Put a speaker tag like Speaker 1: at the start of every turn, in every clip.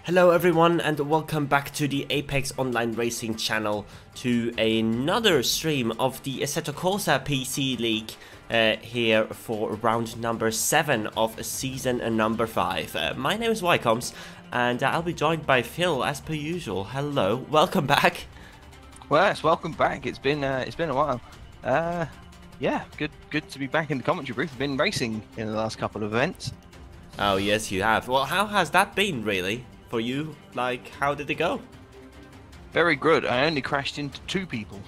Speaker 1: Hello everyone and welcome back to the Apex Online Racing channel to another stream of the Assetto Corsa PC League here for round number 7 of season number 5. My name is Ycoms and I'll be joined by Phil as per usual. Hello, welcome back.
Speaker 2: Well, yes, welcome back. It's been a while. Yeah, good to be back in the commentary booth. I've been racing in the last couple of events.
Speaker 1: Oh yes, you have. Well, how has that been really? For you, like, how did it go?
Speaker 2: Very good. I only crashed into 2 people.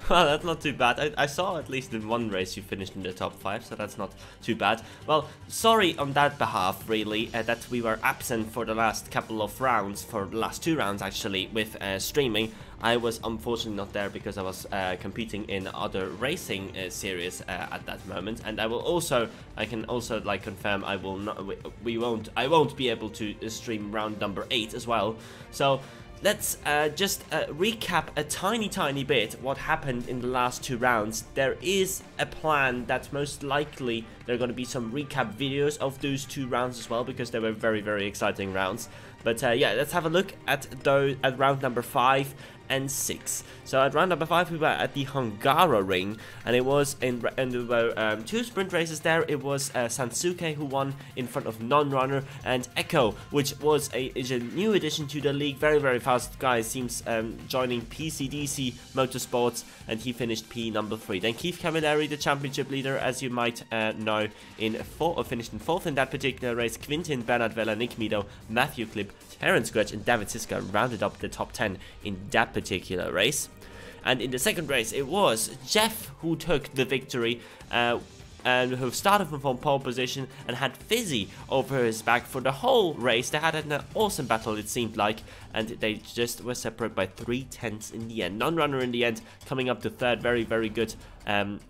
Speaker 1: Well, that's not too bad. I saw at least in one race you finished in the top 5, so that's not too bad. Well, sorry on that behalf, really, that we were absent for the last couple of rounds, for the last 2 rounds actually, with streaming. I was unfortunately not there because I was competing in other racing series at that moment, and I can also like confirm I will not, I won't be able to stream round number 8 as well. So let's just recap a tiny bit what happened in the last 2 rounds. There is a plan that most likely there are going to be some recap videos of those 2 rounds as well, because they were very exciting rounds. But yeah, let's have a look at round number 5 and 6. So at round number 5 we were at the Hungara ring, and it was and there were 2 sprint races there. It was Suzuka who won in front of Non-Runner, and Echo, which is a new addition to the league. Very fast guy, seems joining PCDC Motorsports, and he finished P number 3. Then Keith Camilleri, the championship leader, as you might know, finished in 4th in that particular race. Quintin, Bernard Vella, Nick Mido, Matthew Clip, Terence Gretsch and David Siska rounded up the top 10 in that particular race. And in the second race it was Jeff who took the victory, and who started from pole position and had Fizzy over his back for the whole race. They had an awesome battle, it seemed like, and they just were separated by 3/10 in the end. Non-Runner in the end coming up to 3rd, very good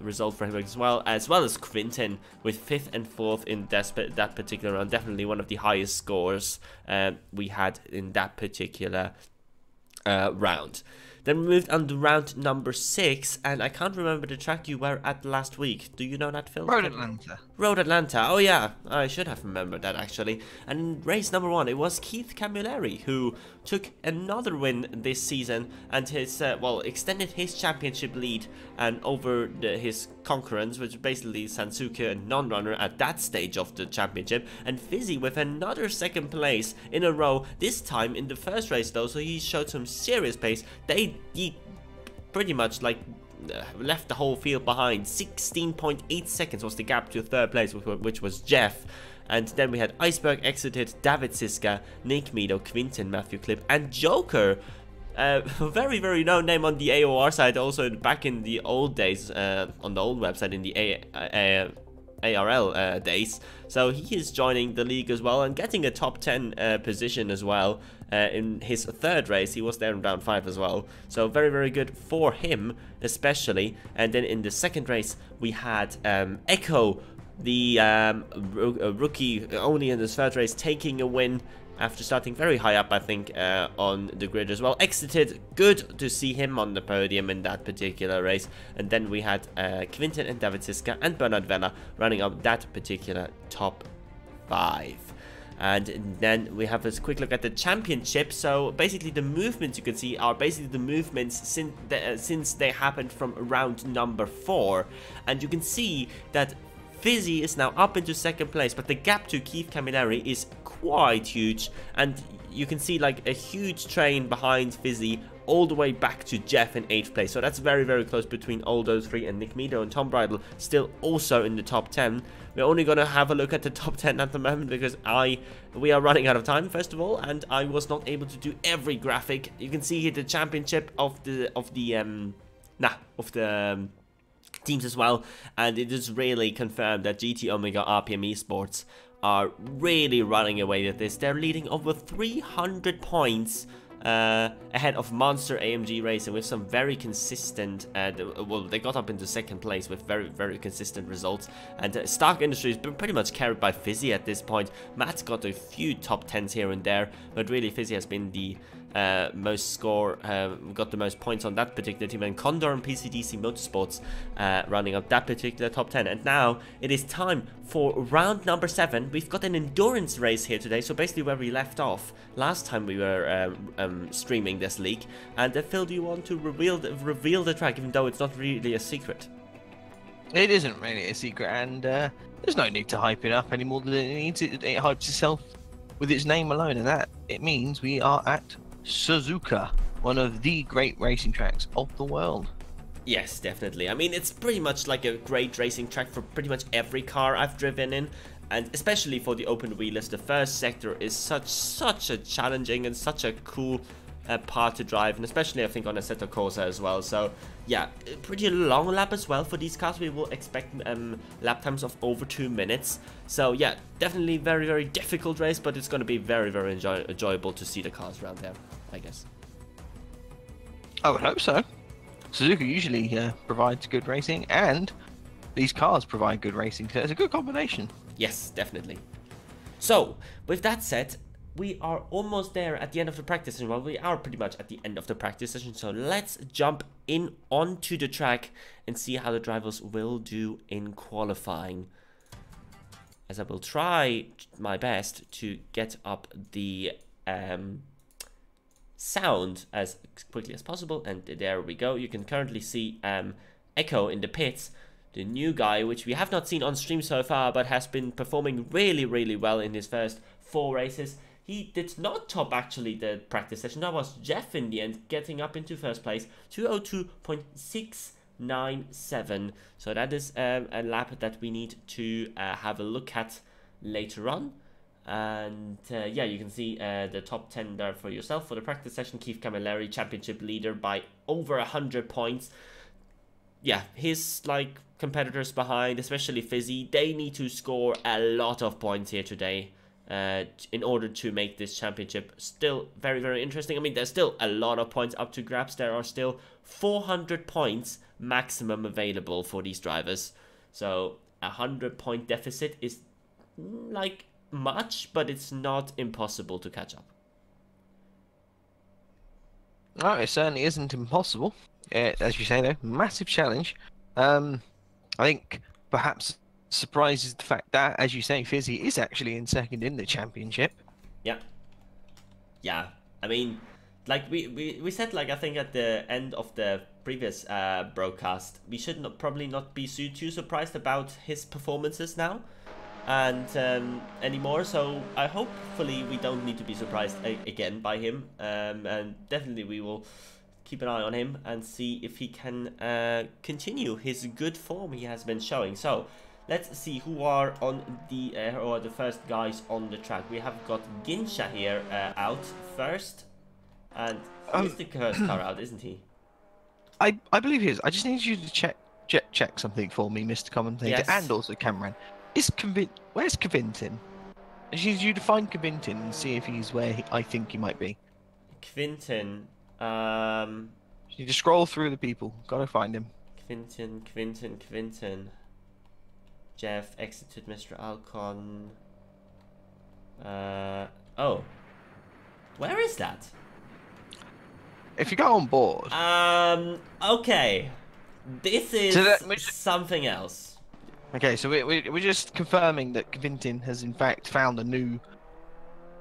Speaker 1: result for him as well as Quintin with 5th and 4th in that particular round. Definitely one of the highest scores we had in that particular round. Then we moved on to round number 6, and I can't remember the track you were at last week. Do you know that, Phil?
Speaker 2: Road Atlanta.
Speaker 1: Road Atlanta. Oh yeah, I should have remembered that actually. And in race number 1, it was Keith Camilleri who took another win this season, and his extended his championship lead and over his concurrents, which basically Suzuka and Non-Runner at that stage of the championship, and Fizzy with another 2nd place in a row. This time in the first race though, so he showed some serious pace. He pretty much like left the whole field behind. 16.8 seconds was the gap to 3rd place, which was Jeff. And then we had Iceberg exited, David Siska, Nick Mido, Quintin, Matthew Clip, and Joker. Very known name on the AOR side, also back in the old days, on the old website in the ARL days. So he is joining the league as well and getting a top 10 position as well. In his 3rd race, he was there in round 5 as well. So very good for him, especially. And then in the 2nd race, we had Echo, the rookie, only in his 3rd race, taking a win after starting very high up, I think, on the grid as well. Exited. Good to see him on the podium in that particular race. And then we had Quintin and David Siska and Bernard Vella running up that particular top 5. And then we have a quick look at the championship. So basically the movements you can see are basically the movements since they happened from round number 4. And you can see that Fizzy is now up into 2nd place, but the gap to Keith Camilleri is quite huge, and you can see like a huge train behind Fizzy all the way back to Jeff in 8th place. So that's very close between all those 3, and Nick Mido and Tom Bridle still also in the top 10. We're only gonna have a look at the top 10 at the moment because we are running out of time, first of all, and I was not able to do every graphic. You can see here the championship of the teams as well, and it is really confirmed that GT Omega RPM Esports are really running away with this. They're leading over 300 points ahead of Monster AMG Racing with some very consistent, well, they got up into 2nd place with very consistent results. And Stark Industries been pretty much carried by Fizzy at this point. Matt's got a few top 10s here and there, but really Fizzy has been the most score, got the most points on that particular team, and Condor and PCDC Motorsports running up that particular top 10. And now it is time for round number 7. We've got an endurance race here today, so basically where we left off last time we were streaming this league. And Phil, do you want to reveal the track, even though it's not really a secret?
Speaker 2: It isn't really a secret, and there's no need to hype it up any more than it needs. It hypes itself with its name alone, and that it means we are at Suzuka, one of the great racing tracks of the world.
Speaker 1: Yes, definitely. I mean, it's pretty much like a great racing track for pretty much every car I've driven in, and especially for the open wheelers. The first sector is such a challenging and such a cool part to drive, and especially I think on Assetto Corsa as well. So yeah, pretty long lap as well for these cars. We will expect lap times of over 2 minutes. So yeah, definitely very difficult race, but it's going to be very enjoyable to see the cars around there, I guess.
Speaker 2: I would hope so. Suzuka usually provides good racing, and these cars provide good racing, so it's a good combination.
Speaker 1: Yes, definitely. So with that said, we are almost there at the end of the practice session. Well, we are pretty much at the end of the practice session, so let's jump in onto the track and see how the drivers will do in qualifying. As I will try my best to get up the sound as quickly as possible, and there we go. You can currently see Echo in the pits, the new guy, which we have not seen on stream so far, but has been performing really well in his first 4 races. He did not top actually the practice session. That was Jeff in the end, getting up into first place, 202.697. So that is a lap that we need to have a look at later on. And yeah, you can see the top 10 there for yourself for the practice session. Keith Camilleri, championship leader by over 100 points. Yeah, his like competitors behind, especially Fizzy, they need to score a lot of points here today in order to make this championship still very interesting. I mean, there's still a lot of points up to grabs. There are still 400 points maximum available for these drivers. So a 100-point deficit is like much, but it's not impossible to catch up.
Speaker 2: No, it certainly isn't impossible. As you say, though, massive challenge. I think perhaps surprises the fact that, as you say, Fizzy is actually in second in the championship.
Speaker 1: Yeah. I mean, like we said, like I think at the end of the previous broadcast, we should probably not be too surprised about his performances now and anymore. So hopefully we don't need to be surprised again by him, and definitely we will keep an eye on him and see if he can continue his good form he has been showing. So let's see who are on the or the first guys on the track. We have got Ginsha here out first, and he's the first car out, isn't he?
Speaker 2: I believe he is. I just need you to check something for me, Mr. Commentator,
Speaker 1: yes.
Speaker 2: And also Cameron. Where's Kvintin? I just need you to find Kvintin and see if he's where I think he might be.
Speaker 1: Quintin.
Speaker 2: You need to scroll through the people. Gotta find him.
Speaker 1: Quintin. Jeff exited Mr. Alcon. Oh. Where is that?
Speaker 2: If you go on board.
Speaker 1: Okay. This is something else.
Speaker 2: Okay, so we're just confirming that Kvintin has in fact found a new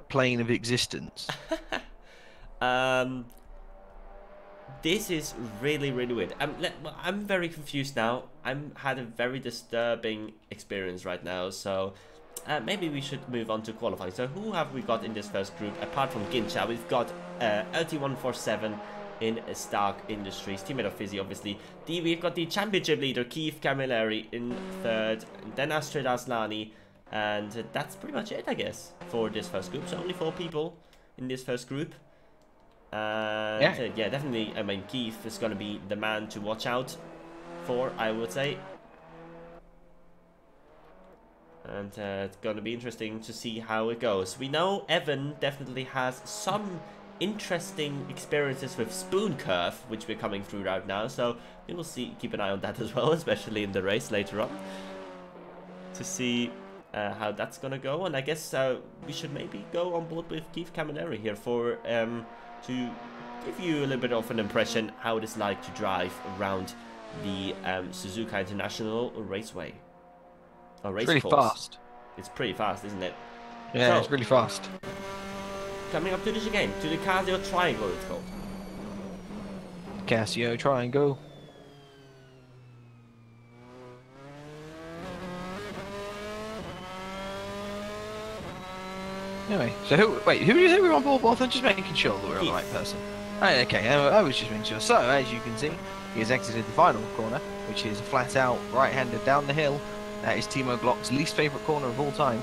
Speaker 2: plane of existence.
Speaker 1: This is really weird. I'm very confused now. I'm had a very disturbing experience right now, so maybe we should move on to qualifying. So who have we got in this first group apart from Ginsha? We've got LT147 in Stark Industries, teammate of Fizzy, obviously. We've got the championship leader Keith Camilleri in third, then Astrid Aslani, and that's pretty much it, I guess, for this first group. So only 4 people in this first group. Yeah, definitely. I mean, Keith is going to be the man to watch out for, I would say. And it's going to be interesting to see how it goes. We know Evan definitely has some interesting experiences with spoon curve, which we're coming through right now. So we will keep an eye on that as well, especially in the race later on, to see how that's going to go. And I guess we should maybe go on board with Keith Camilleri here for to give you a little bit of an impression how it is like to drive around the Suzuka International Raceway. Race
Speaker 2: Pretty
Speaker 1: course.
Speaker 2: fast.
Speaker 1: It's pretty fast, isn't it?
Speaker 2: Yeah,
Speaker 1: So,
Speaker 2: it's really fast.
Speaker 1: coming up to this again, to the Casio Triangle it's called.
Speaker 2: Casio Triangle. Anyway, so who did you say we were on board with? I'm just making sure that we're on the right person. Right, okay, I was just making sure. So, as you can see, he has exited the final corner, which is a flat-out right-hander down the hill. That is Timo Glock's least favourite corner of all time,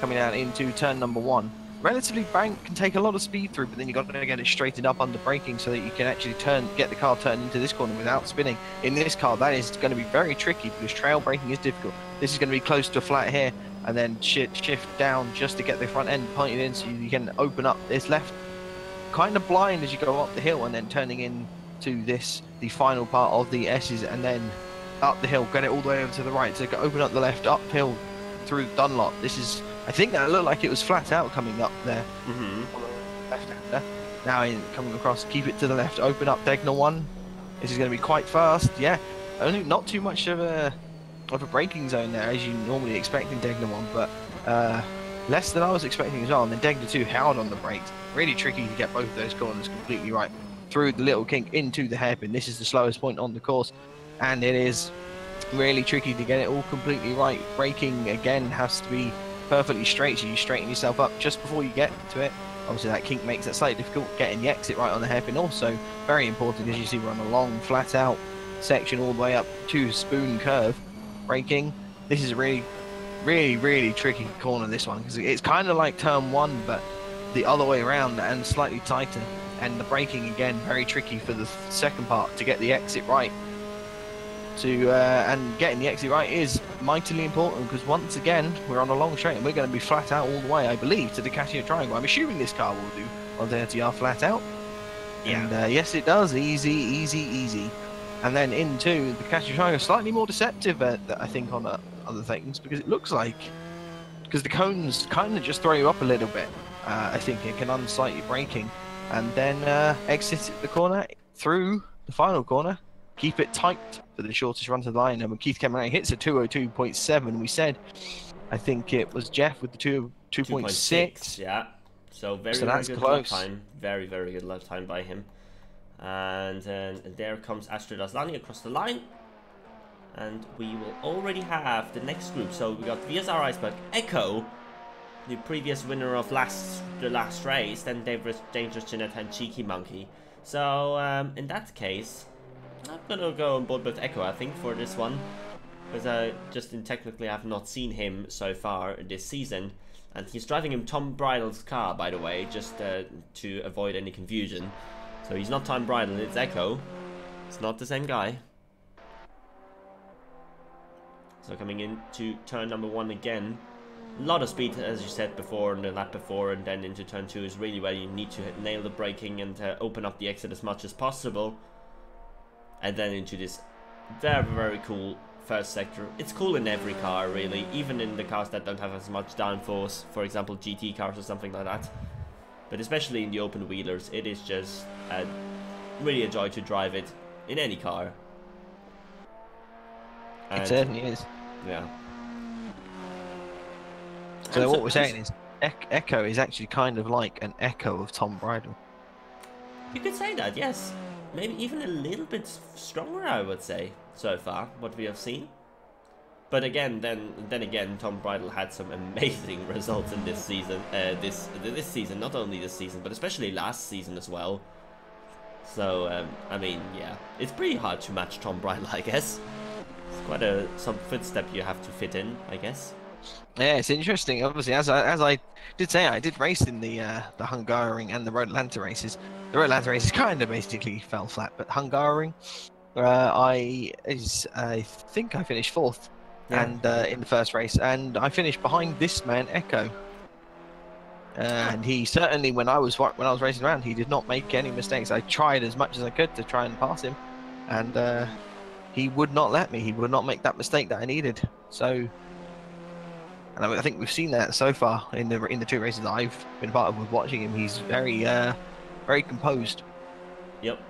Speaker 2: coming out into turn number 1. Relatively bank, can take a lot of speed through, but then you've got to get it straightened up under braking so that you can actually get the car turned into this corner without spinning. In this car, that is going to be very tricky because trail braking is difficult. This is going to be close to a flat here, and then shift down just to get the front end pointed in so you can open up this left kind of blind as you go up the hill, and then turning into the final part of the S's, and then up the hill, get it all the way over to the right, so open up the left uphill through Dunlop. This is, I think that looked like it was flat out coming up there. Left-hander. Now coming across, keep it to the left, open up Degner 1. This is going to be quite fast. Yeah, only not too much of a braking zone there as you normally expect in Degner 1, but less than I was expecting as well. And then Degner 2 held on the brakes. Really tricky to get both of those corners completely right. Through the little kink into the hairpin. This is the slowest point on the course, and it is really tricky to get it all completely right. Braking again has to be perfectly straight, so you straighten yourself up just before you get to it. Obviously that kink makes it slightly difficult. Getting the exit right on the hairpin also very important, as you see we're on a long flat out section all the way up to Spoon Curve. Braking, this is a really tricky corner, this one, because it's kind of like turn 1 but the other way around and slightly tighter, and the braking again very tricky for the second part to get the exit right. And getting the exit right is mightily important, because once again we're on a long straight and we're going to be flat out all the way, I believe, to the Casio Triangle. I'm assuming this car will do on 30R flat out. Yeah. And yes, it does. Easy. And then into the Casio Triangle, slightly more deceptive, I think, on other things, because it looks like, because the cones kind of just throw you up a little bit. I think it can unsight your braking, and then exit the corner through the final corner. Keep it tight for the shortest run to the line. And when Keith Cameron hits a 202.7, we said, I think it was Jeff with the 2.6.
Speaker 1: Yeah. So very good lap time. Very good lap time by him. And there comes Astrid Aslani across the line. And we will already have the next group. So we got VSR Iceberg, Echo, the previous winner of the last race, then Dangerous Jeanette and Cheeky Monkey. So in that case, I'm gonna go on board with Echo, I think, for this one, because I technically have not seen him so far this season, and he's driving him Tom Bridle's car, by the way, just to avoid any confusion. So he's not Tom Bridle, it's Echo. It's not the same guy. So coming into turn number 1 again, a lot of speed, as you said before, in the lap before, and then into turn 2 is really where you need to nail the braking and open up the exit as much as possible. And then into this very cool first sector. It's cool in every car, really, even in the cars that don't have as much downforce, for example GT cars or something like that. But especially in the open wheelers, it is just really a joy to drive it in any car.
Speaker 2: And, it certainly is.
Speaker 1: Yeah.
Speaker 2: So what we're saying is Echo is actually kind of like an echo of Tom Bridle.
Speaker 1: You could say that, yes. Maybe even a little bit stronger, I would say, so far, what we have seen. But again, then again, Tom Bridle had some amazing results in this season. This season, not only this season, but especially last season as well. So, I mean, yeah, it's pretty hard to match Tom Bridle, I guess. It's quite some footstep you have to fit in, I guess.
Speaker 2: Yeah, it's interesting. Obviously, as I did say, I did race in the Hungaroring and the Road Atlanta races. The Road Atlanta races kind of basically fell flat, but Hungaroring, I think I finished 4th, yeah. And in the first race, and I finished behind this man Echo. And he certainly, when I was racing around, he did not make any mistakes. I tried as much as I could to try and pass him, and he would not let me. He would not make that mistake that I needed. So. And I think we've seen that so far in the 2 races that I've been part of with watching him. He's very very composed.
Speaker 1: Yep.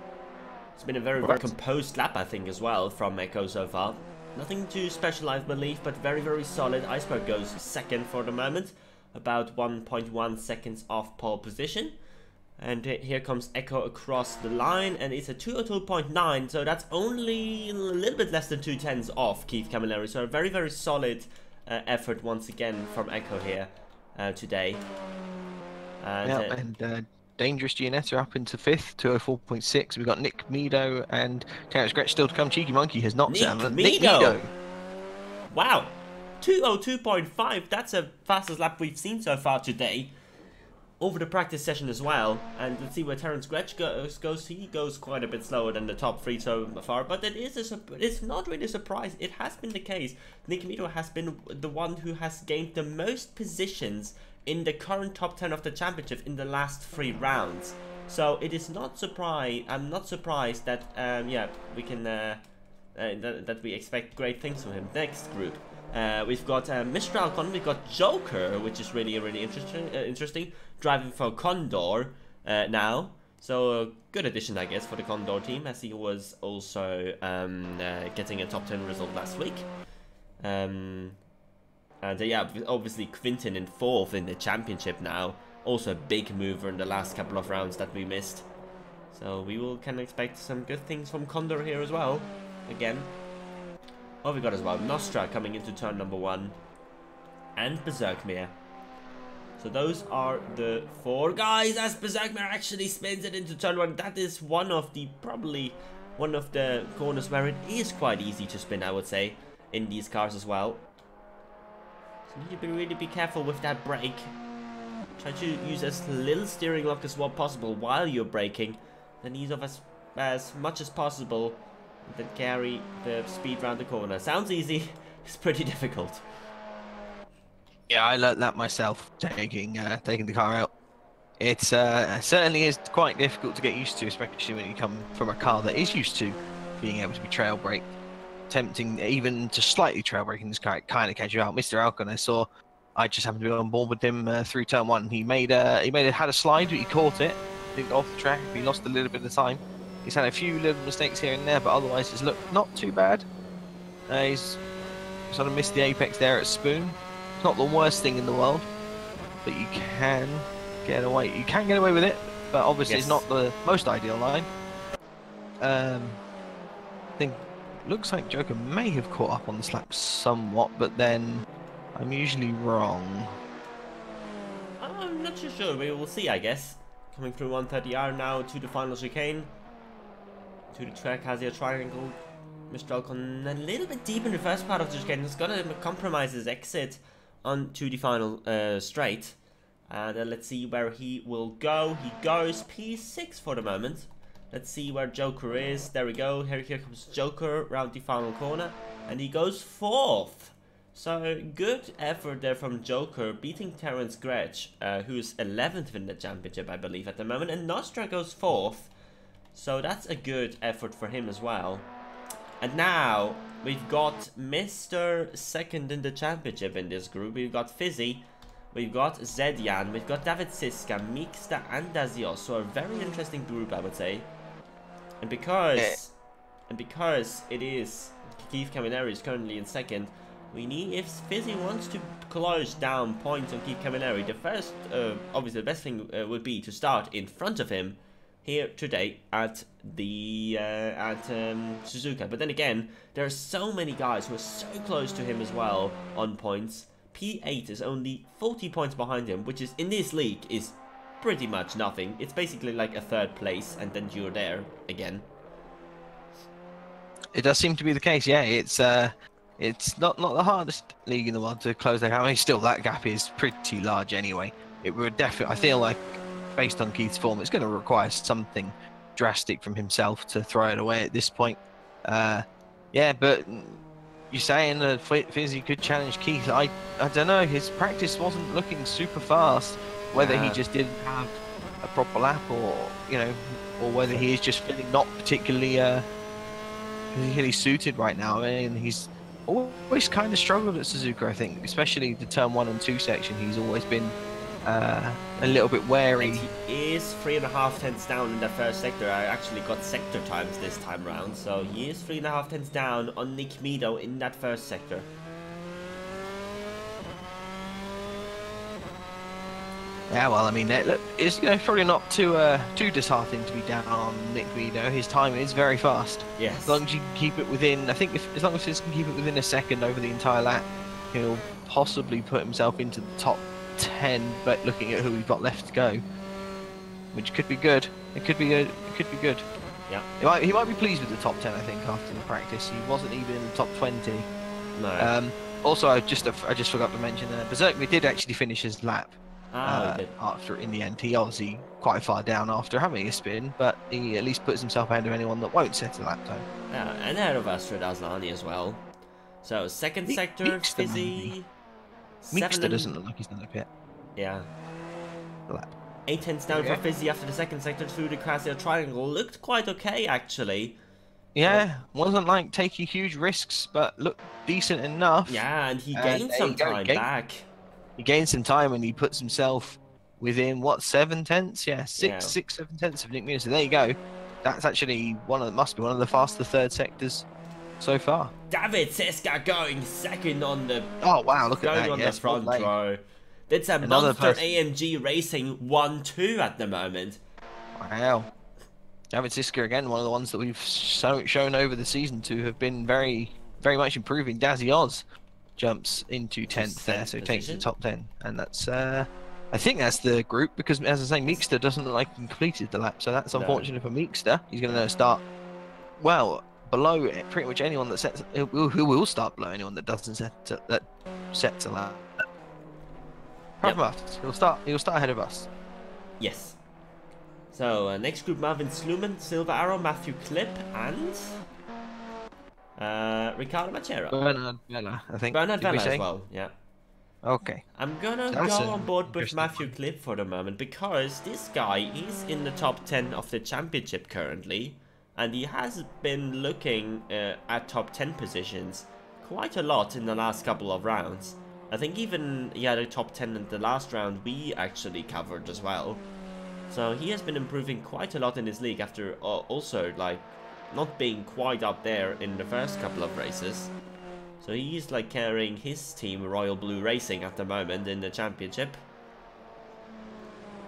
Speaker 1: It's been a very, very composed lap, I think, as well, from Echo so far. Nothing too special, I believe, but very, very solid. Iceberg goes second for the moment, about 1.1 seconds off pole position. And here comes Echo across the line, and it's a 202.9, so that's only a little bit less than 2/10 off Keith Camilleri. So a very, very solid effort once again from Echo here today.
Speaker 2: And Dangerous Gianetta up into 5th, 204.6. We've got Nick Meadow and Terrence Gretsch still to come. Cheeky Monkey has not set up. Nick Meadow!
Speaker 1: Wow! 202.5, that's the fastest lap we've seen so far today. Over the practice session as well. And let's see where Terrence Gretsch goes. He goes quite a bit slower than the top 3 so far. But it's not really a surprise. It has been the case. Nick Meadow has been the one who has gained the most positions in the current top 10 of the championship in the last 3 rounds. So it is not surprise. I'm not surprised that yeah, we can that we expect great things from him. Next group, we've got Mr. Alcon. We've got Joker, which is really interesting, driving for Condor now. So a good addition, I guess, for the Condor team, as he was also getting a top 10 result last week. And yeah, obviously Quinten in 4th in the championship now. Also a big mover in the last couple of rounds that we missed. So we can expect some good things from Condor here as well. Again. Oh, we got as well Nostra coming into turn number 1. And Berserkmere. So those are the 4 guys as Berserkmere actually spins it into turn 1. That is probably one of the corners where it is quite easy to spin, I would say, in these cars as well. So you need to really be careful with that brake. Try to use as little steering lock as well possible while you're braking. Then ease off as much as possible. And then carry the speed around the corner. Sounds easy. It's pretty difficult.
Speaker 2: Yeah, I learnt that myself, taking the car out. It certainly is quite difficult to get used to, especially when you come from a car that is used to being able to be trail brake. Tempting even to slightly trail braking this car, it kind of catches you out. Mr. Alcon, I just happened to be on board with him through turn 1. He had a slide, but he caught it. Didn't go off the track. He lost a little bit of time. He's had a few little mistakes here and there, but otherwise it's looked not too bad. He's sort of missed the apex there at Spoon. It's not the worst thing in the world, but you can get away. You can get away with it, but obviously it's not the most ideal line. I think. Looks like Joker may have caught up on this lap somewhat, but then I'm usually wrong.
Speaker 1: I'm not too sure. We will see, I guess. Coming through 130R now to the final chicane. To the track, has a triangle. Mr. Alcon a little bit deep in the first part of the chicane. He's going to compromise his exit onto the final straight. And let's see where he will go. He goes P6 for the moment. Let's see where Joker is. There we go. Here comes Joker around the final corner. And he goes 4th. So good effort there from Joker, beating Terrence Gretsch, who's 11th in the championship, I believe, at the moment. And Nostra goes 4th. So that's a good effort for him as well. And now we've got Mr. 2nd in the championship in this group. We've got Fizzy. We've got Zedjan. We've got David Siska, Mixta, and Dazios. So a very interesting group, I would say. And because it is Keith Camilleri is currently in 2nd, we need, if Fizzy wants to close down points on Keith Camilleri, the first, obviously the best thing would be to start in front of him here today at the Suzuka. But then again, there are so many guys who are so close to him as well on points. P8 is only 40 points behind him, which is in this league is pretty much nothing. It's basically like a 3rd place, and then you're there again.
Speaker 2: It does seem to be the case, yeah. It's not the hardest league in the world to close that gap. I mean, still that gap is pretty large anyway. It would definitely, I feel like, based on Keith's form, it's going to require something drastic from himself to throw it away at this point. Yeah, but you're saying that Fizzy could challenge Keith. I don't know. His practice wasn't looking super fast. Whether he just didn't have a proper lap, or or whether he is just feeling not particularly suited right now. I mean, he's always kind of struggled at Suzuka, I think, especially the turn 1 and 2 section. He's always been a little bit wary.
Speaker 1: And he is 3.5 tenths down in the first sector. I actually got sector times this time round, so he is 3.5 tenths down on Nick Meadow in that first sector.
Speaker 2: Yeah, well, I mean, look, it's probably not too disheartening to be down on Nick Meadow. His time is very fast.
Speaker 1: Yes.
Speaker 2: As long as you can keep it within, I think, as long as he can keep it within a second over the entire lap, he'll possibly put himself into the top 10. But looking at who we've got left to go, which could be good. It could be good. It could be good.
Speaker 1: Yeah.
Speaker 2: He might be pleased with the top 10. I think after the practice, he wasn't even in the top 20.
Speaker 1: No.
Speaker 2: Also, I just forgot to mention that Berserkly did actually finish his lap. After in the end, he obviously quite far down after having a spin, but he at least puts himself ahead of anyone that won't set a lap time.
Speaker 1: Yeah, and ahead of Astrid Aslani as well. So second sector, Fizzy.
Speaker 2: Meekster doesn't look like he's done a pit.
Speaker 1: Yeah.
Speaker 2: Lap.
Speaker 1: 8 tenths down for Fizzy after the second sector through the Crasio Triangle. Looked quite okay, actually.
Speaker 2: Yeah, wasn't like taking huge risks, but looked decent enough.
Speaker 1: Yeah, and he gained some time back.
Speaker 2: He gained some time and he puts himself within what, 7 tenths? Yeah, 7 tenths of Nick Meadow. So there you go. That's actually must be one of the faster third sectors so far.
Speaker 1: David Siska going second on the.
Speaker 2: Oh wow! Look at that.
Speaker 1: On
Speaker 2: yes,
Speaker 1: the front row. That's a monster AMG Racing 1-2 at the moment.
Speaker 2: Wow. David Siska again, one of the ones that we've shown over the season to have been very much improving. Dazzy Oz jumps into 10th there, so takes the top 10, and that's I think that's the group, because as I say, Meekster doesn't look like he completed the lap, so that's unfortunate for Meekster. He's going to start well below pretty much anyone that sets. Who will start below anyone that doesn't sets a lap. Yep. Us. He'll start ahead of us.
Speaker 1: Yes. So next group: Marvin Sluman, Silver Arrow, Matthew Clip, and Ricardo Machero.
Speaker 2: Bernard Vela, I think.
Speaker 1: Bernard Vela as well, yeah.
Speaker 2: Okay.
Speaker 1: I'm gonna go on board with Matthew Clip for the moment, because this guy is in the top 10 of the championship currently, and he has been looking at top 10 positions quite a lot in the last couple of rounds. I think even he had a top 10 in the last round we actually covered as well. So he has been improving quite a lot in his league after also like not being quite up there in the first couple of races. So he's like carrying his team Royal Blue Racing at the moment in the championship.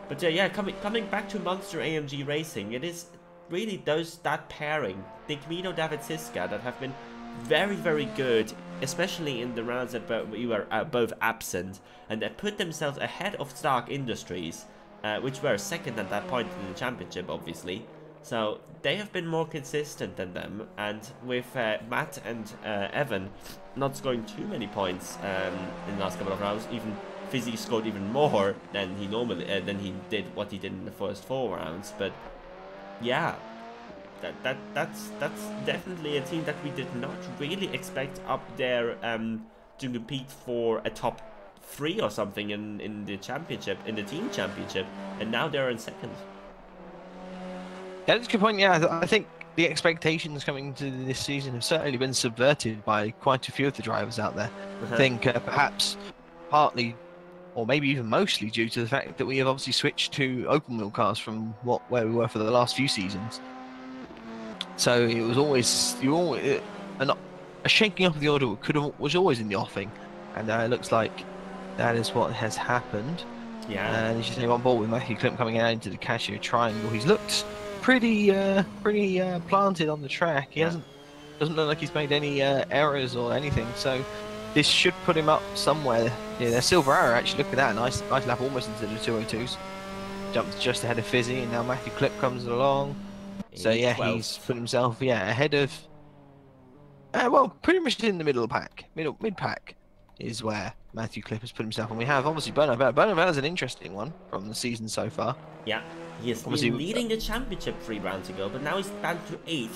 Speaker 1: But yeah, coming back to Monster AMG Racing, it is really that pairing, Nick Meadow, David Siska, that have been very good, especially in the rounds that we were both absent, and they put themselves ahead of Stark Industries, which were second at that point in the championship, obviously. So they have been more consistent than them, and with Matt and Evan not scoring too many points in the last couple of rounds, even Fizzy scored even more than he did in the first 4 rounds. But yeah, that's definitely a team that we did not really expect up there to compete for a top 3 or something in the championship, in the team championship, and now they're in second.
Speaker 2: Yeah, that's a good point. Yeah, I think the expectations coming to this season have certainly been subverted by quite a few of the drivers out there. I think perhaps partly, or maybe even mostly, due to the fact that we have obviously switched to open wheel cars from where we were for the last few seasons. So it was always a shaking up of the order was always in the offing, and it looks like that is what has happened.
Speaker 1: Yeah.
Speaker 2: And as you say, on board with Matthew Clip coming out into the Casio Triangle, he's looked pretty planted on the track. He doesn't look like he's made any errors or anything, so this should put him up somewhere. Yeah, there's Silver Arrow, actually, look at that, nice lap almost into the 202s. Jumped just ahead of Fizzy, and now Matthew Clip comes along. So yeah, he's put himself ahead of well, pretty much in the mid pack is where Matthew Clip has put himself, and we have obviously Bernard Vela. Bernard Vela is an interesting one from the season so far.
Speaker 1: Yeah. He has been leading the championship 3 rounds ago, but now he's down to 8th.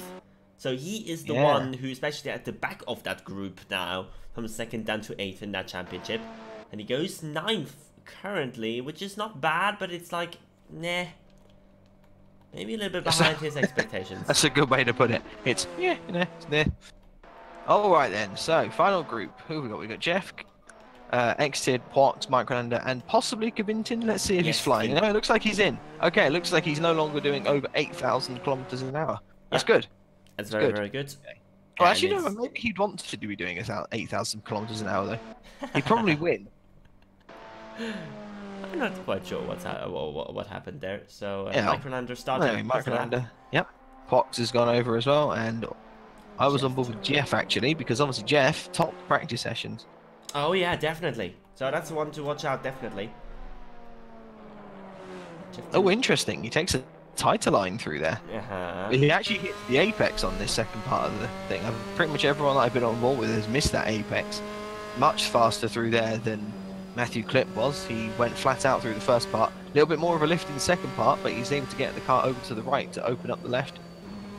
Speaker 1: So he is the one who, especially at the back of that group now, from 2nd down to 8th in that championship. And he goes 9th currently, which is not bad, but it's like, nah. Maybe a little bit behind his expectations.
Speaker 2: That's a good way to put it. It's, it's nah. Alright then, so, final group. Who have we got? We got Jeff exited Pox, Microlander, and possibly Gavintin. Let's see if he's flying. No, it looks like he's in. Okay, it looks like he's no longer doing over 8,000 kilometers an hour. That's good.
Speaker 1: That's very, very good.
Speaker 2: Okay. Well, actually, no, maybe he'd want to be doing 8,000 kilometers an hour, though. He'd probably win.
Speaker 1: I'm not quite sure what happened there. So,
Speaker 2: yeah.
Speaker 1: Microlander started.
Speaker 2: Anyway, Microlander, yep. Pox has gone over as well, and I was on board with Jeff, actually, because obviously Jeff topped practice sessions.
Speaker 1: Oh, yeah, definitely. So that's the one to watch out, definitely.
Speaker 2: Oh, interesting. He takes a tighter line through there. He actually hits the apex on this second part of the thing. Pretty much everyone that I've been on board with has missed that apex. Much faster through there than Matthew Clip was. He went flat out through the first part. A little bit more of a lift in the second part, but he's able to get the car over to the right to open up the left.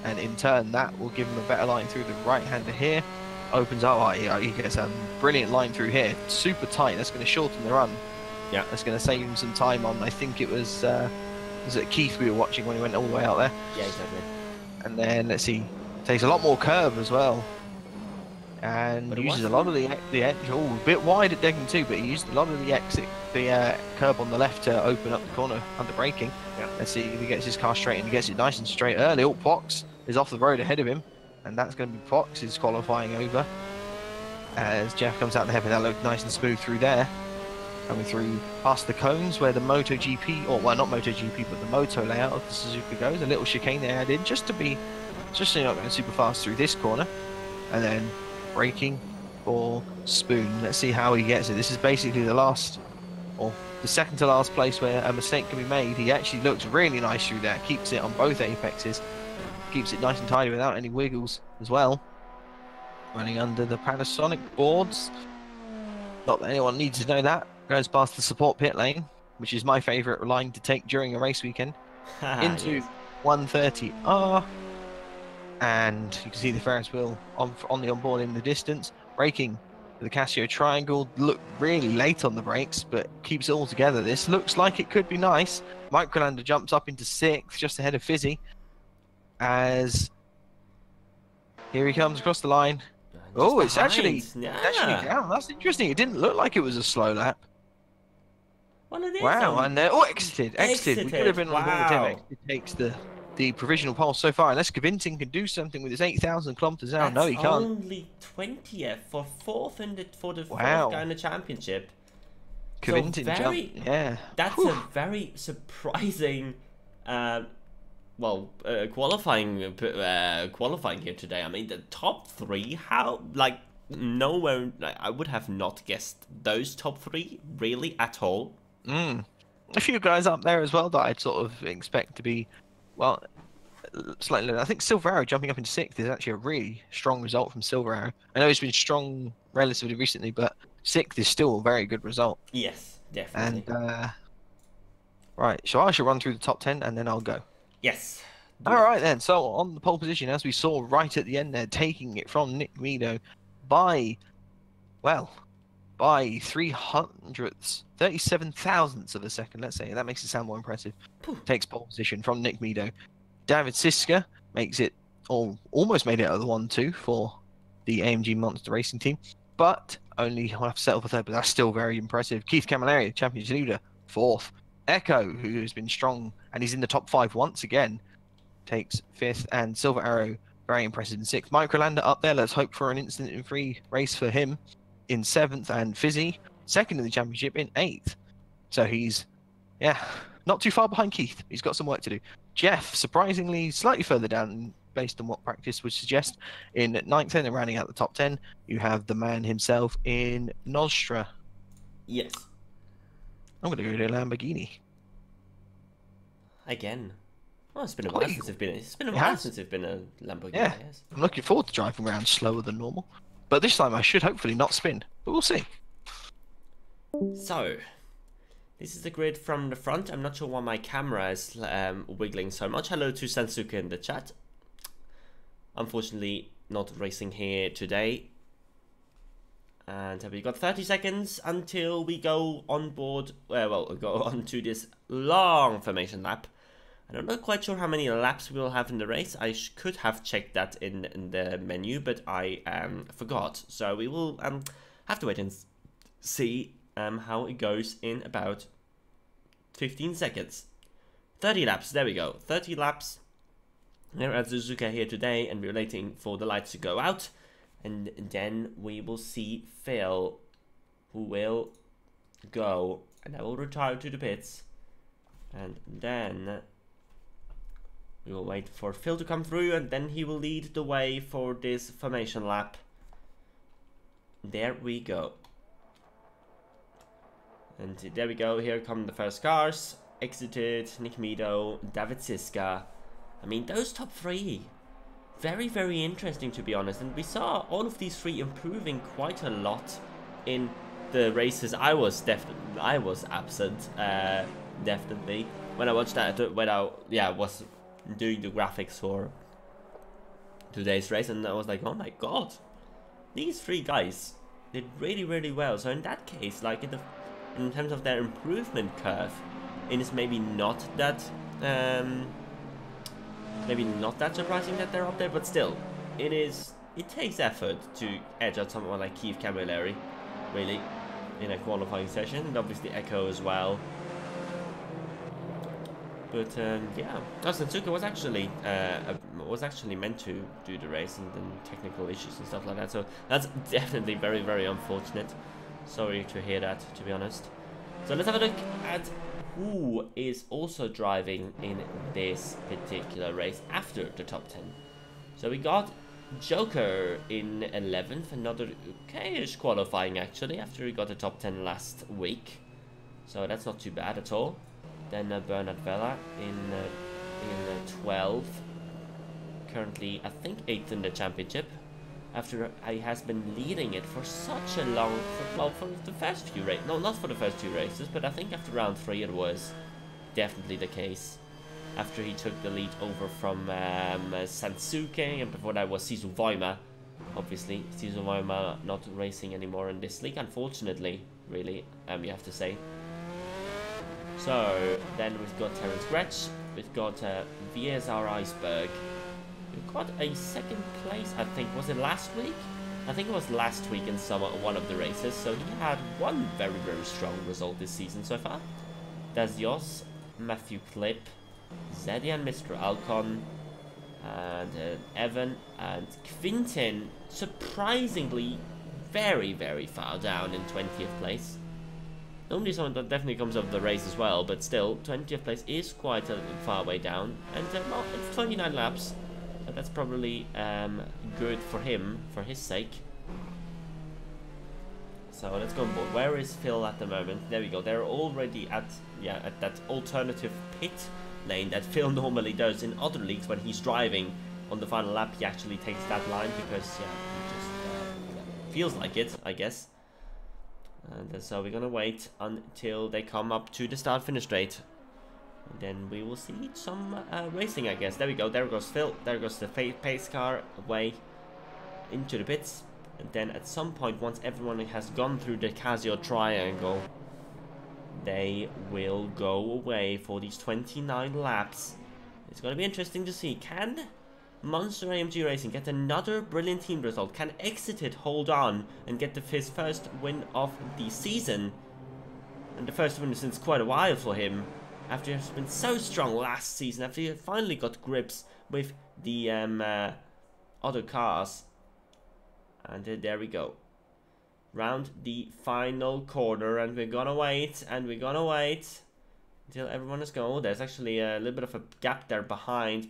Speaker 2: And in turn, that will give him a better line through the right-hander here. Opens up, oh, yeah, he gets a brilliant line through here. Super tight. That's going to shorten the run.
Speaker 1: Yeah.
Speaker 2: That's going to save him some time on, I think it was it Keith we were watching when he went all the way out there?
Speaker 1: Yeah, exactly.
Speaker 2: And then, let's see, takes a lot more curve as well. And uses a lot of the edge. Oh, a bit wide at Degan too, but he used a lot of the exit, the curb on the left to open up the corner under braking.
Speaker 1: Yeah.
Speaker 2: Let's see if he gets his car straight, and he gets it nice and straight early. Oh, Pox is off the road ahead of him, and that's going to be Pox's qualifying over. As Jeff comes out the heavy, that looked nice and smooth through there. Coming through past the cones where the MotoGP, or well, not MotoGP, but the Moto layout of the Suzuka goes. A little chicane they added just so you're not going super fast through this corner. And then braking for Spoon. Let's see how he gets it. This is basically the last, or the second to last place where a mistake can be made. He actually looks really nice through there. Keeps it on both apexes. Keeps it nice and tidy without any wiggles as well. Running under the Panasonic boards. Not that anyone needs to know that. Goes past the support pit lane, which is my favourite line to take during a race weekend. Into 130R. And you can see the Ferris wheel on the onboard in the distance. Braking for the Casio triangle. Look really late on the brakes, but keeps it all together. This looks like it could be nice. Microlander jumps up into 6th, just ahead of Fizzy. As here he comes across the line. Oh, it's actually down. That's interesting. It didn't look like it was a slow lap. Wow, and exited. We could have been on board with him. Exit takes the provisional pole so far, unless Gavintin can do something with his 8,000 kilometers an hour. No, he can't.
Speaker 1: Only 20th for fourth guy in the championship.
Speaker 2: Gavintin jumped. Yeah,
Speaker 1: that's a very surprising. Qualifying here today. I mean, the top 3. How nowhere. I would have not guessed those top 3 really at all.
Speaker 2: A few guys up there as well that I'd sort of expect to be, well, slightly lower. I think Silver Arrow jumping up into 6th is actually a really strong result from Silver Arrow. I know it's been strong relatively recently, but 6th is still a very good result.
Speaker 1: Yes, definitely.
Speaker 2: And right, so I should run through the top 10 and then I'll go.
Speaker 1: Yes.
Speaker 2: Alright then, so on the pole position, as we saw right at the end there, taking it from Nick Mido by 300ths, 37 thousandths of a second, let's say. That makes it sound more impressive. Takes pole position from Nick Mido. David Siska makes it, or almost made it out of the 1-2 for the AMG Monster Racing team, but only will have to settle for 3rd, but that's still very impressive. Keith Camilleri, championship leader, 4th. Echo, who has been strong, and he's in the top 5 once again, takes 5th, and Silver Arrow, very impressive, in 6th. Microlander up there, let's hope for an incident-free race for him, in 7th, and Fizzy, 2nd in the championship, in 8th. So he's, not too far behind Keith. He's got some work to do. Jeff, surprisingly, slightly further down, based on what practice would suggest, in 9th, and rounding out the top 10, you have the man himself in Nostra.
Speaker 1: Yes.
Speaker 2: I'm going to go to Lamborghini.
Speaker 1: Again. Well, it's been a while since I've been. It's been a while since I've been a Lamborghini.
Speaker 2: Yeah, yes. I'm looking forward to driving around slower than normal, but this time I should hopefully not spin. But we'll see.
Speaker 1: So, this is the grid from the front. I'm not sure why my camera is wiggling so much. Hello to Sansuka in the chat. Unfortunately, not racing here today. And we've got 30 seconds until we go on board, go on to this long formation lap. And I'm not quite sure how many laps we'll have in the race. I could have checked that in the menu, but I forgot. So we will have to wait and see how it goes in about 15 seconds. 30 laps, there we go. 30 laps. We're at Suzuka here today, and we're waiting for the lights to go out. And then we will see Phil, who will go, and I will retire to the pits. And then we will wait for Phil to come through, and then he will lead the way for this formation lap. There we go. And there we go, here come the first cars. Exited, Nick Meadow, David Siska. I mean, those top three, very, very interesting to be honest. And we saw all of these three improving quite a lot in the races. I was absent, definitely. When I watched that, when I was doing the graphics for today's race, and I was like, oh my god, these three guys did really, really well. So in that case, like in terms of their improvement curve, it is maybe not that surprising that they're up there, but still, it takes effort to edge out someone like Keith Camilleri, really, in a qualifying session, and obviously Echo as well. But yeah, Suzuka was actually meant to do the race, and then technical issues and stuff like that. So that's definitely very, very unfortunate. Sorry to hear that, to be honest. So let's have a look at who is also driving in this particular race after the top 10. So we got Joker in 11th, another okay-ish qualifying actually, after he got the top 10 last week. So that's not too bad at all. Then Bernard Vella in 12th, currently I think 8th in the championship, after he has been leading it for such a long, for the first few races, no, not for the first two races, but I think after round 3 it was definitely the case, after he took the lead over from Sansuke, and before that was Sisu Voima. Obviously Sisu Voima not racing anymore in this league, unfortunately, really, you have to say. So then we've got Terence Gretsch, we've got VSR Iceberg. We've got a second place, I think. Was it last week? I think it was last week in one of the races. So he had one very, very strong result this season so far. Dazios, Matthew Clip, Zedian, Mr. Alcon, and Evan, and Quintin, surprisingly very, very far down in 20th place. Normally someone that definitely comes up the race as well, but still, 20th place is quite a far way down. And well, it's 29 laps. That's probably good for him, for his sake. So let's go on board. Where is Phil at the moment? There we go. They're already at that alternative pit lane that Phil normally does in other leagues when he's driving on the final lap. He actually takes that line because he just feels like it, I guess. And so we're gonna wait until they come up to the start-finish straight. And then we will see some racing, I guess. There we go. There goes Phil. There goes the pace car away into the pits. And then at some point, once everyone has gone through the Casio triangle, they will go away for these 29 laps. It's going to be interesting to see. Can Monster AMG Racing get another brilliant team result? Can Exited hold on and get his first win of the season? And the first win since quite a while for him, after he has been so strong last season, after he finally got grips with the other cars. And there we go. Round the final corner, and we're gonna wait, and we're gonna wait until everyone is gone. Oh, there's actually a little bit of a gap there behind,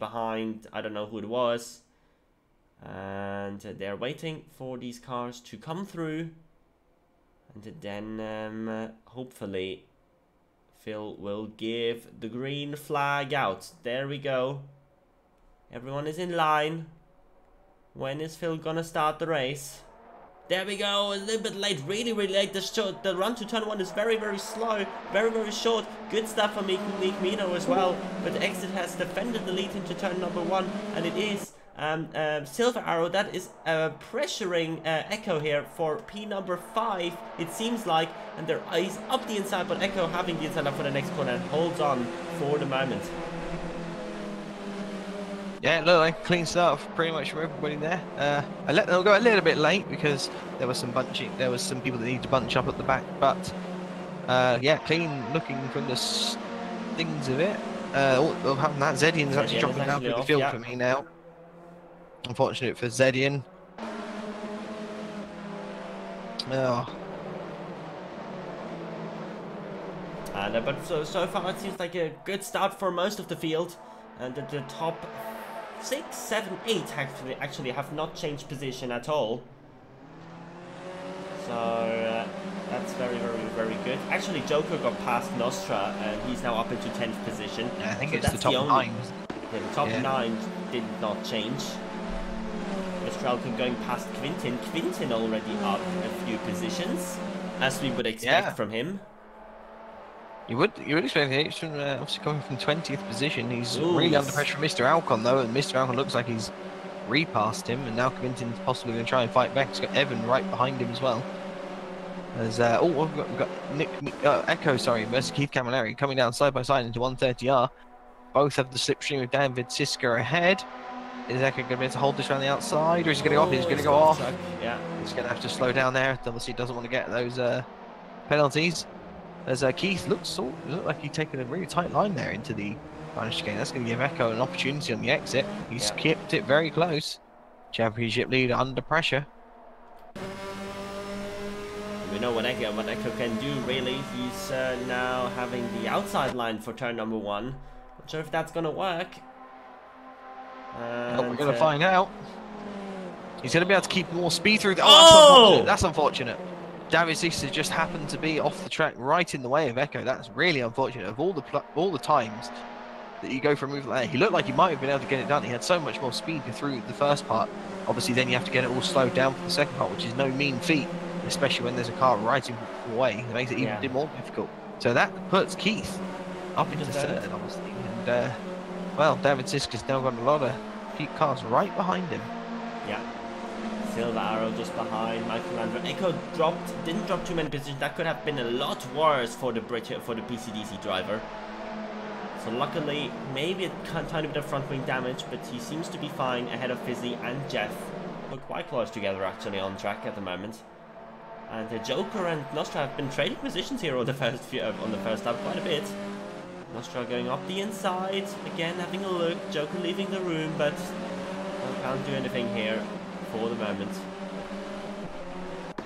Speaker 1: I don't know who it was. And they're waiting for these cars to come through. And then hopefully Phil will give the green flag out. There we go. Everyone is in line. When is Phil gonna start the race? There we go, a little bit late, really, really late. The run to turn 1 is very, very slow, very, very short. Good stuff from Nick Mino as well. But Exit has defended the lead into turn number 1, and it is Silver Arrow that is pressuring Echo here for P number 5, it seems like. And their eyes up the inside, but Echo having the inside up for the next corner and holds on for the moment.
Speaker 2: Yeah, look like a clean start pretty much for everybody there. I let them go a little bit late because there was some bunching. There was some people that needed to bunch up at the back, but yeah, clean looking from the things of it. Apart from that, Zedian's actually
Speaker 1: Zedian is
Speaker 2: dropping down through the
Speaker 1: off,
Speaker 2: field
Speaker 1: yeah.
Speaker 2: for me now. Unfortunate for Zedian. Oh.
Speaker 1: And, but so far it seems like a good start for most of the field, and the top 6, 7, 8 actually have not changed position at all. So that's very, very, very good. Actually, Joker got past Nostra, and he's now up into 10th position.
Speaker 2: Yeah, I think
Speaker 1: so
Speaker 2: it's the top 9.
Speaker 1: Yeah, the top 9 did not change. Mr. going past Quintin. Quintin already up a few positions, as we would expect from him.
Speaker 2: You would expect it. Obviously coming from 20th position. He's really under pressure from Mr. Alcon though, and Mr. Alcon looks like he's repassed him, and now Quintin's possibly going to try and fight back. He's got Evan right behind him as well. There's we've got Echo, sorry, versus Keith Camilleri coming down side by side into 130R. Both have the slipstream of David Siska ahead. Is Echo going to be able to hold this around the outside, or is he going to go off? He's going to go off.
Speaker 1: Yeah,
Speaker 2: he's going to have to slow down there. Obviously, doesn't want to get those penalties. As Keith looked like he'd taken a really tight line there into the final chicane. That's going to give Echo an opportunity on the exit. He's kept it very close. Championship leader under pressure.
Speaker 1: We know what Echo can do, really. He's now having the outside line for turn number 1. Not sure if that's going to work.
Speaker 2: We're going to find out. He's going to be able to keep more speed through. Oh, that's unfortunate. David Siska just happened to be off the track right in the way of Echo. That's really unfortunate. Of all the times that you go for a move like that, he looked like he might have been able to get it done. He had so much more speed through the first part. Obviously, then you have to get it all slowed down for the second part, which is no mean feat, especially when there's a car right in the way. It makes it even more difficult. So that puts Keith up into third, obviously. And, well, David Siska's now got a lot of cars right behind him.
Speaker 1: Yeah. Silver Arrow just behind. Michael Echo didn't drop too many positions. That could have been a lot worse for the PCDC driver. So luckily, maybe a tiny bit of front wing damage, but he seems to be fine ahead of Fizzy and Jeff. Look quite close together actually on track at the moment. And the Joker and Nostra have been trading positions here on the first lap quite a bit. Nostra going up the inside, again having a look. Joker leaving the room, but can't do anything here for the moment.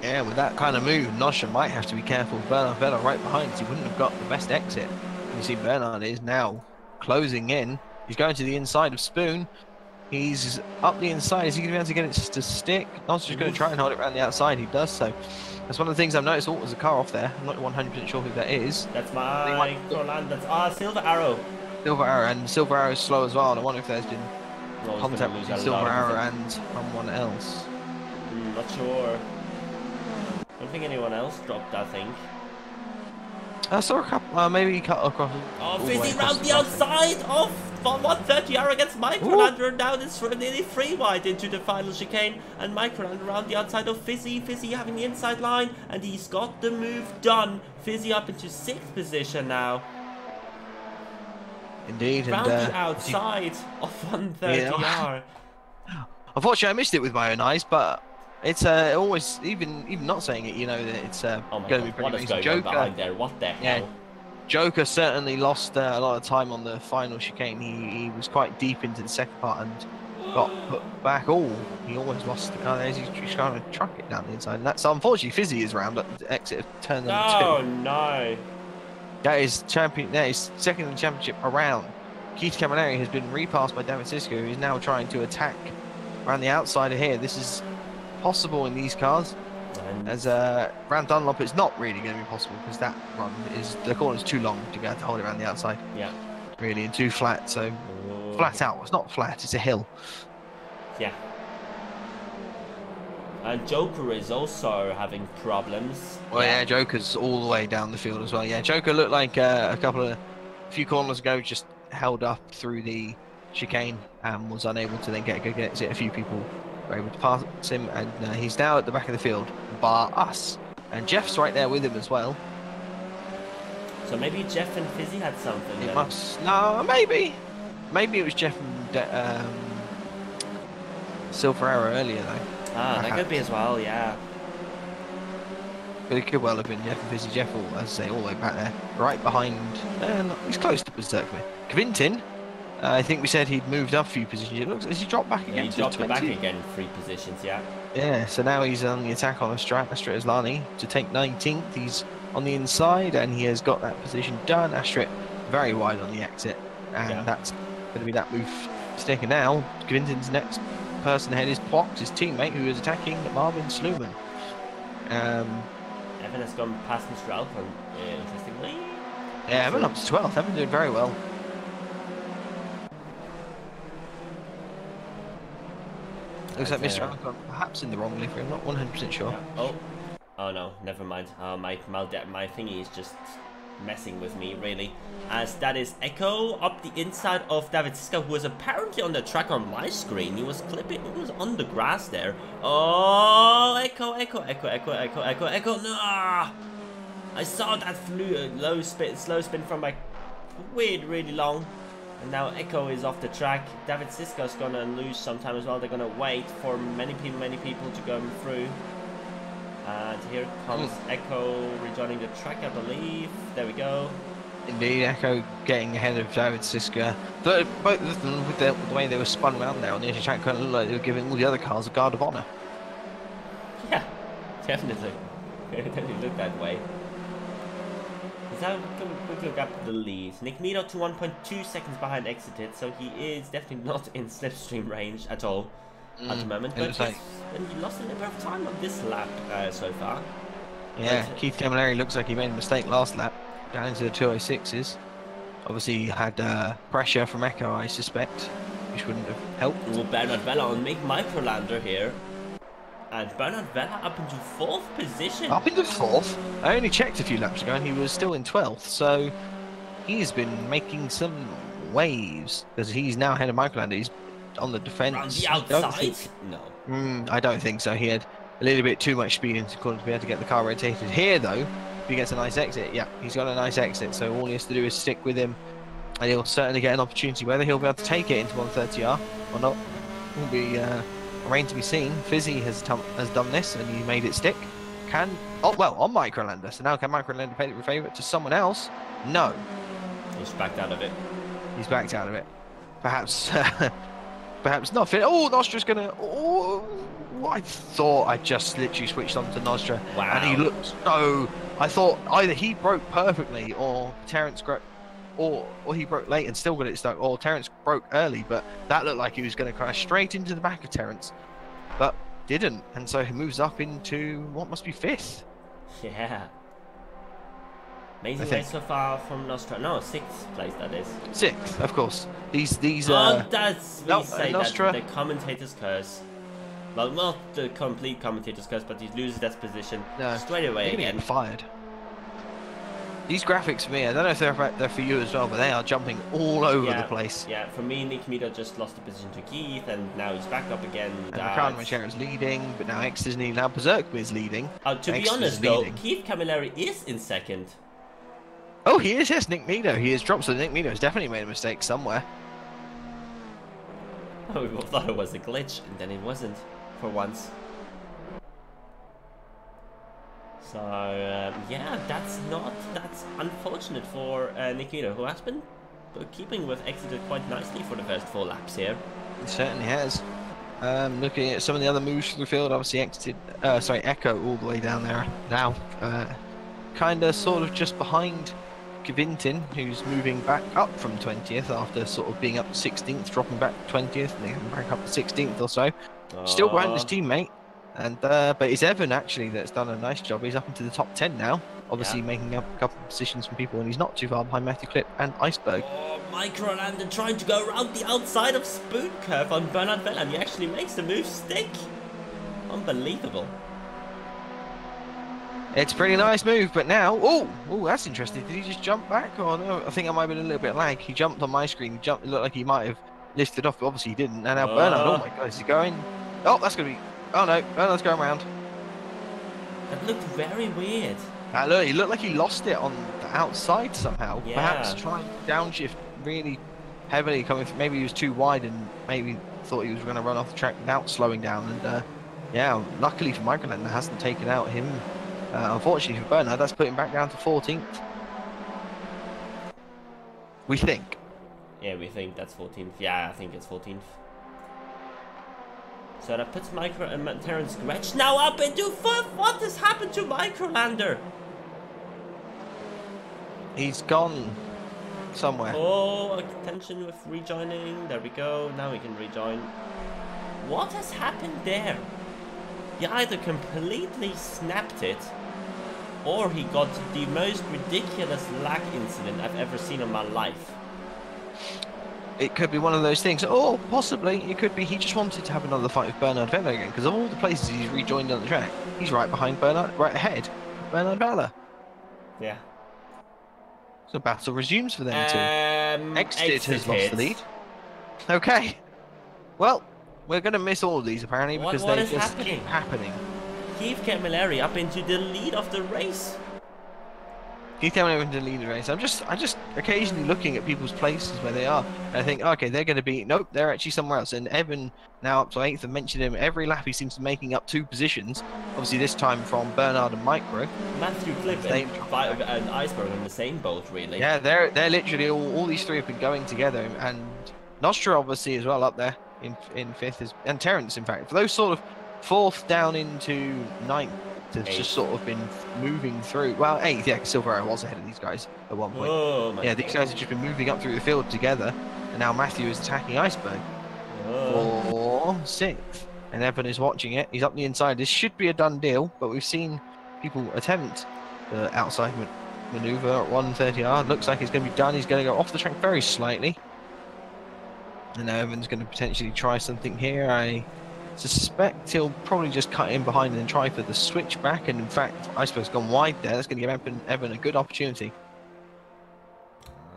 Speaker 2: Yeah, with that kind of move, Nostra might have to be careful. Bernard right behind, because he wouldn't have got the best exit. You see Bernard is now closing in. He's going to the inside of Spoon. He's up the inside. Is he going to be able to get it to stick? Nostra's going to try and hold it around the outside. He does so. That's one of the things I've noticed. Oh, there's a car off there. I'm not 100% sure who that is.
Speaker 1: That's my Roland. That's Silver Arrow.
Speaker 2: Silver Arrow, and Silver Arrow is slow as well. And I wonder if there's been contact between Silver Arrow and someone else.
Speaker 1: Not sure. I don't think anyone else dropped, I think.
Speaker 2: I saw a couple, maybe he cut across.
Speaker 1: Oh, Fizzy round the outside of 130R against Microlander. Now it's nearly 3 wide into the final chicane. And Microlander around the outside of Fizzy. Fizzy having the inside line, and he's got the move done. Fizzy up into 6th position now.
Speaker 2: Indeed.
Speaker 1: Round the outside of 130R.
Speaker 2: Unfortunately, I missed it with my own eyes, but it's always, even not saying it, you know that it's going to be pretty amazing.
Speaker 1: Joker behind there? What the hell?
Speaker 2: Joker certainly lost a lot of time on the final chicane. He was quite deep into the second part and got put back. He almost lost the car there. He's trying to truck it down the inside. And that's unfortunately Fizzy is round at the exit of turn number 2.
Speaker 1: Oh no!
Speaker 2: That is champion. That is second in the championship around. Keith Camilleri has been repassed by David Siska, who is now trying to attack around the outside of here. This is possible in these cars. As Grant Dunlop, it's not really going to be possible because that run is, the corner's too long to be able to hold it around the outside.
Speaker 1: Yeah.
Speaker 2: Really, and too flat. So flat out. It's not flat. It's a hill.
Speaker 1: Yeah. And Joker is also having problems.
Speaker 2: Well, yeah, Joker's all the way down the field as well. Yeah, Joker looked like a few corners ago just held up through the chicane and was unable to then get a good exit. A few people were able to pass him, and he's now at the back of the field, bar us. And Jeff's right there with him as well.
Speaker 1: So maybe Jeff and Fizzy had something.
Speaker 2: It must. No, maybe. Maybe it was Jeff and Silver arrow earlier though.
Speaker 1: Ah, that could be as well, yeah.
Speaker 2: But it could well have been Jeff and Fizzy Jeff, all, as I say, all the way back there. Right behind, he's close to Berserkman. Kvintin, I think we said he'd moved up a few positions. It looks, has he dropped back again?
Speaker 1: He dropped it back again 3 positions, yeah.
Speaker 2: Yeah, so now he's on the attack on Astra Islani to take 19th. He's on the inside and he has got that position done. Astra very wide on the exit, and that's going to be that move sticking now. Kvintin's next person ahead is Pox, his teammate, who is attacking Marvin Sluman.
Speaker 1: Evan has gone past Mr. Alcon, interestingly.
Speaker 2: Yeah, Evan up to 12th. Evan doing very well. Looks like Mr. Alcon perhaps in the wrong livery. I'm not 100% sure.
Speaker 1: Yeah. Oh no, never mind. My thingy is just messing with me, really. As that is Echo up the inside of David Siska, who was apparently on the track on my screen. He was clipping, he was on the grass there. Oh, Echo, no! I saw that slow spin from my really long. And now Echo is off the track. David Siska's gonna lose some time as well. They're gonna wait for many people to go through. And here comes Echo rejoining the track, I believe. There we go.
Speaker 2: Indeed, Echo getting ahead of David Siska. But both of them, with the way they were spun around there on the edge of the track, kind of looked like they were giving all the other cars a guard of honour.
Speaker 1: Yeah, definitely. It definitely looked that way. Now quick look up the lead. Nick Mito to 1.2 seconds behind exited, so he is definitely not in slipstream range at all at the moment. But he lost a little bit of time on this lap so far.
Speaker 2: Yeah, Keith Camilleri looks like he made a mistake last lap, down into the 206s. Obviously he had pressure from Echo, I suspect, which wouldn't have helped.
Speaker 1: Well, Bernard Vella on Make Microlander here. And Bernard Vella up into 4th position.
Speaker 2: Up into 4th? I only checked a few laps ago and he was still in 12th, so he's been making some waves, because he's now ahead of Microlander. He's on the defence.
Speaker 1: On the outside? No.
Speaker 2: I don't think so. He had a little bit too much speed into corner to be able to get the car rotated. Here, though, if he gets a nice exit, yeah, he's got a nice exit, so all he has to do is stick with him, and he'll certainly get an opportunity. Whether he'll be able to take it into 130R or not will be remain to be seen. Fizzy has done this, and he made it stick. On Microlander. So now can Microlander pay the favour to someone else? No.
Speaker 1: He's backed out of it.
Speaker 2: He's backed out of it. Perhaps perhaps not fit. Oh, Nostra's gonna. Oh, I thought I just literally switched on to Nostra.
Speaker 1: Wow.
Speaker 2: And he looked so. I thought either he broke perfectly or Terence or he broke late and still got it stuck, or Terence broke early, but that looked like he was going to crash straight into the back of Terence, but didn't, and so he moves up into what must be 5th.
Speaker 1: Yeah. Amazing race so far from Nostra. No, 6th place that is.
Speaker 2: 6th, of course. These
Speaker 1: that's
Speaker 2: Nostra.
Speaker 1: That the commentator's curse. Well, not the complete commentator's curse, but he loses that position straight away again.
Speaker 2: Fired. These graphics for me, I don't know if they're for you as well, but they are jumping all over the place.
Speaker 1: Yeah, for me, Nick Mito just lost the position to Keith, and now he's back up again.
Speaker 2: And Ricardo Manchero is leading, but now X is leading. Now Berserkman is leading.
Speaker 1: To be honest, though, Keith Camilleri is in 2nd.
Speaker 2: Oh, he is, yes, Nick Mito. He has dropped, so Nick Mito has definitely made a mistake somewhere.
Speaker 1: Oh, we thought it was a glitch, and then it wasn't, for once. So, yeah, that's unfortunate for Nikita, who has been keeping with exited quite nicely for the first 4 laps here.
Speaker 2: He certainly has. Looking at some of the other moves through the field, obviously Echo all the way down there now. Kind of sort of just behind Kvintin, who's moving back up from 20th after sort of being up to 16th, dropping back to 20th, and then back up to 16th or so. Still behind his teammate. And but it's Evan actually that's done a nice job. He's up into the top 10 now, obviously making up a couple of positions from people, and he's not too far behind Matthew Clip and Iceberg.
Speaker 1: Oh, Microlander trying to go around the outside of Spoon Curve on Bernard Vella, and he actually makes the move stick. Unbelievable.
Speaker 2: It's a pretty nice move, but now, oh, that's interesting. Did he just jump back? Or no, I think I might have been a little bit lag. He jumped on my screen. It looked like he might have lifted off, but obviously he didn't. And now Bernard, oh my God, is he going? Oh, that's going to be. Oh no, Bernard's going around.
Speaker 1: That looked very weird.
Speaker 2: Look, he looked like he lost it on the outside somehow.
Speaker 1: Yeah.
Speaker 2: Perhaps trying to downshift really heavily coming. Maybe he was too wide and maybe thought he was going to run off the track without slowing down. And yeah, luckily for Microlander, hasn't taken out him. Unfortunately for Bernard, that's put him back down to 14th. We think.
Speaker 1: Yeah, we think that's 14th. Yeah, I think it's 14th. So that puts Terence Gretsch now up into 4th. What has happened to Microlander?
Speaker 2: He's gone somewhere.
Speaker 1: Oh, attention with rejoining. There we go. Now we can rejoin. What has happened there? He either completely snapped it, or he got the most ridiculous lag incident I've ever seen in my life.
Speaker 2: It could be one of those things. Or possibly it could be he just wanted to have another fight with Bernard Veller again, because of all the places he's rejoined on the track, he's right behind Bernard, right ahead of Bernard Veller.
Speaker 1: Yeah.
Speaker 2: So battle resumes for them two. Exit has lost the lead. Okay. Well, we're going to miss all of these apparently because they just keep happening.
Speaker 1: Keith Camilleri up into the lead of the race.
Speaker 2: Keith Camilleri into the lead of the race. I'm just occasionally looking at people's places where they are, and I think, okay, they're going to be. Nope, they're actually somewhere else. And Evan now up to 8th. I mentioned him every lap. He seems to be making up 2 positions. Obviously, this time from Bernard and Micro.
Speaker 1: Matthew Cliff and Iceberg in the same boat, really.
Speaker 2: Yeah, they're literally all these 3 have been going together, and Nostra obviously as well up there in 5th, and Terence in fact. For those sort of 4th down into 9th. Have just sort of been moving through. Well, 8th, yeah, Silvero was ahead of these guys at one point.
Speaker 1: Oh,
Speaker 2: yeah, these guys have just been moving up through the field together, and now Matthew is attacking Iceberg for 6th, and Evan is watching it. He's up the inside. This should be a done deal, but we've seen people attempt the outside maneuver at 130R. Looks like it's going to be done. He's going to go off the track very slightly, and now Evan's going to potentially try something here. I suspect he'll probably just cut in behind and then try for the switch back, and in fact Iceberg's gone wide there. That's going to give Evan a good opportunity.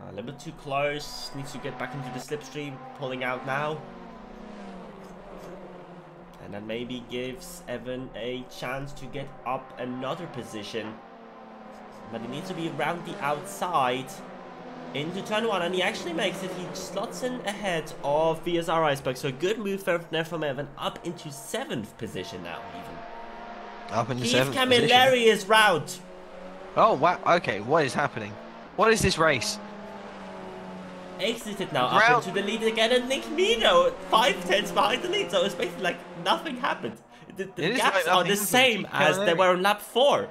Speaker 1: A little bit too close, needs to get back into the slipstream, pulling out now. And that maybe gives Evan a chance to get up another position. But he needs to be around the outside into turn 1, and he actually makes it. He slots in ahead of VSR Iceberg, so good move there from Evan, up into 7th position now even.
Speaker 2: Up into 7th
Speaker 1: Keith
Speaker 2: position.
Speaker 1: Camilleri is route.
Speaker 2: Oh wow, okay, what is happening? What is this race?
Speaker 1: Exited now up into the lead again, and Nick Mino 5/10 behind the lead, so it's basically like nothing happened. The gaps are the same as they were on lap 4.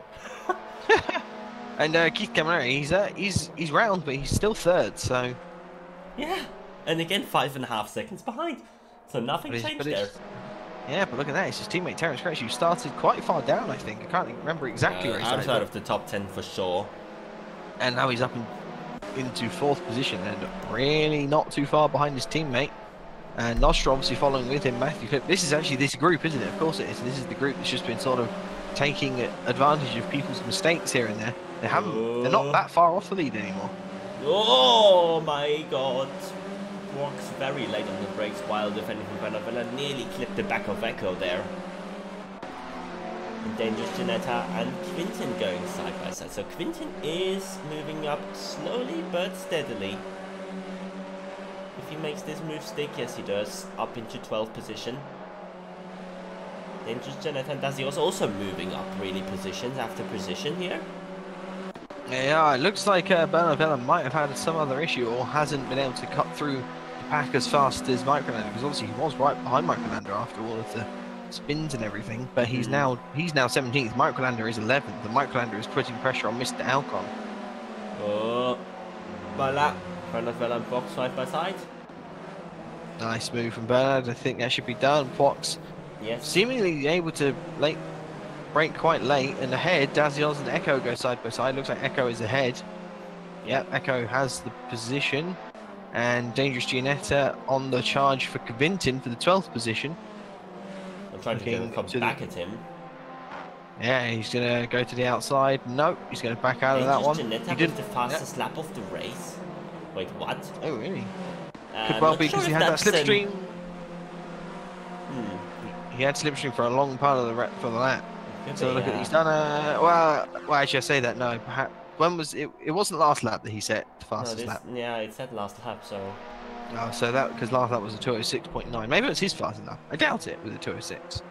Speaker 2: And Keith Camilleri, he's round, but he's still 3rd, so...
Speaker 1: Yeah, and again 5.5 seconds behind, so nothing changed there.
Speaker 2: Yeah, but look at that, it's his teammate Terence Gretsch, who started quite far down, I think. I can't remember exactly where he started.
Speaker 1: Outside of the top 10 for sure.
Speaker 2: And now he's up into 4th position, and really not too far behind his teammate. And Nostra obviously following with him, Matthew Clip. This is actually this group, isn't it? Of course it is. This is the group that's just been sort of taking advantage of people's mistakes here and there. They're not that far off the lead anymore.
Speaker 1: Oh my god. Walks very late on the brakes while defending from Bernard nearly clipped the back of Echo there. And Dangerous Janetta and Quinten going side by side. So Quinten is moving up slowly but steadily. If he makes this move stick, yes he does, up into 12th position. Dangerous Janetta and Dazzy also moving up really positions after position here.
Speaker 2: Yeah, it looks like Bernard Veller might have had some other issue or hasn't been able to cut through the pack as fast as Microlander, because obviously he was right behind Microlander after all of the spins and everything. But he's now 17th. Microlander is 11th. The Microlander is putting pressure on Mr. Alcon.
Speaker 1: Oh, voila! Bernard Veller and Fox side by side.
Speaker 2: Nice move from Bernard. I think that should be done. Fox,
Speaker 1: yes,
Speaker 2: seemingly able to break quite late, and ahead Dazios and Echo go side by side. Looks like Echo is ahead. Yep, Echo has the position, and Dangerous Gianetta on the charge for Quinten for the 12th position.
Speaker 1: I'm trying to come back at him.
Speaker 2: Yeah, he's gonna go to the outside. Nope, he's gonna back out of that one.
Speaker 1: Gianetta was the fastest lap of the race. Wait, what?
Speaker 2: Oh really? Could well be because he had that slipstream. He had slipstream for a long part of the lap. So look at he's done well actually I say that no, perhaps when was it? It wasn't last lap that he set the fastest lap.
Speaker 1: Yeah, it said last lap, so
Speaker 2: Oh, so that because last that was a 206.9. Maybe it was his fast enough. I doubt it with a 206.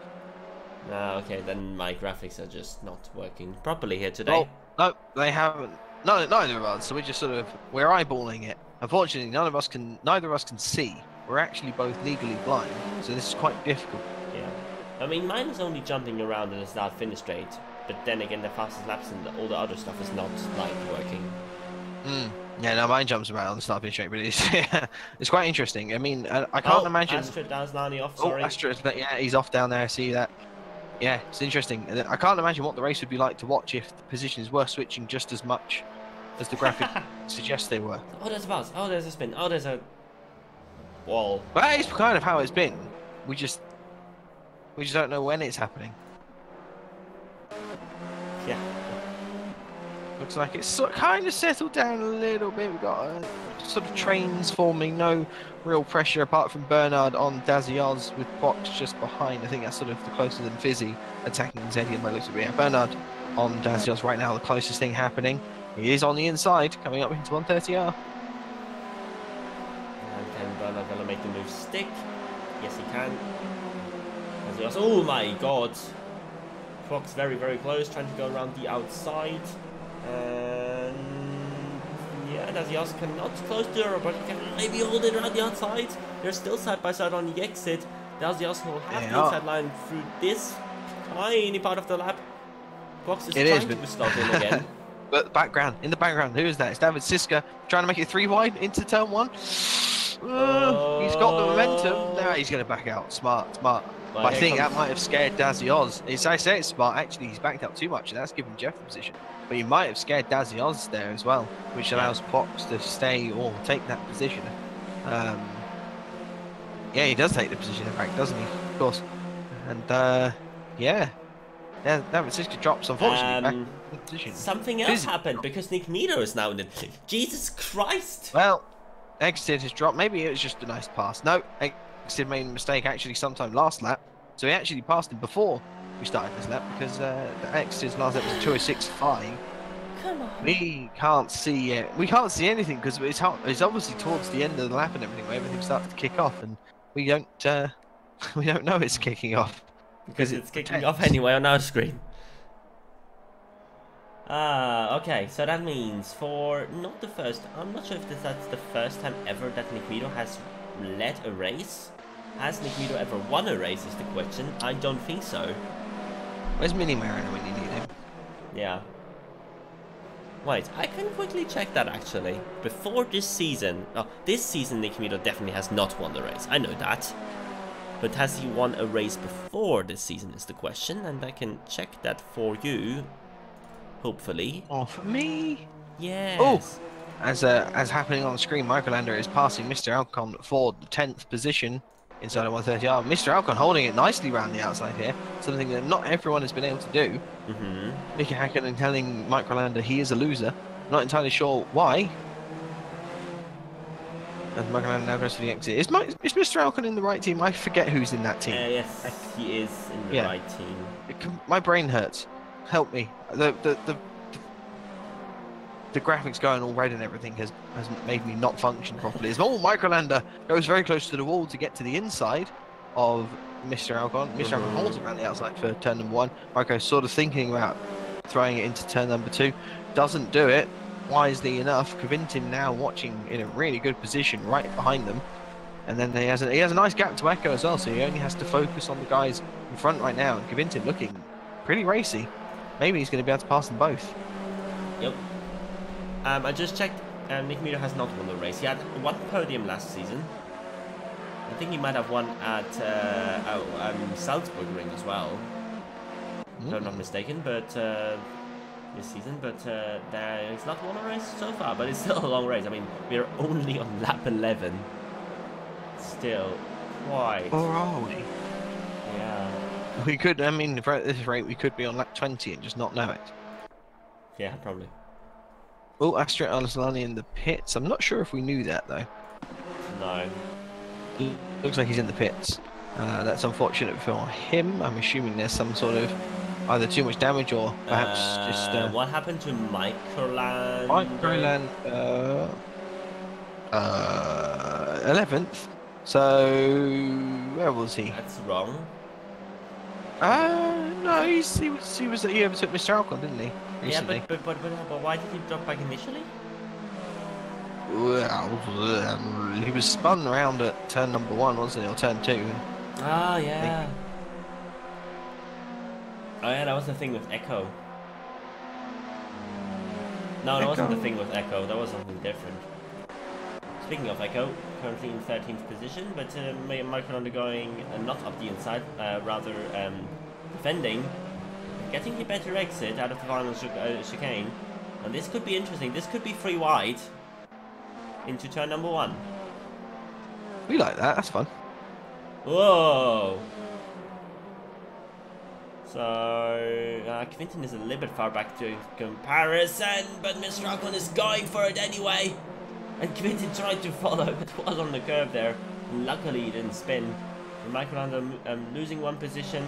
Speaker 1: Okay, then my graphics are just not working properly here today.
Speaker 2: Well, no, they haven't. No, neither of us. So we're just we're eyeballing it. Unfortunately, neither of us can see. We're actually both legally blind, so this is quite difficult.
Speaker 1: Yeah. I mean, mine is only jumping around and it's not finished straight. But then again, the fastest laps and all the other stuff is not like working.
Speaker 2: Yeah, no, mine jumps around and start being straight, but it's quite interesting. I mean, I can't imagine.
Speaker 1: Astrid, that was Lani off. Sorry.
Speaker 2: Oh, Astrid, yeah, he's off down there. I see that. Yeah, it's interesting. I can't imagine what the race would be like to watch if the positions were switching just as much as the graphic suggests they were.
Speaker 1: Oh, there's a bounce. Oh, there's a spin. Oh, there's a wall.
Speaker 2: But that is kind of how it's been. We just don't know when it's happening.
Speaker 1: Yeah.
Speaker 2: Looks like it's kind of settled down a little bit. We've got sort of trains forming, no real pressure apart from Bernard on Dazioz with Box just behind. I think that's sort of the closest than Fizzy attacking Zedian by the looks of it. Yeah, Bernard on Dazioz right now, the closest thing happening. He is on the inside, coming up into 130R.
Speaker 1: And can Bernard gonna make the move stick? Yes, he can. Dazioz, oh my god. Fox very, very close, trying to go around the outside. And yeah, Dazioz cannot close the door, but he can maybe hold it around the outside. They're still side by side on the exit. Dazioz will have the inside line through this tiny part of the lap. Fox is trying to stop him again.
Speaker 2: But in the background, who is that? It's David Siska trying to make it 3 wide into turn 1. He's got the momentum. Now he's going to back out. Smart. But I think that might have scared Dazioz. I say it's smart. Actually, he's backed up too much, and that's given Jeff the position. But he might have scared Dazioz there as well, which allows Pox to stay or take that position. Yeah, he does take the position in fact, doesn't he? Of course. And yeah, David Siska drops unfortunately back in the position.
Speaker 1: Something else happened because Nick Mito is now in the. Jesus Christ!
Speaker 2: Well, Exit has dropped. Maybe it was just a nice pass. No, Exit made a mistake actually sometime last lap, so he actually passed him before we started this lap because the Exit's last lap was a 206.5.
Speaker 1: Come on.
Speaker 2: We can't see it. We can't see anything because it's obviously towards the end of the lap and everything where everything starts to kick off, and we don't know it's kicking off
Speaker 1: because it's kicking off anyway on our screen. Okay, so that means for not the first, I'm not sure if that's the first time ever that Nick Mito has led a race. Has Nick Mito ever won a race is the question. I don't think so.
Speaker 2: Where's Mini Mariner when you need him?
Speaker 1: Yeah. Wait, I can quickly check that actually. Before this season, this season Nick Mito definitely has not won the race. I know that. But has he won a race before this season is the question, and I can check that for you. Hopefully.
Speaker 2: Oh, for me?
Speaker 1: Yes.
Speaker 2: Oh, as happening on the screen, Michael Lander is passing Mr. Alcon for the 10th position inside of 130R. Mr. Alcon holding it nicely around the outside here, something that not everyone has been able to do. Mickey Hakkinen telling Michael Lander he is a loser. Not entirely sure why. As Michael Lander now goes to the exit. Is Mr. Alcon in the right team? I forget who's in that team.
Speaker 1: Yes, he is in the right team.
Speaker 2: My brain hurts. Help me. The graphics going all red and everything has made me not function properly. As Michael Lander goes very close to the wall to get to the inside of Mr. Alcon. Mr. Alcon holds around the outside for turn number 1. Marco's sort of thinking about throwing it into turn number 2. Doesn't do it wisely enough. Kvintin now watching in a really good position right behind them. And then he has a nice gap to Echo as well, so he only has to focus on the guys in front right now. And Kvintin looking pretty racy. Maybe he's going to be able to pass them both.
Speaker 1: Yep. I just checked. Nick Mito has not won the race. He had one podium last season. I think he might have won at Salzburg Ring as well. If I'm not mistaken, but this season. But he's not won a race so far. But it's still a long race. I mean, we're only on lap 11. Still quite.
Speaker 2: Or are we?
Speaker 1: Yeah.
Speaker 2: We could. I mean, at this rate, we could be on lap 20 and just not know it.
Speaker 1: Yeah, probably.
Speaker 2: Oh, Astrid Alaslani in the pits. I'm not sure if we knew that though.
Speaker 1: No.
Speaker 2: Looks like he's in the pits. That's unfortunate for him. I'm assuming there's some sort of either too much damage or perhaps just.
Speaker 1: What happened to Microland?
Speaker 2: Microland. 11th. So where was he?
Speaker 1: That's wrong.
Speaker 2: No, he overtook Mr. Alcon, didn't he? Recently.
Speaker 1: Yeah, but why did he drop back initially?
Speaker 2: Well, he was spun around at turn number 1, wasn't he, or turn 2?
Speaker 1: Ah, yeah. Oh yeah, that was the thing with Echo. No, that wasn't the thing with Echo. That was something different. Speaking of Echo, currently in 13th position, but Michael undergoing not up the inside, rather defending, getting a better exit out of the final chicane. And this could be interesting. This could be 3 wide into turn number 1.
Speaker 2: We like that. That's fun.
Speaker 1: Whoa! So, Quinton is a little bit far back to comparison, but Mr. Alcon is going for it anyway. And Quinton tried to follow, but was on the curve there. And luckily, he didn't spin. And Michael Landa losing 1 position.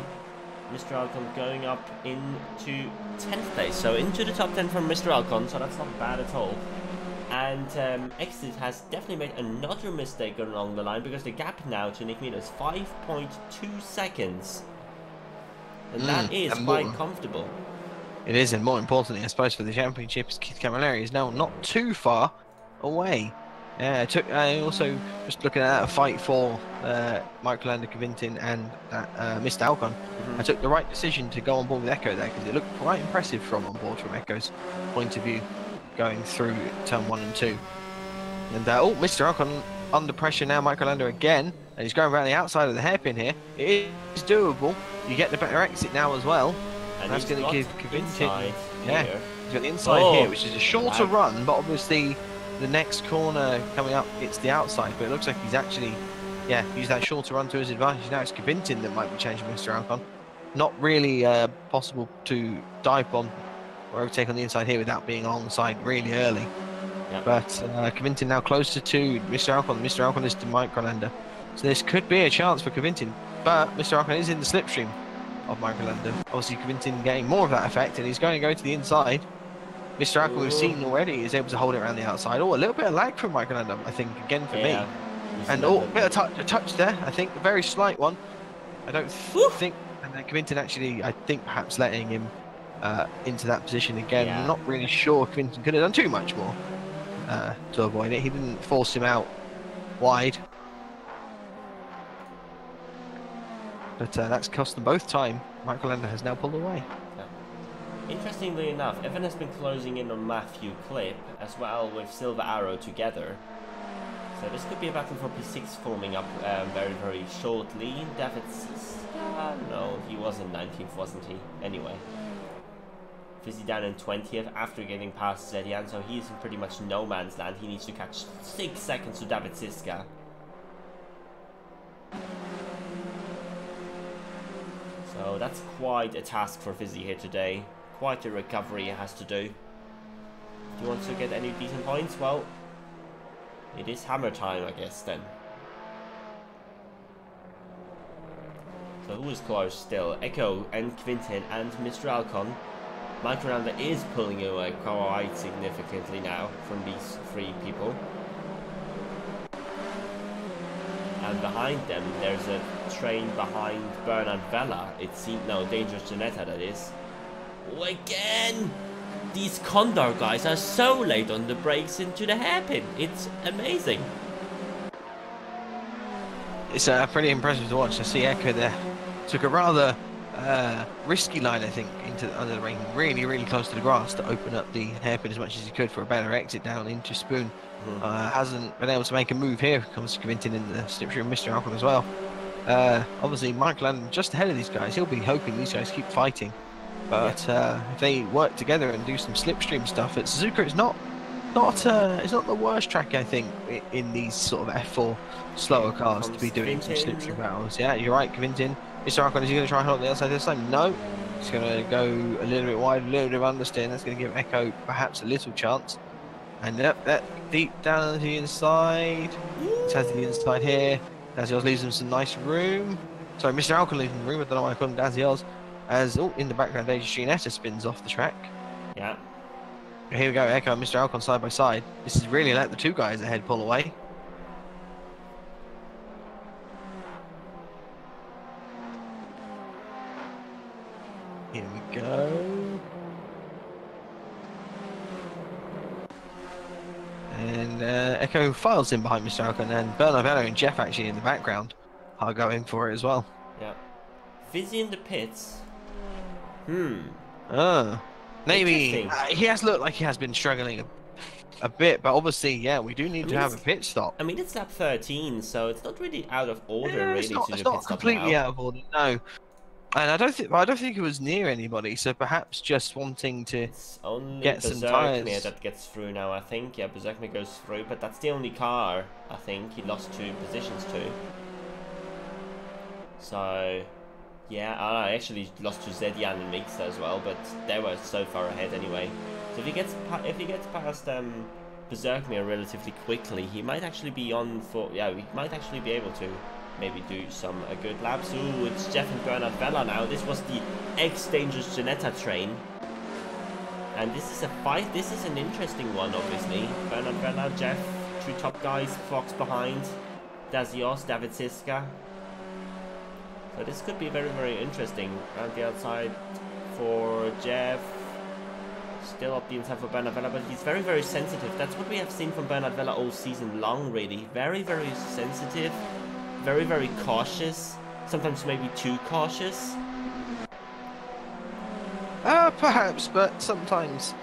Speaker 1: Mr. Alcon going up into 10th place. So, into the top 10 from Mr. Alcon, so that's not bad at all. And Exit has definitely made another mistake along the line, because the gap now to Nick Miller is 5.2 seconds. And that is quite comfortable.
Speaker 2: It is, and more importantly, I suppose, for the championship, Keith Camilleri is now not too far away. Yeah, I also, just looking at a fight for Michael Landa, Quintin, and Mr. Alcon, I took the right decision to go on board with Echo there, because it looked quite impressive from on board from Echo's point of view, going through turn 1 and 2. And Mr. Alcon under pressure now, Michael Landa again, and he's going around the outside of the hairpin here. It is doable. You get the better exit now as well. And that's going to give Quintin. Yeah, he's got the inside here, which is a shorter run, but obviously the next corner coming up, it's the outside. But it looks like he's actually, used that shorter run to his advantage. Now it's Quintin that might be changing Mr. Alcon. Not really possible to dive bomb or overtake on the inside here without being alongside really early. Yep. But Quintin now closer to Mr. Alcon. Mr. Alcon is to Michael Landa. So this could be a chance for Quintin. But Mr. Alcon is in the slipstream of Michael Landa. Obviously, Quintin getting more of that effect, and he's going to go to the inside. Mr. Alcon, we've seen already, is able to hold it around the outside. Oh, a little bit of lag from Michael Landa, I think, again for me. And a bit of touch there, I think, a very slight one. I don't think, and then Quintin actually, I think, perhaps letting him into that position again. I'm not really sure Quintin could have done too much more to avoid it. He didn't force him out wide. But that's cost them both time. Michael Landa has now pulled away.
Speaker 1: Interestingly enough, Evan has been closing in on Matthew Clip as well with Silver Arrow together. So this could be a battle for P6 forming up very, very shortly. David's... no, he was in 19th, wasn't he? Anyway. Fizzy down in 20th after getting past Zedian, so he's in pretty much no man's land. He needs to catch 6 seconds to David Siska. So that's quite a task for Fizzy here today. Quite a recovery he has to do. If he wants to get any decent points, well, it is hammer time, I guess, then. So who is close still? Echo and Quintin and Mr. Alcon. Michael Landa is pulling away quite significantly now from these 3 people. And behind them, there's a train behind Bernard Vella. It seemed, no, Dangerous Janetta, that is. Oh, again! These Condor guys are so late on the brakes into the hairpin. It's amazing.
Speaker 2: It's pretty impressive to watch. I see Echo there. Took a rather risky line, I think, under the ring, really close to the grass to open up the hairpin as much as he could for a better exit down into Spoon. Hasn't been able to make a move here. Comes to Quintin in the slipstream, Mr. Alcon as well. Obviously, Michael Landa just ahead of these guys. He'll be hoping these guys keep fighting. But if they work together and do some slipstream stuff, Suzuka is it's not the worst track, I think, in these sort of F4 slower cars to be doing some slipstream battles. Yeah, you're right, Quintin. Mr. Alcon, is he going to try and hold the outside this time? No. He's going to go a little bit wide, a little bit of understeer. That's going to give Echo perhaps a little chance. And that deep down to the inside. It has the inside here. Dazios leaves him some nice room. Sorry, Mr. Alcon leaves him room. I don't know why I call him Dazios. As in the background, Ginetta spins off the track.
Speaker 1: Yeah.
Speaker 2: Here we go, Echo and Mr. Alcon side by side. This has really let the 2 guys ahead pull away. go. And Echo files in behind Mr. Alcon, and Bernardello and Jeff actually in the background are going for it as well.
Speaker 1: Yeah. Fizzy in the pits.
Speaker 2: Maybe he has looked like he has been struggling a bit, but obviously, yeah, we do need to have a pit stop.
Speaker 1: I mean, it's lap 13, so it's not really out of order, really.
Speaker 2: It's not completely out of order, no. And I don't think it was near anybody, so perhaps just wanting to get some tires.
Speaker 1: That gets through now, I think. Yeah, Berserkmere goes through, but that's the only car, I think, he lost 2 positions to. So, yeah, I actually lost to Zedian and Mixer as well, but they were so far ahead anyway. So if he gets past Berserkmere relatively quickly, he might actually be on for... Yeah, we might actually be able to maybe do some good laps. Ooh, it's Jeff and Bernard Vella now. This was the ex-Dangerous Ginetta train. And this is a fight. This is an interesting one, obviously. Bernard Vella, Jeff, 2 top guys, Fox behind, Dazios, David Siska. So this could be very, very interesting. Around the outside for Jeff. Still up the inside for Bernard Vella, but he's very, very sensitive. That's what we have seen from Bernard Vella all season long, really. Very, very sensitive. Very, very cautious. Sometimes maybe too cautious.
Speaker 2: Perhaps, but sometimes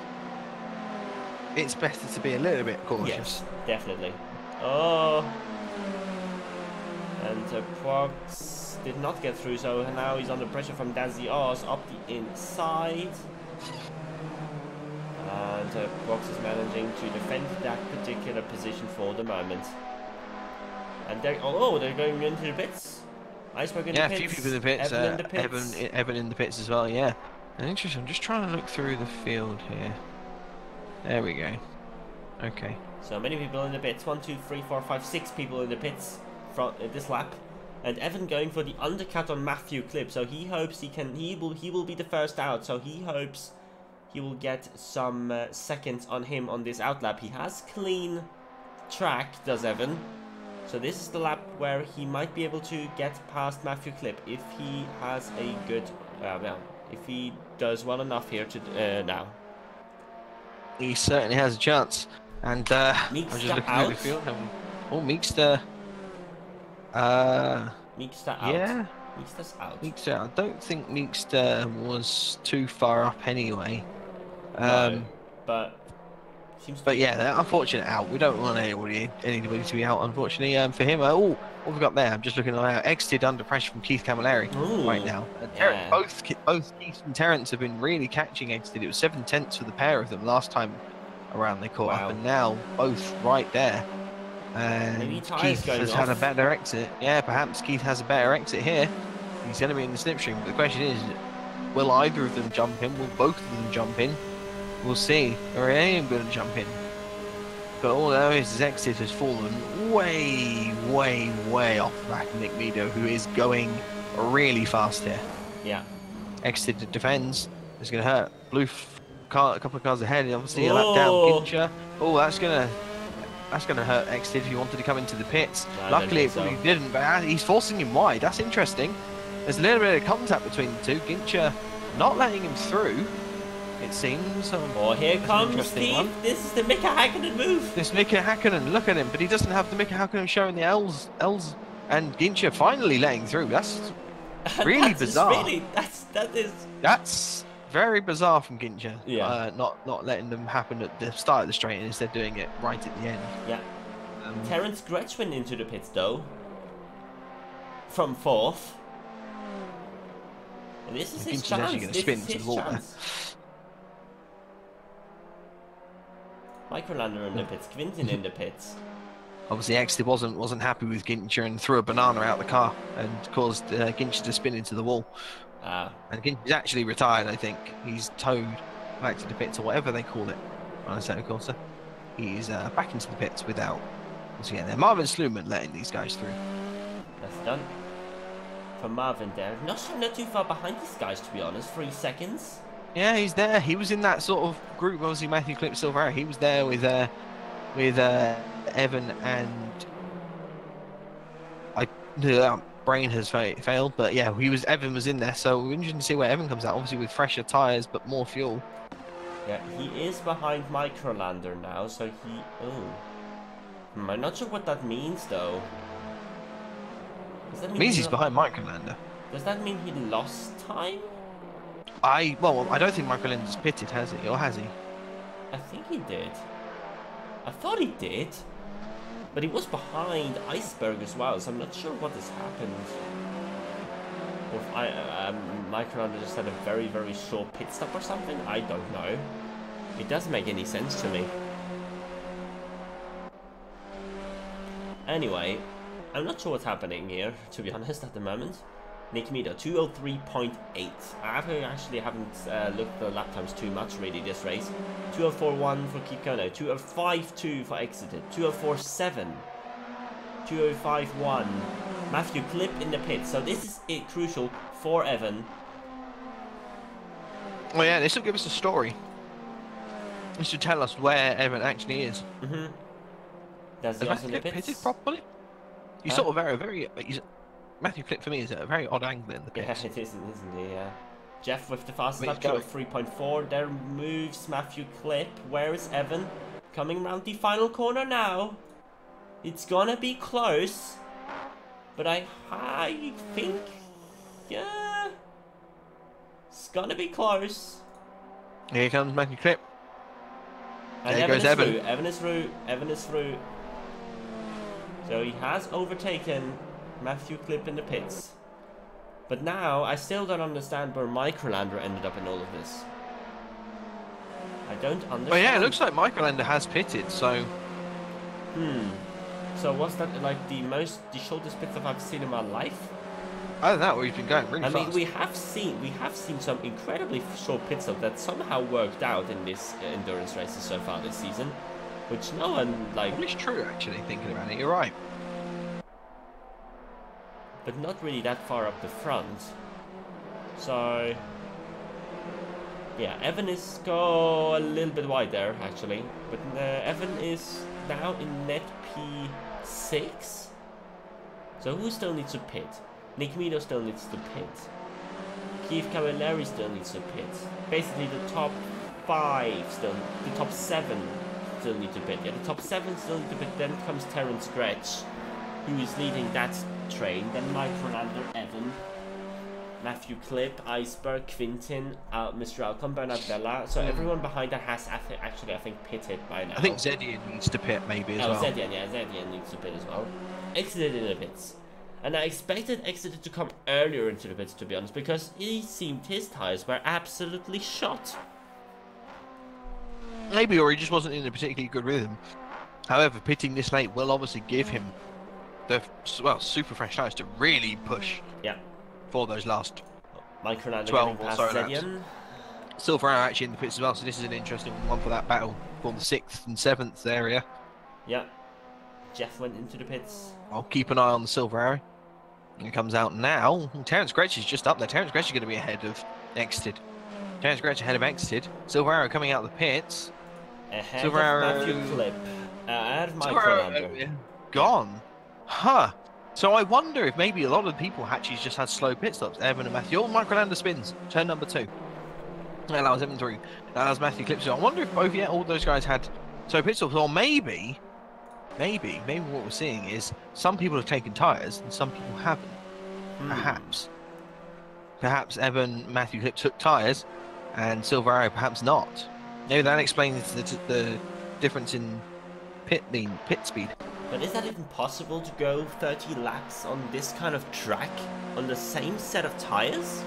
Speaker 2: it's better to be a little bit cautious.
Speaker 1: Yes, definitely. Oh. And Prox did not get through, so now he's under pressure from Dazios up the inside. And Prox is managing to defend that particular position for the moment. And they're going into the pits. Iceberg in the pits.
Speaker 2: Yeah, a few people in the pits.
Speaker 1: Evan in the pits.
Speaker 2: Evan in the pits as well, yeah. Interesting. I'm just trying to look through the field here. There we go. Okay.
Speaker 1: So many people in the pits. 1, 2, 3, 4, 5, 6 people in the pits from this lap. And Evan going for the undercut on Matthew Clip. So he hopes he will be the first out. So he hopes he will get some seconds on him on this outlap. He has clean track, does Evan. So this is the lap where he might be able to get past Matthew Clip if he has a good, if he does well enough here to now.
Speaker 2: He certainly has a chance. And I'm just looking at the field. Oh, Meekster.
Speaker 1: Meekster out.
Speaker 2: Yeah.
Speaker 1: Meekster's out.
Speaker 2: Meekster. I don't think Meekster was too far up anyway.
Speaker 1: No, but.
Speaker 2: But yeah, they're unfortunate out. We don't want anybody to be out, unfortunately. For him, what we've got there, I'm just looking at exited under pressure from Keith Camilleri right now.
Speaker 1: Yeah.
Speaker 2: Both Keith and Terence have been really catching exited. It was 7/10 for the pair of them last time around they caught up, and now both right there. And
Speaker 1: maybe
Speaker 2: Keith has had a better exit. Yeah, perhaps Keith has a better exit here. He's going to be in the slipstream. But the question is, will either of them jump in? Will both of them jump in? We'll see. Or any of them going to jump in? But all I know is his exit has fallen way, way, way off the back of Nick Meadow, who is going really fast here.
Speaker 1: Yeah.
Speaker 2: Exit defends. It's going to hurt. Blue car, a couple of cars ahead. Obviously, a lap down. Gincher. Oh, that's going to hurt Exit if he wanted to come into the pits.
Speaker 1: No,
Speaker 2: luckily, it probably didn't. But he's forcing him wide. That's interesting. There's a little bit of contact between the two. Gincher not letting him through, it seems.
Speaker 1: Oh, here comes Steve. This is the Mika Hakkinen move.
Speaker 2: This Mika Hakkinen, look at him, but he doesn't have the Mika Hakkinen showing the L's, and Gincher finally letting through. That's really bizarre. That's very bizarre from Gincher.
Speaker 1: Yeah.
Speaker 2: Not letting them happen at the start of the straight and instead doing it right at the end.
Speaker 1: Yeah. Terence Gretsch went into the pits though. From 4th. And this is his chance.
Speaker 2: Actually going to spin to the wall.
Speaker 1: Microlander in the pits, Quintin in the pits.
Speaker 2: Obviously, Exeter wasn't happy with Gincher and threw a banana out the car and caused Gincher to spin into the wall. And Gincher's actually retired, I think. He's towed back to the pits, or whatever they call it on Assetto Corsa. He's back into the pits without... Once again, they're Marvin Sluman letting these guys through.
Speaker 1: That's done. For Marvin there. Not too far behind these guys, to be honest. 3 seconds.
Speaker 2: Yeah, he's there. He was in that sort of group. Obviously, Matthew Clip Silver. He was there with Evan and brain has failed. But yeah, Evan was in there, so we're interested to see where Evan comes out. Obviously with fresher tyres, but more fuel.
Speaker 1: Yeah, he is behind Microlander now, so he... Oh. I'm not sure what that means, though. Does that mean
Speaker 2: He's behind Microlander.
Speaker 1: Does that mean he lost time?
Speaker 2: Well, I don't think Microlander's pitted, has he? Or has he?
Speaker 1: I think he did. I thought he did. But he was behind Iceberg as well, so I'm not sure what has happened. Or if Microlander just had a very, very short pit stop or something? I don't know. It doesn't make any sense to me. Anyway, I'm not sure what's happening here, to be honest, at the moment. Nick Meadow, 203.8. I actually haven't looked at the lap times too much, really, this race. 204.1 for Kikono, 205.2 for Exited, 204.7, 205.1. Matthew Clip in the pit, so this is crucial for Evan.
Speaker 2: Oh yeah, this will give us a story. This should tell us where Evan actually is.
Speaker 1: Mm-hmm. Does he also in the pits?
Speaker 2: Pitted properly? You sort of very Matthew Clip for me is at a very odd angle in the pits.
Speaker 1: Yeah, it isn't he? Yeah. Jeff with the fastest lap, 3.4. There moves Matthew Clip. Where is Evan? Coming around the final corner now. It's gonna be close. But I think, yeah, it's gonna be close.
Speaker 2: Here comes Matthew Clip.
Speaker 1: And there goes Evan. Through. Evan is through. Evan is through. So he has overtaken Matthew Clip in the pits. But now, I still don't understand where Microlander ended up in all of this. I don't understand.
Speaker 2: Oh yeah, it looks like Microlander has pitted, so...
Speaker 1: So was that like the shortest pit stop I've seen in my life?
Speaker 2: I don't know, we've been going really fast.
Speaker 1: I mean, we have seen some incredibly short pit stops that somehow worked out in this endurance races so far this season. Which no one, like...
Speaker 2: Well, it's true, actually, thinking about it. You're right.
Speaker 1: But not really that far up the front. So... yeah, Evan is go a little bit wide there, actually. But Evan is now in net P6. So who still needs to pit? Nick Meadow still needs to pit. Keith Cavallari still needs to pit. Basically, the top 5 still... the top 7... still need to pit. Yeah, the top 7 still need to pit. Then comes Terence Gretsch, who is leading that train. Then Microlander, Evan, Matthew Clip, Iceberg, Quintin, Mr. Alcon, Bernard Vella. So everyone behind that has actually, I think, pitted by now.
Speaker 2: I think Zedian needs to pit maybe as well.
Speaker 1: Zedian, yeah, Zedian needs to pit as well. Exited in the pits. And I expected Exited to come earlier into the pits, to be honest, because he seemed his tyres were absolutely shot.
Speaker 2: Maybe, or he just wasn't in a particularly good rhythm. However, pitting this late will obviously give him the, well, super fresh tyres to really push for those last 12 or so laps. Silver Arrow actually in the pits as well, so this is an interesting one for that battle for the 6th and 7th area.
Speaker 1: Yeah. Jeff went into the pits.
Speaker 2: I'll keep an eye on the Silver Arrow. He comes out now. Terence Gretsch is just up there. Terence Gretsch is going to be ahead of Exited. Terence Gretsch ahead of Exited. Silver Arrow coming out of the pits.
Speaker 1: Ahead Silver of Arrow. Matthew Clip. Ahead of Microlander.
Speaker 2: Gone. Huh. So I wonder if maybe a lot of people actually just had slow pit stops. Evan and Matthew. Oh, Microlander spins. Turn number 2. That allows Evan through. That allows Matthew Clip. So I wonder if both, all those guys had slow pit stops. Or maybe what we're seeing is some people have taken tyres and some people haven't. Perhaps Evan, Matthew Clip took tyres and Silver Arrow perhaps not. Maybe that explains the difference in pit speed.
Speaker 1: But is that even possible to go 30 laps on this kind of track on the same set of tyres?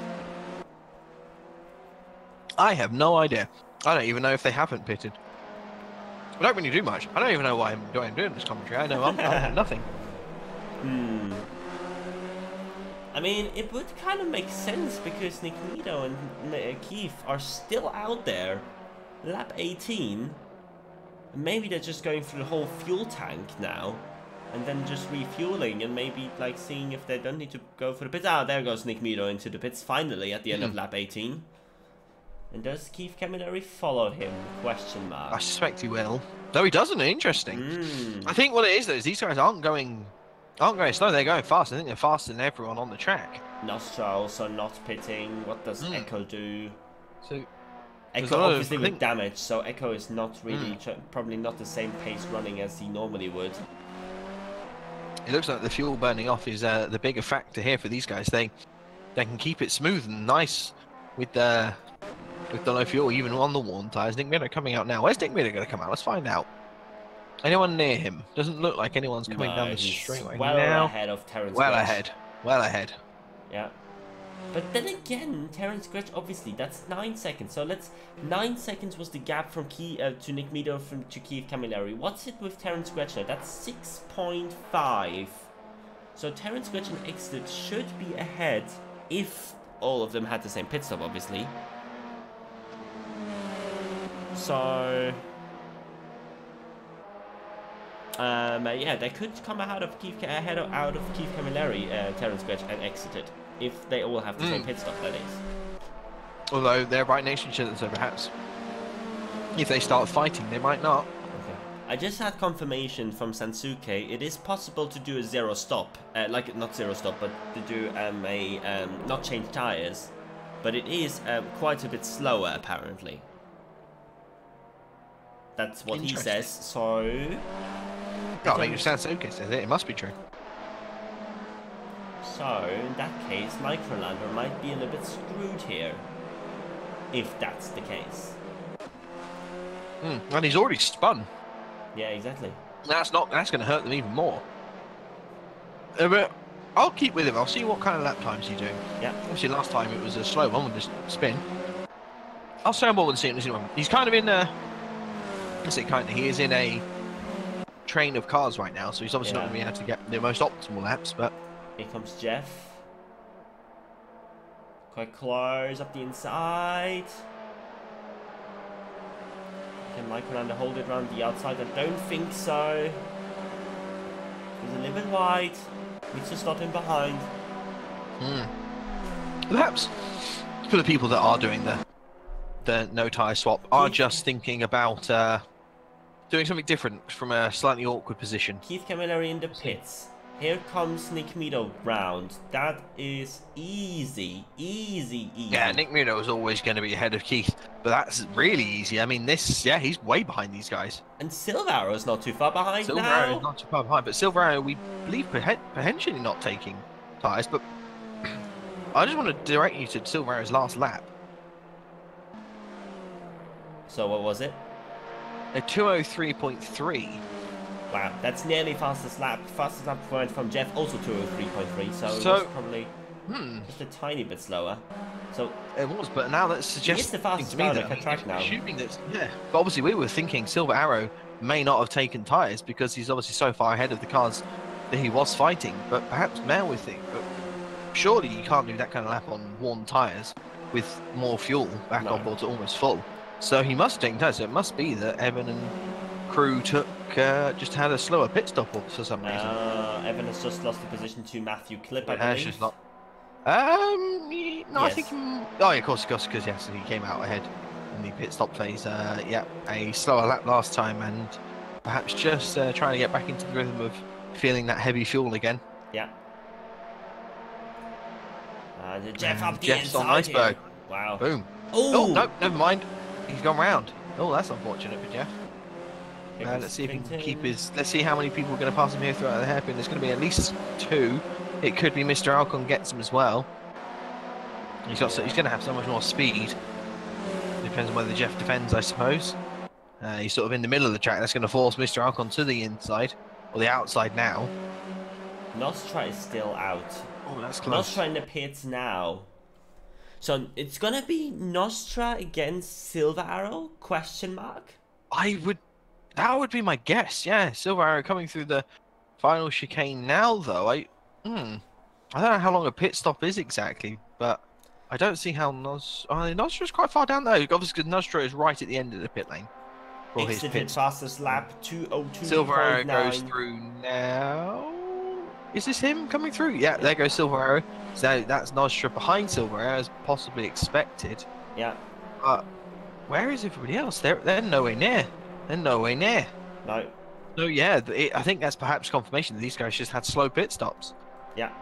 Speaker 2: I have no idea. I don't even know if they haven't pitted. I don't really do much. I don't even know why I'm doing this commentary. I know I'm nothing.
Speaker 1: I mean, it would kind of make sense because Nick Meadow and Keith are still out there. Lap 18. Maybe they're just going through the whole fuel tank now. And then just refueling and maybe like seeing if they don't need to go for the pits. Ah, there goes Nick Meadow into the pits finally at the end of lap 18. And does Keith Camilleri follow him? Question mark.
Speaker 2: I suspect he will. Though he doesn't. Interesting. I think what it is though is these guys aren't going aren't going slow. They're going fast. I think they're faster than everyone on the track.
Speaker 1: Nostra also not pitting. What does Echo do?
Speaker 2: So
Speaker 1: Echo obviously with damage, so Echo is not really probably not the same pace running as he normally would.
Speaker 2: It looks like the fuel burning off is the bigger factor here for these guys. They can keep it smooth and nice with the low fuel, even on the worn tyres. Nick Miller coming out now. Where's Nick Miller going to come out? Let's find out. Anyone near him? Doesn't look like anyone's coming down the straightaway
Speaker 1: well
Speaker 2: now.
Speaker 1: Ahead of Terence.
Speaker 2: Well
Speaker 1: Gretsch.
Speaker 2: ahead. Well ahead.
Speaker 1: Yeah. But then again, Terence Gretsch, obviously, that's 9 seconds. So 9 seconds was the gap from to Nick Meadow to Keith Camilleri. What's it with Terence Gretsch now? That's 6.5. So Terence Gretsch and Exit should be ahead if all of them had the same pit stop, obviously. So yeah, they could come out of Keith Camilleri, Terence Gretsch, and Exited if they all have the same pit stop. That is.
Speaker 2: Although they're right next to each other, so perhaps if they start fighting, they might not.
Speaker 1: Okay. I just had confirmation from Sansuke. It is possible to do a zero stop, like not zero stop, but to do not change tires. But it is quite a bit slower apparently. That's what he says. So.
Speaker 2: No, I mean, if Sansuke says it, it must be true.
Speaker 1: So, in that case, Microlander might be a little bit screwed here. If that's the case.
Speaker 2: And he's already spun.
Speaker 1: Yeah, exactly.
Speaker 2: That's going to hurt them even more. But I'll keep with him. I'll see what kind of lap times he's doing.
Speaker 1: Yeah.
Speaker 2: Obviously, last time it was a slow one with this spin. I'll stay on board and see him. He's kind of in a... I say kind of. He is in a train of cars right now, so he's obviously not going to be able to get the most optimal laps, but...
Speaker 1: Here comes Jeff. Quite close up the inside. Can Microlander hold it around the outside? I don't think so. He's a little bit wide. Needs to slot in behind.
Speaker 2: Perhaps for the people that are doing the no tyre swap are just thinking about doing something different from a slightly awkward position.
Speaker 1: Keith Camilleri in the pits. Here comes Nick Meadow round. That is easy. Yeah,
Speaker 2: Nick Meadow is always going to be ahead of Keith, but that's really easy. I mean, he's way behind these guys.
Speaker 1: And Silvaro is not too far behind now.
Speaker 2: Silvaro is not too far behind, but Silvaro, we believe, potentially not taking tyres, but I just want to direct you to Silvaro's last lap.
Speaker 1: So what was it?
Speaker 2: A 2:03.3.
Speaker 1: Wow, that's nearly fastest lap. Fastest lap went from Jeff, also 2:03.3. So it was probably just a tiny bit slower. So
Speaker 2: it was, but now that suggests
Speaker 1: it's the fastest
Speaker 2: to me that
Speaker 1: track now.
Speaker 2: Assuming that, but obviously we were thinking Silver Arrow may not have taken tyres because he's obviously so far ahead of the cars that he was fighting. But perhaps now we think, but surely you can't do that kind of lap on worn tyres with more fuel back on board to almost full. So he must have taken tyres. So it must be that Evan and crew just had a slower pit stop for some reason.
Speaker 1: Evan has just lost the position to Matthew Clip, I believe.
Speaker 2: Just not. No, yes. I think. Oh, yeah, of course, because yes, he came out ahead in the pit stop phase. Yeah, a slower lap last time, and perhaps just trying to get back into the rhythm of feeling that heavy fuel again.
Speaker 1: Yeah. Jeff up the
Speaker 2: Jeff's
Speaker 1: inside
Speaker 2: on iceberg.
Speaker 1: Here. Wow.
Speaker 2: Boom.
Speaker 1: Ooh.
Speaker 2: Oh no, never mind. He's gone round. Oh, that's unfortunate for Jeff. Let's see if he can keep his... Let's see how many people are going to pass him here throughout the hairpin. There's going to be at least 2. It could be Mr. Alcon gets him as well. He's going to have so much more speed. Depends on whether Jeff defends, I suppose. He's sort of in the middle of the track. That's going to force Mr. Alcon to the inside. Or the outside now.
Speaker 1: Nostra is still out.
Speaker 2: Oh, that's close.
Speaker 1: Nostra in the pits now. So it's going to be Nostra against Silver Arrow? Question mark?
Speaker 2: That would be my guess, yeah. Silver Arrow coming through the final chicane now, though. I don't know how long a pit stop is exactly, but I don't see how Nostra's quite far down there. Obviously, because Nostra is right at the end of the pit lane.
Speaker 1: Exited fastest lap, 2:02.9.
Speaker 2: Silver Arrow goes through now. Is this him coming through? Yeah, there goes Silver Arrow. So that's Nostra behind Silver Arrow, as possibly expected.
Speaker 1: Yeah.
Speaker 2: But where is everybody else? They're nowhere near. They're nowhere near.
Speaker 1: No.
Speaker 2: So yeah, I think that's perhaps confirmation that these guys just had slow pit stops.
Speaker 1: Yeah.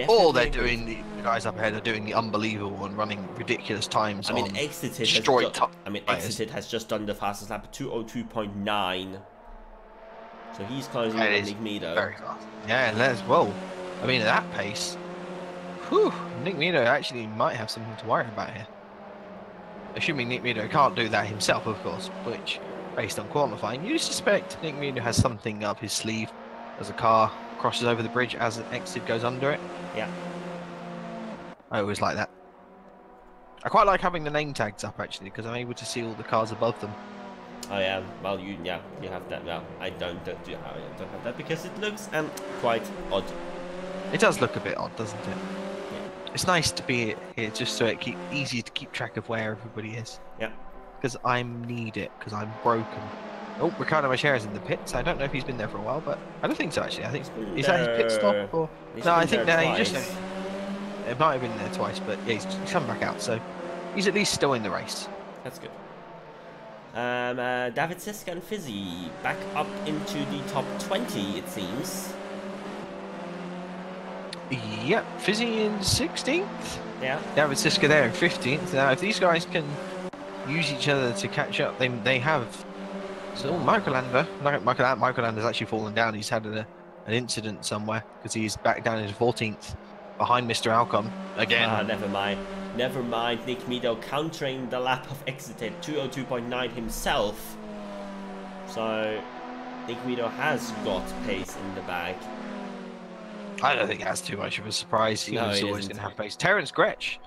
Speaker 2: Or they're
Speaker 1: Definitely
Speaker 2: doing the guys up ahead are doing the unbelievable and running ridiculous times
Speaker 1: I mean,
Speaker 2: on
Speaker 1: Exited
Speaker 2: tires.
Speaker 1: has just done the fastest lap, 2:02.9. So he's closing in on Nick Meadow.
Speaker 2: Very fast. Yeah, and as well. I mean, at that pace, whew, Nick Meadow actually might have something to worry about here. Assuming Nick Meadow can't do that himself, of course, which, based on qualifying, you suspect Nick Meadow has something up his sleeve as a car crosses over the bridge as an exit goes under it.
Speaker 1: Yeah.
Speaker 2: I always like that. I quite like having the name tags up, actually, because I'm able to see all the cars above them.
Speaker 1: Oh yeah, well you have that. Well, I don't have that because it looks quite odd.
Speaker 2: It does look a bit odd, doesn't it? Yeah. It's nice to be here just so it easy to keep track of where everybody is.
Speaker 1: Yeah.
Speaker 2: Because I need it, because I'm broken. Oh, Ricardo Macheras in the pits. I don't know if he's been there for a while, but I don't think so actually. I think is that his pit stop or no? I think that he just it might have been there twice, but yeah, he's come back out, so he's at least still in the race.
Speaker 1: That's good. David Siska and Fizzy back up into the top 20, it seems.
Speaker 2: Yep, Fizzy in 16th.
Speaker 1: Yeah.
Speaker 2: David Siska there in 15th. Now, if these guys can use each other to catch up, they have. So Michael Lander's actually fallen down. He's had an incident somewhere because he's back down into 14th behind Mr. Alcon again.
Speaker 1: Ah, never mind. Never mind. Nick Meadow countering the lap of Exited 2:02.9 himself. So Nick Meadow has got pace in the bag.
Speaker 2: I don't think that's too much of a surprise. He was always going to have pace. Terence Gretsch,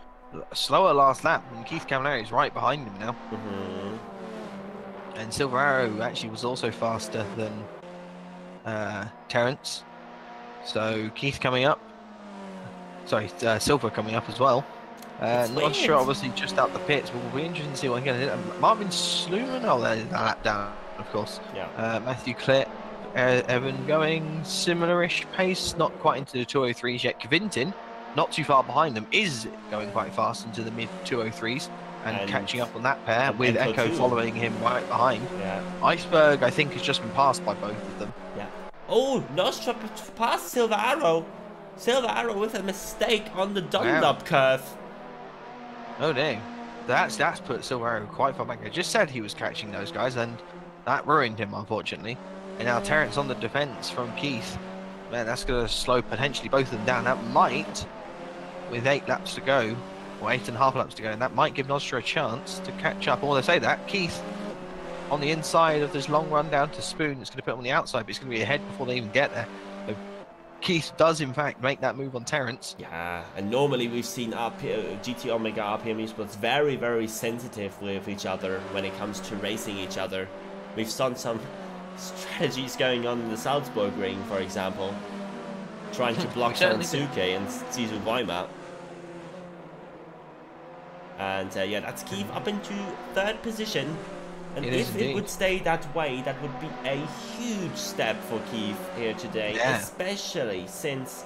Speaker 2: slower last lap, and Keith Camilleri is right behind him now. And Silver Arrow actually was also faster than Terence. So Keith coming up. Sorry, Silver coming up as well. Not sure, obviously, just out the pits, but we'll be interested to see what he can do. Marvin Sluman, oh, there's a lap down, of course.
Speaker 1: Yeah.
Speaker 2: Matthew Clitt, Evan going similar-ish pace, not quite into the 203s yet. Kvintin, not too far behind them, is going quite fast into the mid-203s. And catching up on that pair with Echo following him right behind.
Speaker 1: Yeah.
Speaker 2: Iceberg, I think, has just been passed by both of them.
Speaker 1: Yeah. Oh, Nostra passed Silver Arrow. Silver Arrow with a mistake on the Dunlop curve.
Speaker 2: Oh dang. That's put Silver Arrow quite far back. I just said he was catching those guys and that ruined him, unfortunately. And now Terence on the defense from Keith. Man, that's going to slow potentially both of them down. That might, with 8 laps to go, or 8.5 laps to go, and that might give Nostra a chance to catch up. Or they say that Keith on the inside of this long run down to Spoon, it's going to put him on the outside, but it's going to be ahead before they even get there. So Keith does in fact make that move on Terence.
Speaker 1: Yeah, and normally we've seen GT Omega RPM esports very, very sensitive with each other when it comes to racing each other. We've seen some strategies going on in the Salzburg ring, for example, trying to block Suzuka and Sisu Weimar. And yeah, that's Keith up into 3rd position. And if it would stay that way, that would be a huge step for Keith here today, especially since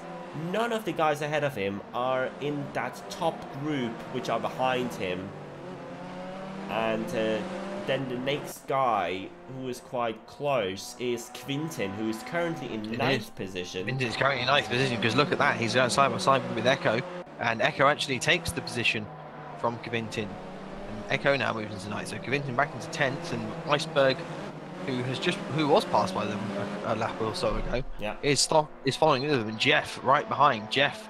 Speaker 1: none of the guys ahead of him are in that top group which are behind him. And then the next guy who is quite close is Kvintin, who is currently in 9th position.
Speaker 2: Kvintin is currently in 9th position because look at that, he's going side by side with Echo, and Echo actually takes the position from Kvintin. Echo now moves into 9th, so Kvintin back into 10th, and Iceberg, who was passed by them a lap or so ago, is following them, and Jeff right behind. Jeff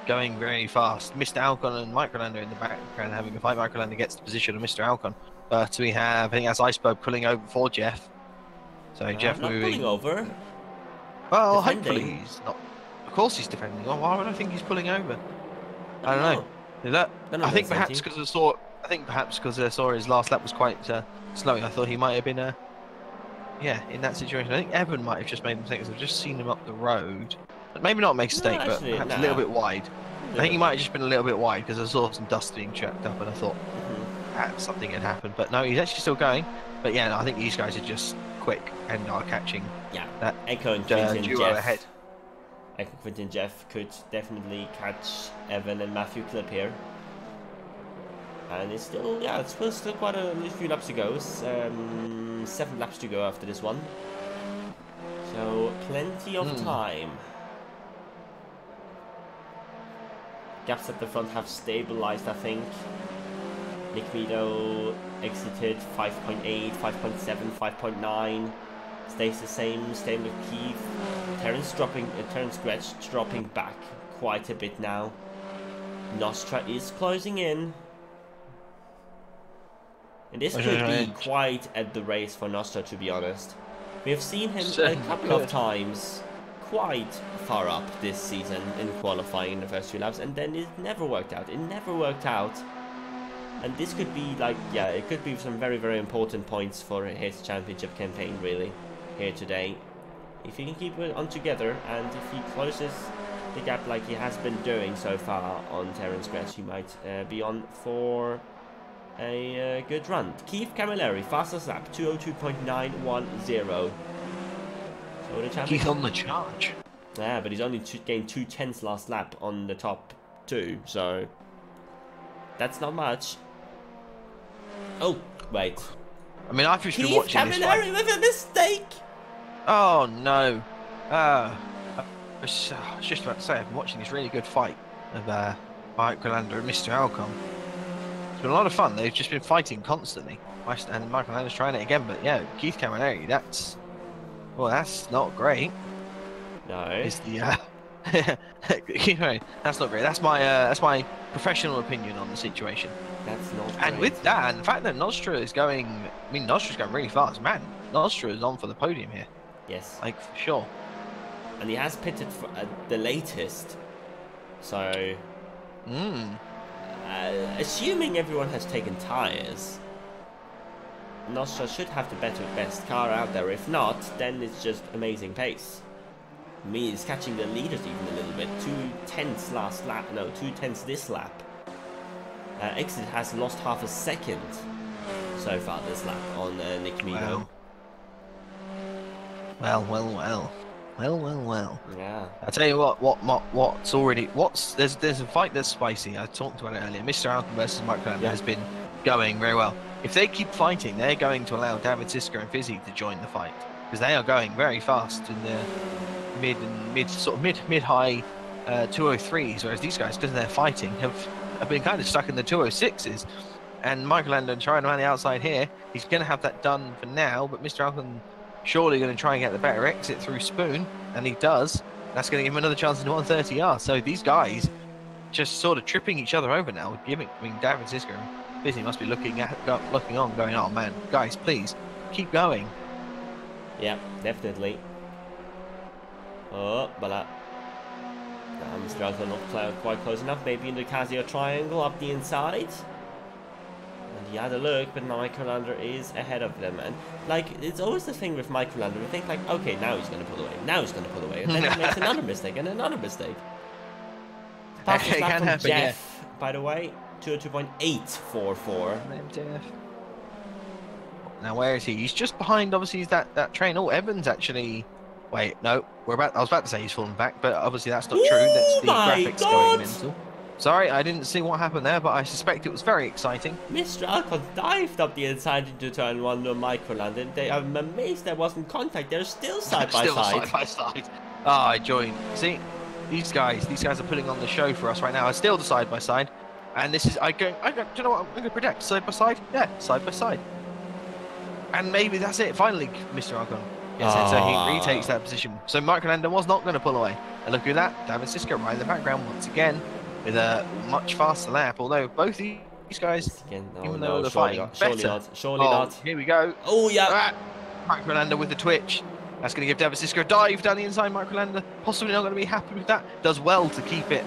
Speaker 2: going very fast. Mr. Alcon and Microlander in the background having a fight. Microlander gets the position of Mr. Alcon, but we have, I think that's Iceberg pulling over for Jeff. So Jeff moving.
Speaker 1: Pulling over.
Speaker 2: Well, hopefully he's not. Of course he's defending. Well, why would I think he's pulling over? I don't know. I think perhaps because I saw his last lap was quite slow. I thought he might have been in that situation. I think Evan might have just made a mistake. I've just seen him up the road. Maybe not a mistake, but perhaps a little bit wide. I think he might have just been a little bit wide because I saw some dust being chucked up, and I thought perhaps something had happened. But no, he's actually still going. But yeah, no, I think these guys are just quick and are catching.
Speaker 1: Yeah,
Speaker 2: that
Speaker 1: Echo and Quintin
Speaker 2: duo ahead.
Speaker 1: Echo, Quintin, Jeff could definitely catch Evan and Matthew Clip here. And it's still, yeah, it's still quite a few laps to go. 7 laps to go after this one. So, plenty of time. Gaps at the front have stabilized, I think. Nikmido exited 5.8, 5.7, 5.9. Stays the same. Same with Keith. Terence Gretsch dropping back quite a bit now. Nostra is closing in. And this could be quite at the race for Nostra, to be honest. We have seen him a couple of times quite far up this season in qualifying in the first few laps, and then it never worked out. It never worked out. And this could be like, yeah, it could be some very, very important points for his championship campaign, really, here today. If he can keep it on together, and if he closes the gap like he has been doing so far on Terence Gretsch, he might be on for a good run. Keith Camilleri, fastest lap, 2:02.910. So the
Speaker 2: He's on the charge.
Speaker 1: Yeah, but he's only gained 2/10 last lap on the top 2, so that's not much. Oh, wait.
Speaker 2: I mean, I've just been
Speaker 1: Keith
Speaker 2: watching
Speaker 1: Camilleri with a mistake!
Speaker 2: Oh, no. I was just about to say, I've been watching this really good fight of Mike Rolando and Mr. Alcom. It's been a lot of fun. They've just been fighting constantly. And Mike Rolando's trying it again, but yeah, Keith Camilleri, that's not great.
Speaker 1: No.
Speaker 2: It's the that's not great. That's my professional opinion on the situation.
Speaker 1: That's not great.
Speaker 2: And with that, and the fact that Nostra is going, I mean, Nostra's going really fast, man. Nostra is on for the podium here.
Speaker 1: Yes.
Speaker 2: Like, for sure.
Speaker 1: And he has pitted for the latest. So, assuming everyone has taken tyres, Nostra should have the best car out there. If not, then it's just amazing pace. I mean, he's catching the leaders even a little bit. 2/10 last lap, no, 2/10 this lap. Exit has lost half a second so far this lap on Nick Mino.
Speaker 2: Well.
Speaker 1: Yeah.
Speaker 2: I tell you there's a fight that's spicy. I talked about it earlier. Mr. Alcom versus Mike Rolando has been going very well. If they keep fighting, they're going to allow David Siska and Fizzy to join the fight, because they are going very fast in the mid-high 203s, whereas these guys, because they're fighting, have been kind of stuck in the 206s. And Michael Landon trying around the outside here. He's going to have that done for now, but Mr. Alcom surely going to try and get the better exit through Spoon, and he does. That's going to give him another chance into 130R. So these guys just sort of tripping each other over now. David Siska and Fizzy must be looking on, going, "Oh man, guys, please keep going."
Speaker 1: Yeah, definitely. Oh, but Mr. Alcom not quite close enough. Maybe in the Casio triangle up the inside. And he had a look, but Mike Rolando is ahead of them. And like, it's always the thing with Mike Rolando. We think like, okay, now he's going to pull away. Now he's going to pull away. And then he makes another mistake and another mistake. Fastest lap from Jeff, by the way, 202.844.
Speaker 2: Now where is he? He's just behind. Obviously, he's that train. Oh, Evans actually. Wait, no, I was about to say he's fallen back, but obviously that's not true. That's the graphics going mental. Sorry, I didn't see what happened there, but I suspect it was very exciting.
Speaker 1: Mr. Alcom dived up the inside into turn 1 on Mike Rolando. I'm amazed there wasn't contact. They're still side by side.
Speaker 2: Ah, I joined. See, these guys are putting on the show for us right now. I still the side by side, and this is do you know what I'm going to predict? Side by side, yeah, side by side, and maybe that's it. Finally, Mr. Alcom. Yes, so he retakes that position. So Mike Rolando was not going to pull away. And look at that, David Siska right in the background once again with a much faster lap. Although both these guys, even though they're fighting better.
Speaker 1: Surely not.
Speaker 2: Here we go.
Speaker 1: Oh yeah.
Speaker 2: Mike Rolando with the twitch. That's going to give David Siska a dive down the inside. Mike Rolando possibly not going to be happy with that. Does well to keep it.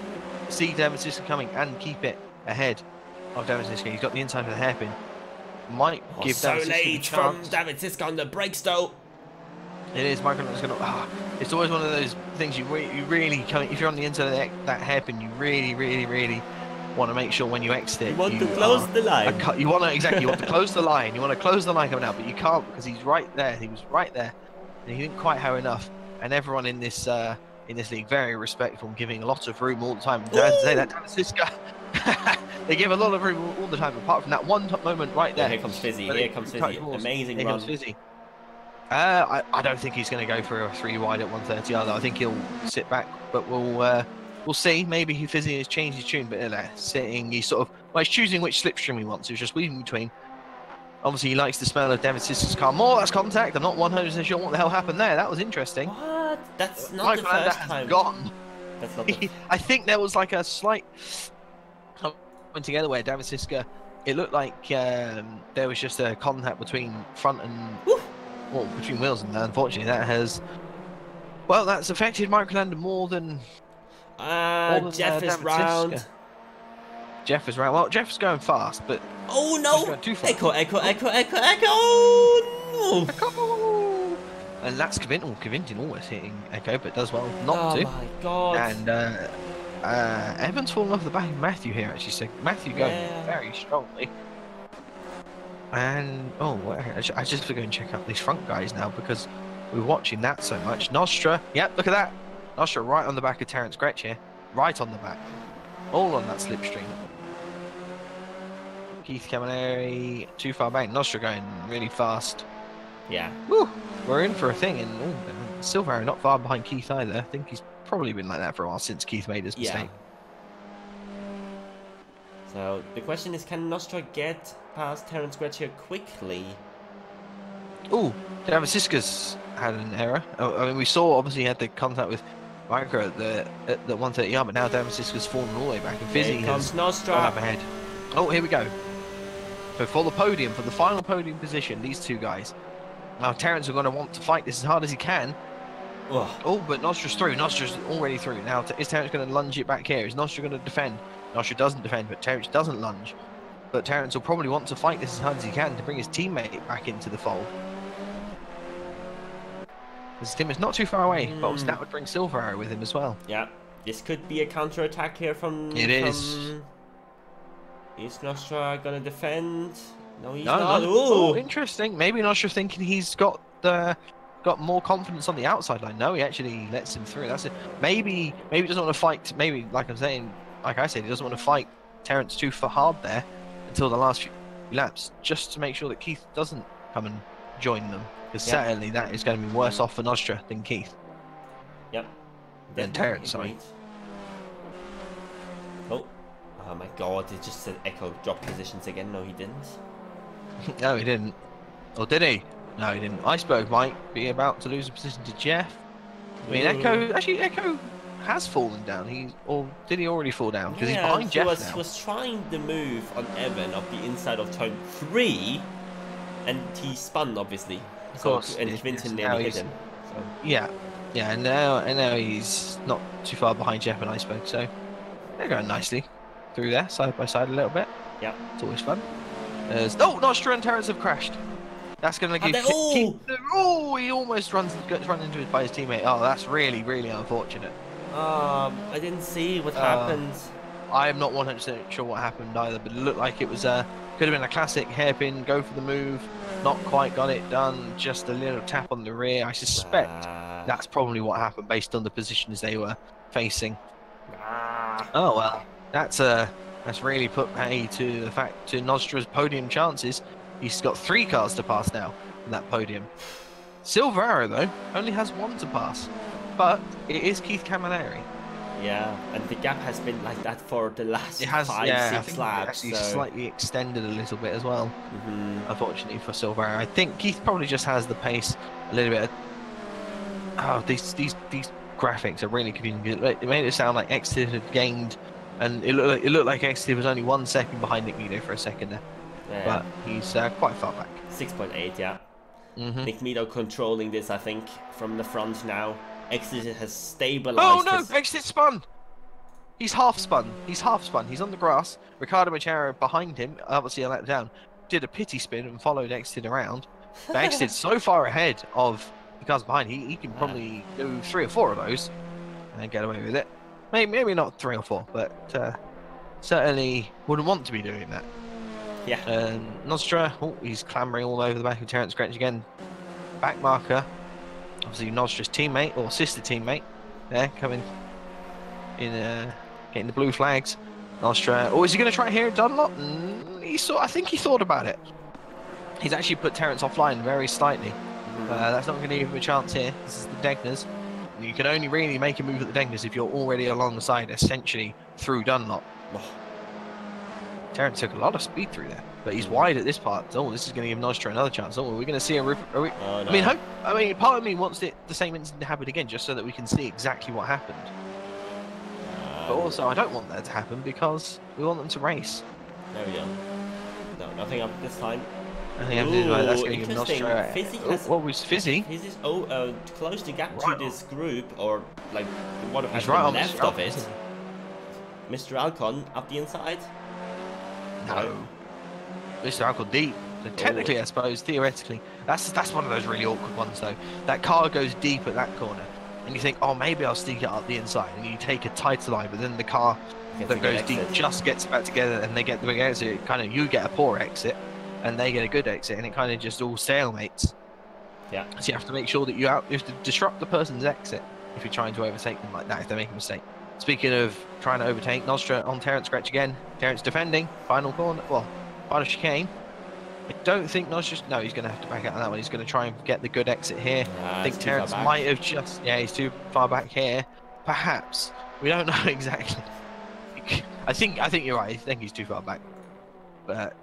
Speaker 2: See David Siska coming and keep it ahead of David Siska. He's got the inside of the hairpin. Might give David Siska a chance.
Speaker 1: From David Siska on the brakes though.
Speaker 2: It is. Mike Rolando's going to. It's always one of those things you really if you're on the inside of that hairpin, you really want to make sure when you exit.
Speaker 1: You want to close the line.
Speaker 2: You want to close the line. You want to close the line coming out, but you can't because he's right there. He was right there, and he didn't quite have enough. And everyone in this league very respectful, and giving a lot of room all the time. I have to say that David Siska They give a lot of room all the time, apart from that one moment right there.
Speaker 1: Yeah, here comes Fizzy. Here comes Fizzy. Amazing
Speaker 2: here
Speaker 1: run.
Speaker 2: Comes Fizzy. I don't think he's going to go for a 3 wide at 130 either. I think he'll sit back, but we'll see. Maybe Fizzy has changed his tune, but sitting, he's sort of, well, he's choosing which slipstream he wants. He's just weaving between. Obviously, he likes the smell of David Sister's car more. That's contact. I'm not 100% sure what the hell happened there. That was interesting.
Speaker 1: What? That's not the first time.
Speaker 2: Gone.
Speaker 1: That's not the...
Speaker 2: I think there was like a slight coming together where David Siska, it looked like there was just a contact between front and well, between wheels, and unfortunately that has, well, that's affected Microlander more than
Speaker 1: Jeff is round.
Speaker 2: Siska. Jeff is round. Well, Jeff is going fast, but
Speaker 1: oh no!
Speaker 2: Too fast.
Speaker 1: Echo!
Speaker 2: Echo! And that's Covington always hitting Echo, but does well not to.
Speaker 1: Oh my god!
Speaker 2: And Evans falling off the back of Matthew here, actually. So Matthew going very strongly. And I just have to go and check out these front guys now because we're watching that so much. Nostra, yep, look at that. Nostra right on the back of Terence Gretsch here, right on the back, all on that slipstream. Keith Camilleri too far back. Nostra going really fast.
Speaker 1: Yeah.
Speaker 2: Woo, we're in for a thing, and Silvero not far behind Keith either. I think he's probably been like that for a while since Keith made his mistake.
Speaker 1: So the question is, can Nostra get past Terence Gretsch here quickly?
Speaker 2: Oh, David Siska's had an error. I mean, we saw obviously he had the contact with Micro at the 130 yard, but now David Siska's fallen all the way back, and Fizzy has
Speaker 1: Nostra
Speaker 2: gone up ahead. Oh, here we go. So for the podium, for the final podium position, these two guys. Now Terence are going to want to fight this as hard as he can. Oh, but Nostra's through. Nostra's already through. Now, is Terence going to lunge it back here? Is Nostra going to defend? Nostra doesn't defend, but Terence doesn't lunge. But Terence will probably want to fight this as hard as he can to bring his teammate back into the fold. His teammate's not too far away, but obviously that would bring Silverarrow with him as well.
Speaker 1: Yeah, this could be a counter-attack here from...
Speaker 2: It is.
Speaker 1: Is Nostra going to defend? No, he's
Speaker 2: not.
Speaker 1: not.
Speaker 2: Oh, interesting. Maybe Nostra thinking he's got more confidence on the outside line. No, he actually lets him through. That's it. Maybe he doesn't want to fight. Maybe, like I said, he doesn't want to fight Terence too hard there until the last few laps, just to make sure that Keith doesn't come and join them. Because certainly that is going to be worse off for Nostra than Keith.
Speaker 1: Yep.
Speaker 2: Than Terence, sorry.
Speaker 1: Oh my god, it just said Echo dropped positions again. No, he didn't.
Speaker 2: No, he didn't. Or did he? No, he didn't. Iceberg might be about to lose a position to Jeff. I mean, Echo has fallen down. Or did he already fall down? Because he's behind Jeff now.
Speaker 1: He was trying the move on Evan of the inside of turn 3, and he spun, obviously.
Speaker 2: Of course.
Speaker 1: And Quinton nearly hit him. So.
Speaker 2: Yeah, and now he's not too far behind Jeff and Iceberg, so they're going nicely through there, side by side a little bit.
Speaker 1: Yeah.
Speaker 2: It's always fun. Nostra and Terence have crashed. That's going to give Keith... Oh, he almost runs into his by his teammate. Oh, that's really, really unfortunate.
Speaker 1: I didn't see what happened.
Speaker 2: I'm not 100% sure what happened either, but it looked like it was could have been a classic hairpin, go for the move, not quite got it done, just a little tap on the rear. I suspect that's probably what happened based on the positions they were facing. Oh well, that's really put pay to the fact to Nostra's podium chances. He's got 3 cars to pass now in that podium. Silverarrow though only has 1 to pass, but it is Keith Camilleri.
Speaker 1: Yeah, and the gap has been like that for the last 5-6 laps.
Speaker 2: Actually, slightly extended a little bit as well. Unfortunately for Silverarrow, I think Keith probably just has the pace a little bit. These graphics are really confusing. It made it sound like Exeter had gained, and it looked like Exeter was only 1 second behind Nick Meadow for a second there. Yeah. But he's quite far back.
Speaker 1: 6.8, yeah. Nick Meadow controlling this, I think, from the front now. Exeter has stabilized.
Speaker 2: Oh no! Exeter spun! He's half spun. He's on the grass. Ricardo Machado behind him, obviously a lap down, did a pity spin and followed Exeter around. But Exeter's so far ahead of the cars behind, he can probably do 3 or 4 of those and get away with it. Maybe not 3 or 4, but certainly wouldn't want to be doing that.
Speaker 1: Yeah.
Speaker 2: Nostra, he's clambering all over the back of Terence Gretsch again. Back marker. Obviously Nostra's teammate or sister teammate there coming in, getting the blue flags. Nostra. Or is he going to try here at Dunlop? I think he thought about it. He's actually put Terence offline very slightly. That's not going to give him a chance here. This is the Degners. You can only really make a move at the Degners if you're already alongside, essentially, through Dunlop. Terence took a lot of speed through there, but he's wide at this part. Oh, this is going to give Nostra another chance. Oh, we're going to see a... Oh, no. I mean, part of me wants the same incident to happen again, just so that we can see exactly what happened. But also, I don't want that to happen because we want them to race.
Speaker 1: There we go. No, nothing up this time.
Speaker 2: Ooh, that's going to give Nostra... What was Fizzy?
Speaker 1: Fizzy's close the gap to this group, or like what has
Speaker 2: right on
Speaker 1: left of it. Mr. Alcon up the inside.
Speaker 2: No. Mr. Alcon deep. So technically, I suppose, theoretically, that's one of those really awkward ones though. That car goes deep at that corner, and you think, oh, maybe I'll sneak it up the inside, and you take a tighter line, but then the car that goes deep just gets back together, and they get the big exit. You get a poor exit, and they get a good exit, and it kind of just all stalemates.
Speaker 1: Yeah.
Speaker 2: So you have to make sure that you have to disrupt the person's exit if you're trying to overtake them like that, if they make a mistake. Speaking of trying to overtake, Nostra on Terence scratch again. Terence defending, final corner, well, final chicane. I don't think Nostra's, no, he's going to have to back out on that one. He's going to try and get the good exit here. I think Terence might have just, yeah, he's too far back here. Perhaps. We don't know exactly. I think you're right. I think he's too far back. But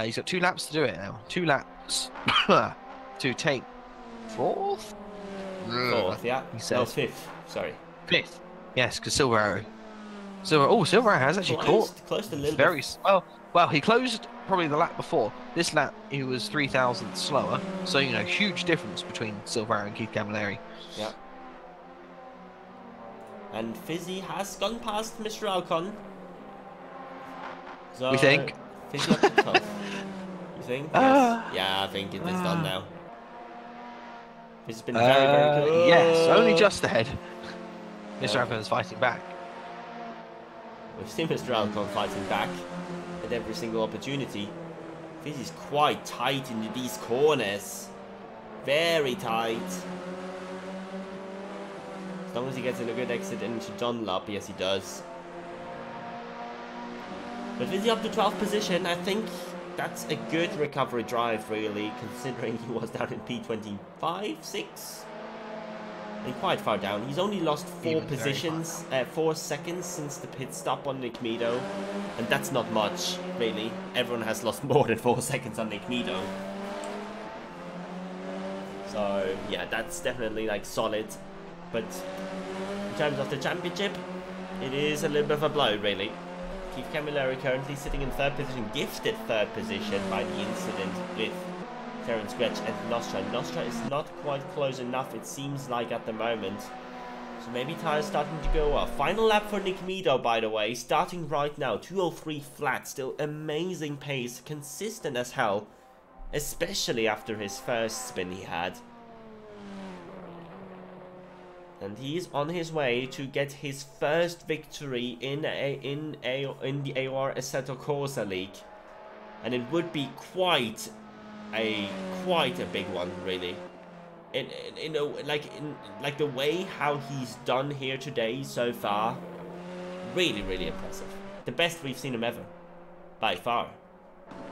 Speaker 2: he's got 2 laps to do it now. 2 laps to take 4th?
Speaker 1: 4th, yeah.
Speaker 2: He says.
Speaker 1: No, 5th, sorry.
Speaker 2: 5th. Yes, because Silver Arrow. Silver Arrow has actually
Speaker 1: closed a little
Speaker 2: very bit. Well, he closed probably the lap before. This lap, he was 3,000 slower. So, you know, huge difference between Silver Arrow and Keith Camilleri.
Speaker 1: Yeah. And Fizzy has gone past Mr. Alcon. So,
Speaker 2: we think.
Speaker 1: Fizzy up to 12th. You think? Yes. Yeah, I think it is done now. It's been very, very good.
Speaker 2: Yes, only just ahead. Mr. Alcon is fighting back.
Speaker 1: We've seen Mr. Alcon fighting back at every single opportunity. Fizzy's quite tight into these corners. Very tight. As long as he gets in a good exit into Dunlop, yes he does. But Fizzy up to 12th position, I think that's a good recovery drive really, considering he was down in P25, 6? And quite far down. He's only lost 4 positions, 4 seconds since the pit stop on Nick Meadow. And that's not much, really. Everyone has lost more than 4 seconds on Nick Meadow. So, yeah, that's definitely, like, solid. But in terms of the championship, it is a little bit of a blow, really. Keith Camilleri currently sitting in 3rd position, gifted 3rd position by the incident with Terence Gretsch and Nostra. Nostra is not quite close enough, it seems like, at the moment. So maybe tires starting to go off. Final lap for Nick Meadow, by the way, starting right now. 2:03 flat, still amazing pace, consistent as hell. Especially after his first spin he had. And he's on his way to get his first victory in the AOR Assetto Corsa League. And it would be quite a big one, really. Like the way how he's done here today so far, really impressive. The best we've seen him ever, by far.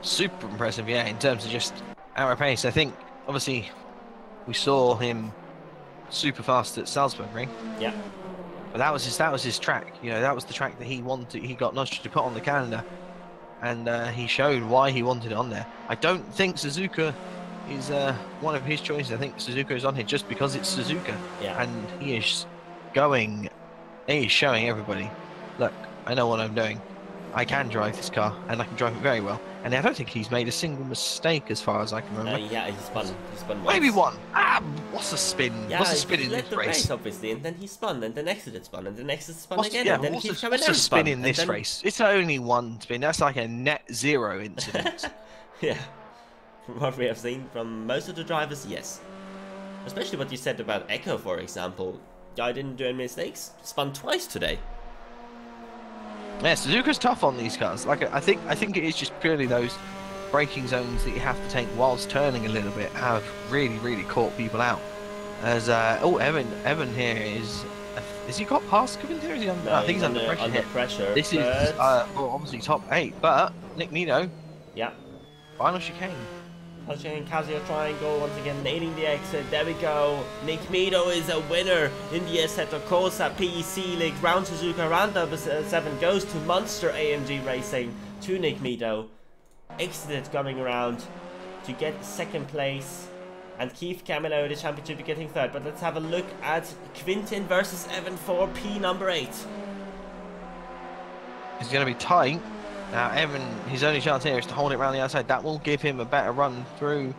Speaker 2: Super impressive, yeah. In terms of just our pace, I think obviously we saw him super fast at Salzburg Ring.
Speaker 1: Yeah.
Speaker 2: But that was his track. You know, that was the track that he wanted. He got Nostra to put on the calendar. And he showed why he wanted it on there. I don't think Suzuka is one of his choices. I think Suzuka is on here just because it's Suzuka.
Speaker 1: Yeah.
Speaker 2: And he is showing everybody, look, I know what I'm doing. I can drive this car, and I can drive it very well. And I don't think he's made a single mistake as far as I can remember.
Speaker 1: Yeah, he spun once.
Speaker 2: Maybe one. What's a spin?
Speaker 1: Yeah,
Speaker 2: what's a spin in
Speaker 1: this
Speaker 2: this race?
Speaker 1: Obviously, and then he spun, and the next it spun, and the next it spun again,
Speaker 2: Yeah,
Speaker 1: and then
Speaker 2: what's
Speaker 1: he
Speaker 2: a spin in this race? It's only one spin. That's like a net zero incident.
Speaker 1: Yeah, from what we have seen from most of the drivers, yes. Especially what you said about Echo, for example. Guy didn't do any mistakes. Spun twice today.
Speaker 2: Yeah, Suzuka's tough on these cars. Like I think it is just purely those braking zones that you have to take whilst turning a little bit have really caught people out. As Evan here is Has he got past Covington? Is he under?
Speaker 1: No,
Speaker 2: I think he's under pressure.
Speaker 1: Under pressure.
Speaker 2: This is well, obviously top 8, but Nick Mito.
Speaker 1: Yeah.
Speaker 2: Final chicane.
Speaker 1: Hutchin and Casio triangle once again, nailing the exit. There we go. Nick Mito is a winner in the Assetto Corsa PEC League. Round Suzuka, round number 7 goes to Monster AMG Racing, to Nick Mito. Exited coming around to get 2nd place. And Keith Camillo, the championship, getting 3rd. But let's have a look at Quintin versus Evan for P number 8.
Speaker 2: It's going to be tight. Now, Evan, his only chance here is to hold it around the outside. That will give him a better run through.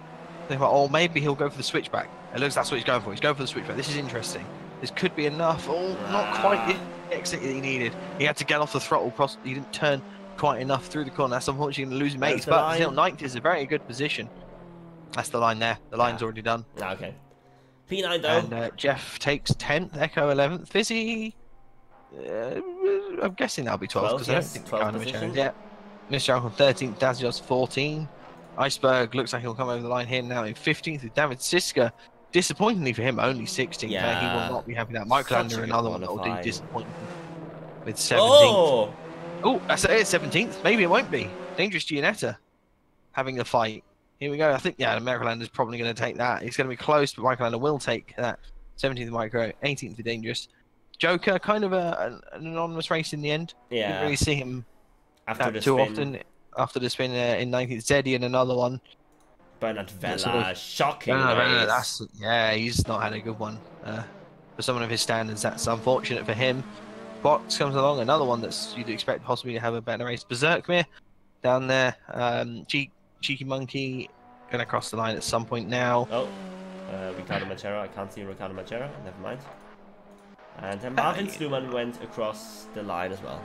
Speaker 2: Or maybe he'll go for the switchback. It looks that's what he's going for. He's going for the switchback. This is interesting. This could be enough. Oh, not quite the exit that he needed. He had to get off the throttle. He didn't turn quite enough through the corner. That's unfortunately going to lose mates. But still, 9th is a very good position. That's the line there. The line's already done.
Speaker 1: Okay. P9 though.
Speaker 2: And Jeff takes 10th. Echo 11th. Fizzy. I'm guessing that'll be 12th because I don't think
Speaker 1: 12th position.
Speaker 2: Yeah. Mr. Uncle 13th. Dazios 14. Iceberg looks like he'll come over the line here now in 15th with David Siska. Disappointingly for him, only 16th.
Speaker 1: Yeah.
Speaker 2: He will not be happy with that. Michael Lander, another one that will do disappointing with 17th. Oh, that's it. 17th. Maybe it won't be. Dangerous Gianetta having the fight. Here we go. I think, yeah, Michael Lander's probably going to take that. It's going to be close, but Michael Lander will take that. 17th Micro, 18th for Dangerous. Joker, kind of an anonymous race in the end.
Speaker 1: Yeah.
Speaker 2: Didn't really see him
Speaker 1: after
Speaker 2: too often. After the spin in 19th, Zeddy and another one.
Speaker 1: Bernard Vella, shocking.
Speaker 2: Yeah, he's not had a good one. For someone of his standards, that's unfortunate for him. Box comes along, another one that's you'd expect possibly to have a better race. Berserkmere down there. Cheeky Monkey going to cross the line at some point now.
Speaker 1: Oh, Ricardo Machero. I can't see Ricardo Machero. Never mind. And then Marvin Sluman went across the line as well.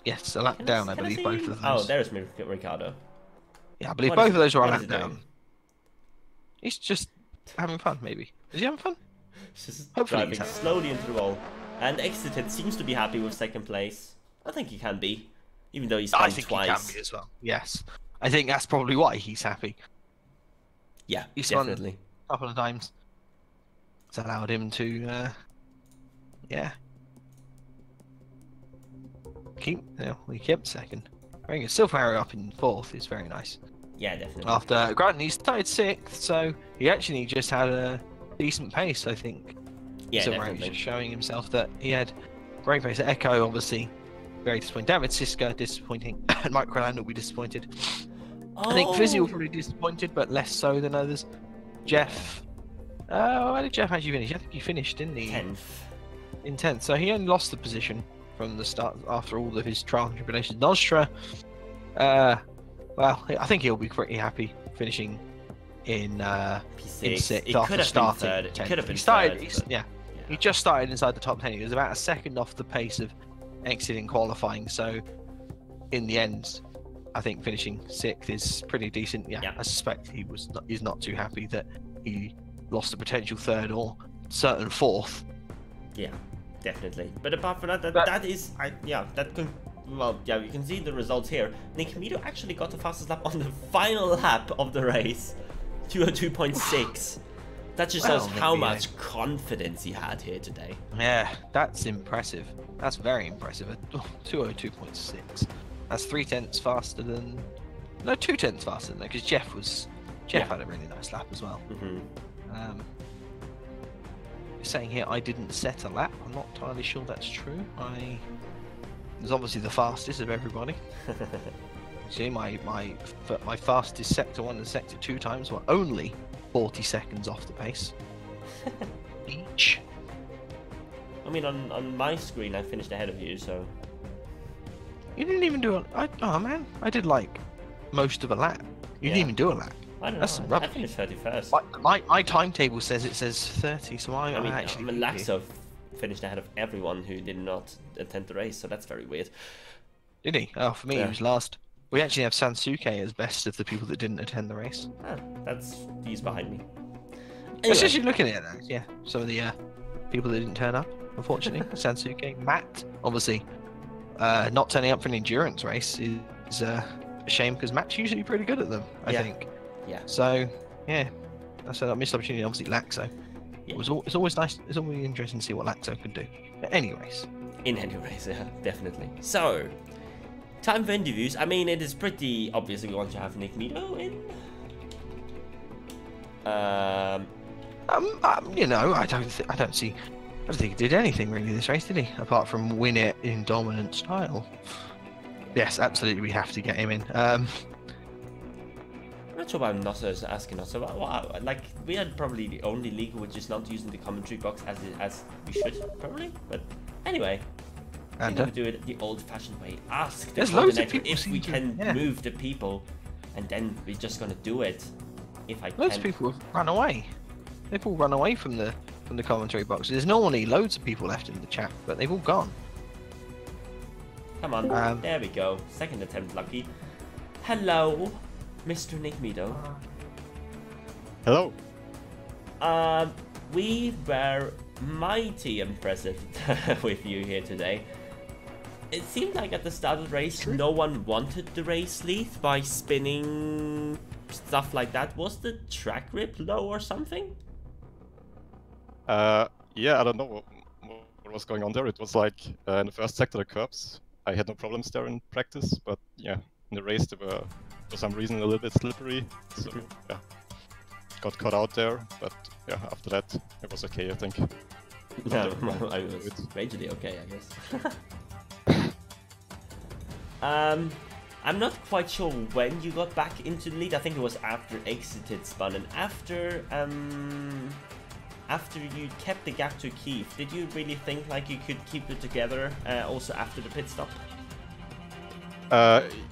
Speaker 2: Yes, a lap down, I believe, both of those.
Speaker 1: Oh, there's Ricardo.
Speaker 2: Yeah, I believe both of those were a lap down. He's just having fun, maybe. Is he having fun?
Speaker 1: Just driving slowly into the wall. And Exited seems to be happy with 2nd place. I think he can be, even though he's done twice.
Speaker 2: I think he can be as well. Yes, I think that's probably why he's happy.
Speaker 1: Yeah,
Speaker 2: he's
Speaker 1: definitely.
Speaker 2: A couple of times. It's allowed him to, yeah. He kept 2nd. Bringing a silver arrow up in 4th is very nice.
Speaker 1: Yeah, definitely.
Speaker 2: After granted, he started 6th, so he actually just had a decent pace, I think.
Speaker 1: Yeah,
Speaker 2: so
Speaker 1: definitely.
Speaker 2: Just showing himself that he had great pace. Echo, obviously, very disappointing. David Siska, disappointing. And Mike Crowland will be disappointed. I think Fizzy will probably be disappointed, but less so than others. Jeff. Where did Jeff actually finish? I think he finished, didn't he?
Speaker 1: 10th.
Speaker 2: In 10th, so he only lost the position from the start after all of his trials and tribulations. Nostra, well, I think he'll be pretty happy finishing in
Speaker 1: P6.
Speaker 2: In 6th
Speaker 1: It
Speaker 2: after
Speaker 1: could
Speaker 2: starting.
Speaker 1: It could have been
Speaker 2: Yeah, he just started inside the top 10. He was about a 2nd off the pace of exiting qualifying. So, in the end, I think finishing 6th is pretty decent. Yeah. I suspect he's not too happy that he lost a potential 3rd or certain 4th.
Speaker 1: Yeah, definitely. But apart from that, you can see the results here. Nick Mito actually got the fastest lap on the final lap of the race, 202.6. That just shows how much confidence he had here today. Yeah,
Speaker 2: that's impressive. That's very impressive. 202.6. That's 3/10 faster than... No, 2/10 faster than that, because Jeff had a really nice lap as well. Saying here I didn't set a lap. I'm not entirely sure that's true. I was obviously the fastest of everybody. See, my fastest sector 1 and sector 2 times were only 40 seconds off the pace each.
Speaker 1: I mean, on my screen I finished ahead of you, so
Speaker 2: you didn't even do oh man, I did like most of a lap. You didn't even do a lap.
Speaker 1: I don't know. I finished 31st.
Speaker 2: My timetable says it says 30, so I actually.
Speaker 1: Laxov finished ahead of everyone who did not attend the race, so that's very weird.
Speaker 2: Did he? Oh, for me, he was last. We actually have Sansuke as best of the people that didn't attend the race.
Speaker 1: He's behind me.
Speaker 2: Anyway. It's just you looking at it, yeah. Some of the people that didn't turn up, unfortunately. Sansuke, Matt, obviously, not turning up for an endurance race is a shame because Matt's usually pretty good at them, I think.
Speaker 1: Yeah.
Speaker 2: So, yeah, that's a missed opportunity. Obviously, Laxo. It's always nice. It's always interesting to see what Lacto can do. At any race.
Speaker 1: In any race, yeah, definitely. So, time for interviews. I mean, it is pretty obvious we want to have Nick Mito in.
Speaker 2: You know, I don't think he did anything really this race, did he? Apart from win it in dominant style. Yes, absolutely, we have to get him in.
Speaker 1: I'm not sure why I'm not asking us about. Well, like, we are probably the only league which is not using the commentary box as we should, probably. But anyway, we're going to do it the old-fashioned way. Ask the coordinator if we can move the people, and then we're just going to do it. If I can.
Speaker 2: Loads of people have run away. They've all run away from the commentary box. There's normally loads of people left in the chat, but they've all gone.
Speaker 1: Come on, there we go. Second attempt, lucky. Hello, Mr. Nick Mito.
Speaker 3: Hello.
Speaker 1: We were mighty impressive with you here today. It seemed like at the start of the race, no one wanted the race lead by spinning stuff like that. Was the track grip low or something?
Speaker 3: Yeah, I don't know what was going on there. It was like in the first sector, the curbs, I had no problems there in practice, but yeah, in the race they were for some reason a little bit slippery, so yeah, got caught out there. But yeah, after that it was okay, I think.
Speaker 1: Yeah, well, I was majorly okay, I guess. I'm not quite sure when you got back into the lead. I think it was after exited spun, and after you kept the gap to Keith, did you really think like you could keep it together also after the pit stop?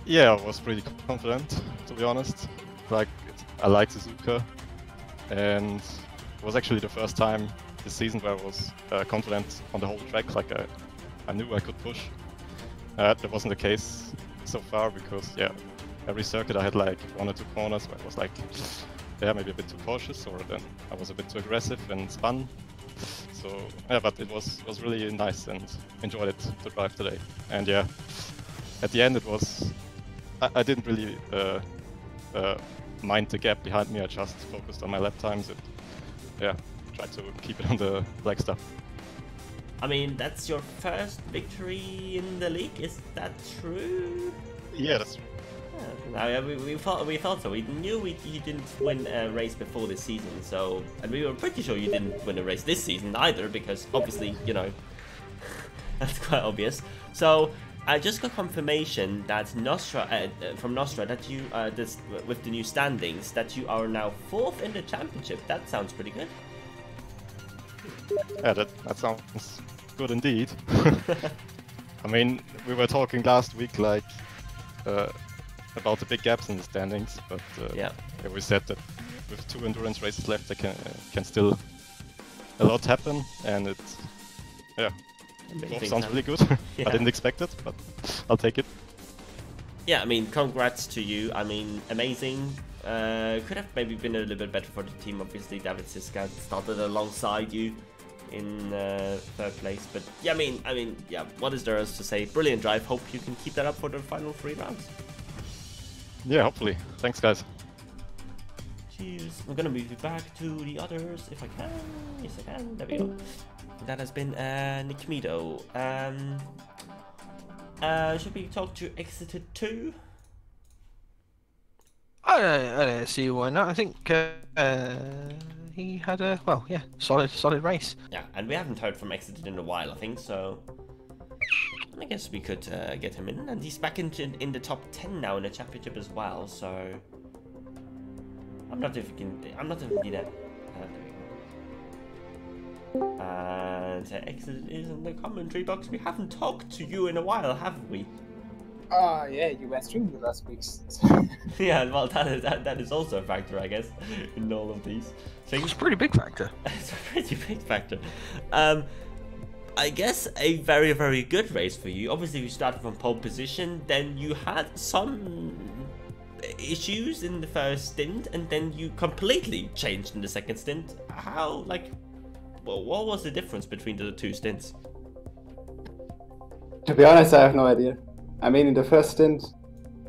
Speaker 3: Yeah, I was pretty confident, to be honest. Like, I like Suzuka, and it was actually the first time this season where I was confident on the whole track. Like, I knew I could push. That wasn't the case so far because, yeah, every circuit I had like 1 or 2 corners where I was like, yeah, maybe a bit too cautious, or then I was a bit too aggressive and spun. So yeah, but it was really nice and enjoyed it to drive today. And yeah, at the end it was, I didn't really mind the gap behind me. I just focused on my lap times and yeah, tried to keep it on the black stuff.
Speaker 1: I mean, that's your first victory in the league, is that true?
Speaker 3: Yeah, that's true.
Speaker 1: Yeah, we thought so. We knew you didn't win a race before this season, so, and we were pretty sure you didn't win a race this season either, because obviously, you know, that's quite obvious. So I just got confirmation that from Nostra that you with the new standings that you are now 4th in the championship. That sounds pretty good.
Speaker 3: Yeah, that sounds good indeed. I mean, we were talking last week like about the big gaps in the standings, but yeah, we said that with 2 endurance races left, there can still a lot happen, and it sounds really good. Yeah. I didn't expect it, but I'll take it.
Speaker 1: Yeah, I mean, congrats to you. I mean, amazing. Could have maybe been a little bit better for the team. Obviously, David Siska started alongside you in 3rd place, but yeah, I mean, yeah. What is there else to say? Brilliant drive. Hope you can keep that up for the final 3 rounds.
Speaker 3: Yeah, hopefully. Thanks, guys.
Speaker 1: Cheers. I'm gonna move you back to the others if I can. Yes, I can. There we go. That has been Nick Mito. Should we talk to Exited 2?
Speaker 2: I don't see why not. I think he had a solid race.
Speaker 1: Yeah, and we haven't heard from Exited in a while, I think, so I guess we could get him in, and he's back in the top 10 now in the championship as well. So I'm not even that. And Exited is in the commentary box. We haven't talked to you in a while, have we?
Speaker 4: Yeah, you went streaming the last weeks.
Speaker 1: Yeah, well, that is also a factor, I guess, in all of these things.
Speaker 2: It's a pretty big factor.
Speaker 1: It's a pretty big factor. I guess a very, very good race for you. Obviously, you started from pole position, then you had some issues in the first stint, and then you completely changed in the second stint. How, like, well, what was the difference between the 2 stints?
Speaker 4: To be honest, I have no idea. I mean, in the first stint,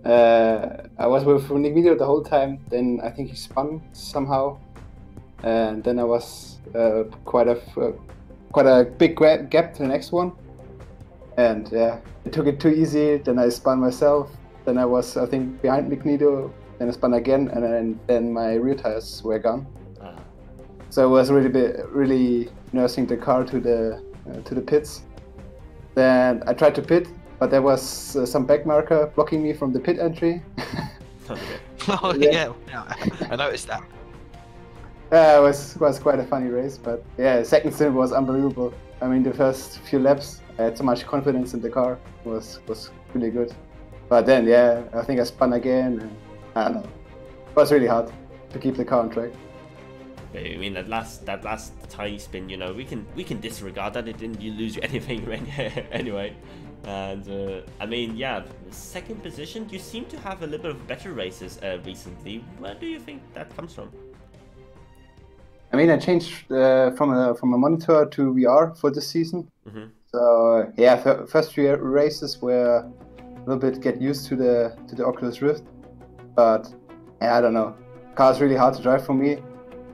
Speaker 4: I was with Nick Mito the whole time. Then I think he spun somehow, and then I was quite a big gap to the next one, and yeah, I took it too easy. Then I spun myself. Then I was, I think, behind Magneto. Then I spun again, and then my rear tires were gone. So I was really nursing the car to the pits. Then I tried to pit, but there was some back marker blocking me from the pit entry.
Speaker 2: Oh yeah, I noticed that.
Speaker 4: It was quite a funny race, but yeah, second stint was unbelievable. I mean, the first few laps, I had so much confidence in the car. It was really good. But then, yeah, I think I spun again, and I don't know. It was really hard to keep the car on track.
Speaker 1: I mean, that last tiny spin, you know, we can disregard that. It didn't lose you anything anyway. And I mean, yeah, second position. You seem to have a little bit of better races recently. Where do you think that comes from?
Speaker 4: I mean, I changed from a monitor to VR for this season.
Speaker 1: Mm-hmm.
Speaker 4: So yeah, first few races were a little bit get used to the Oculus Rift, but yeah, I don't know. Car's really hard to drive for me.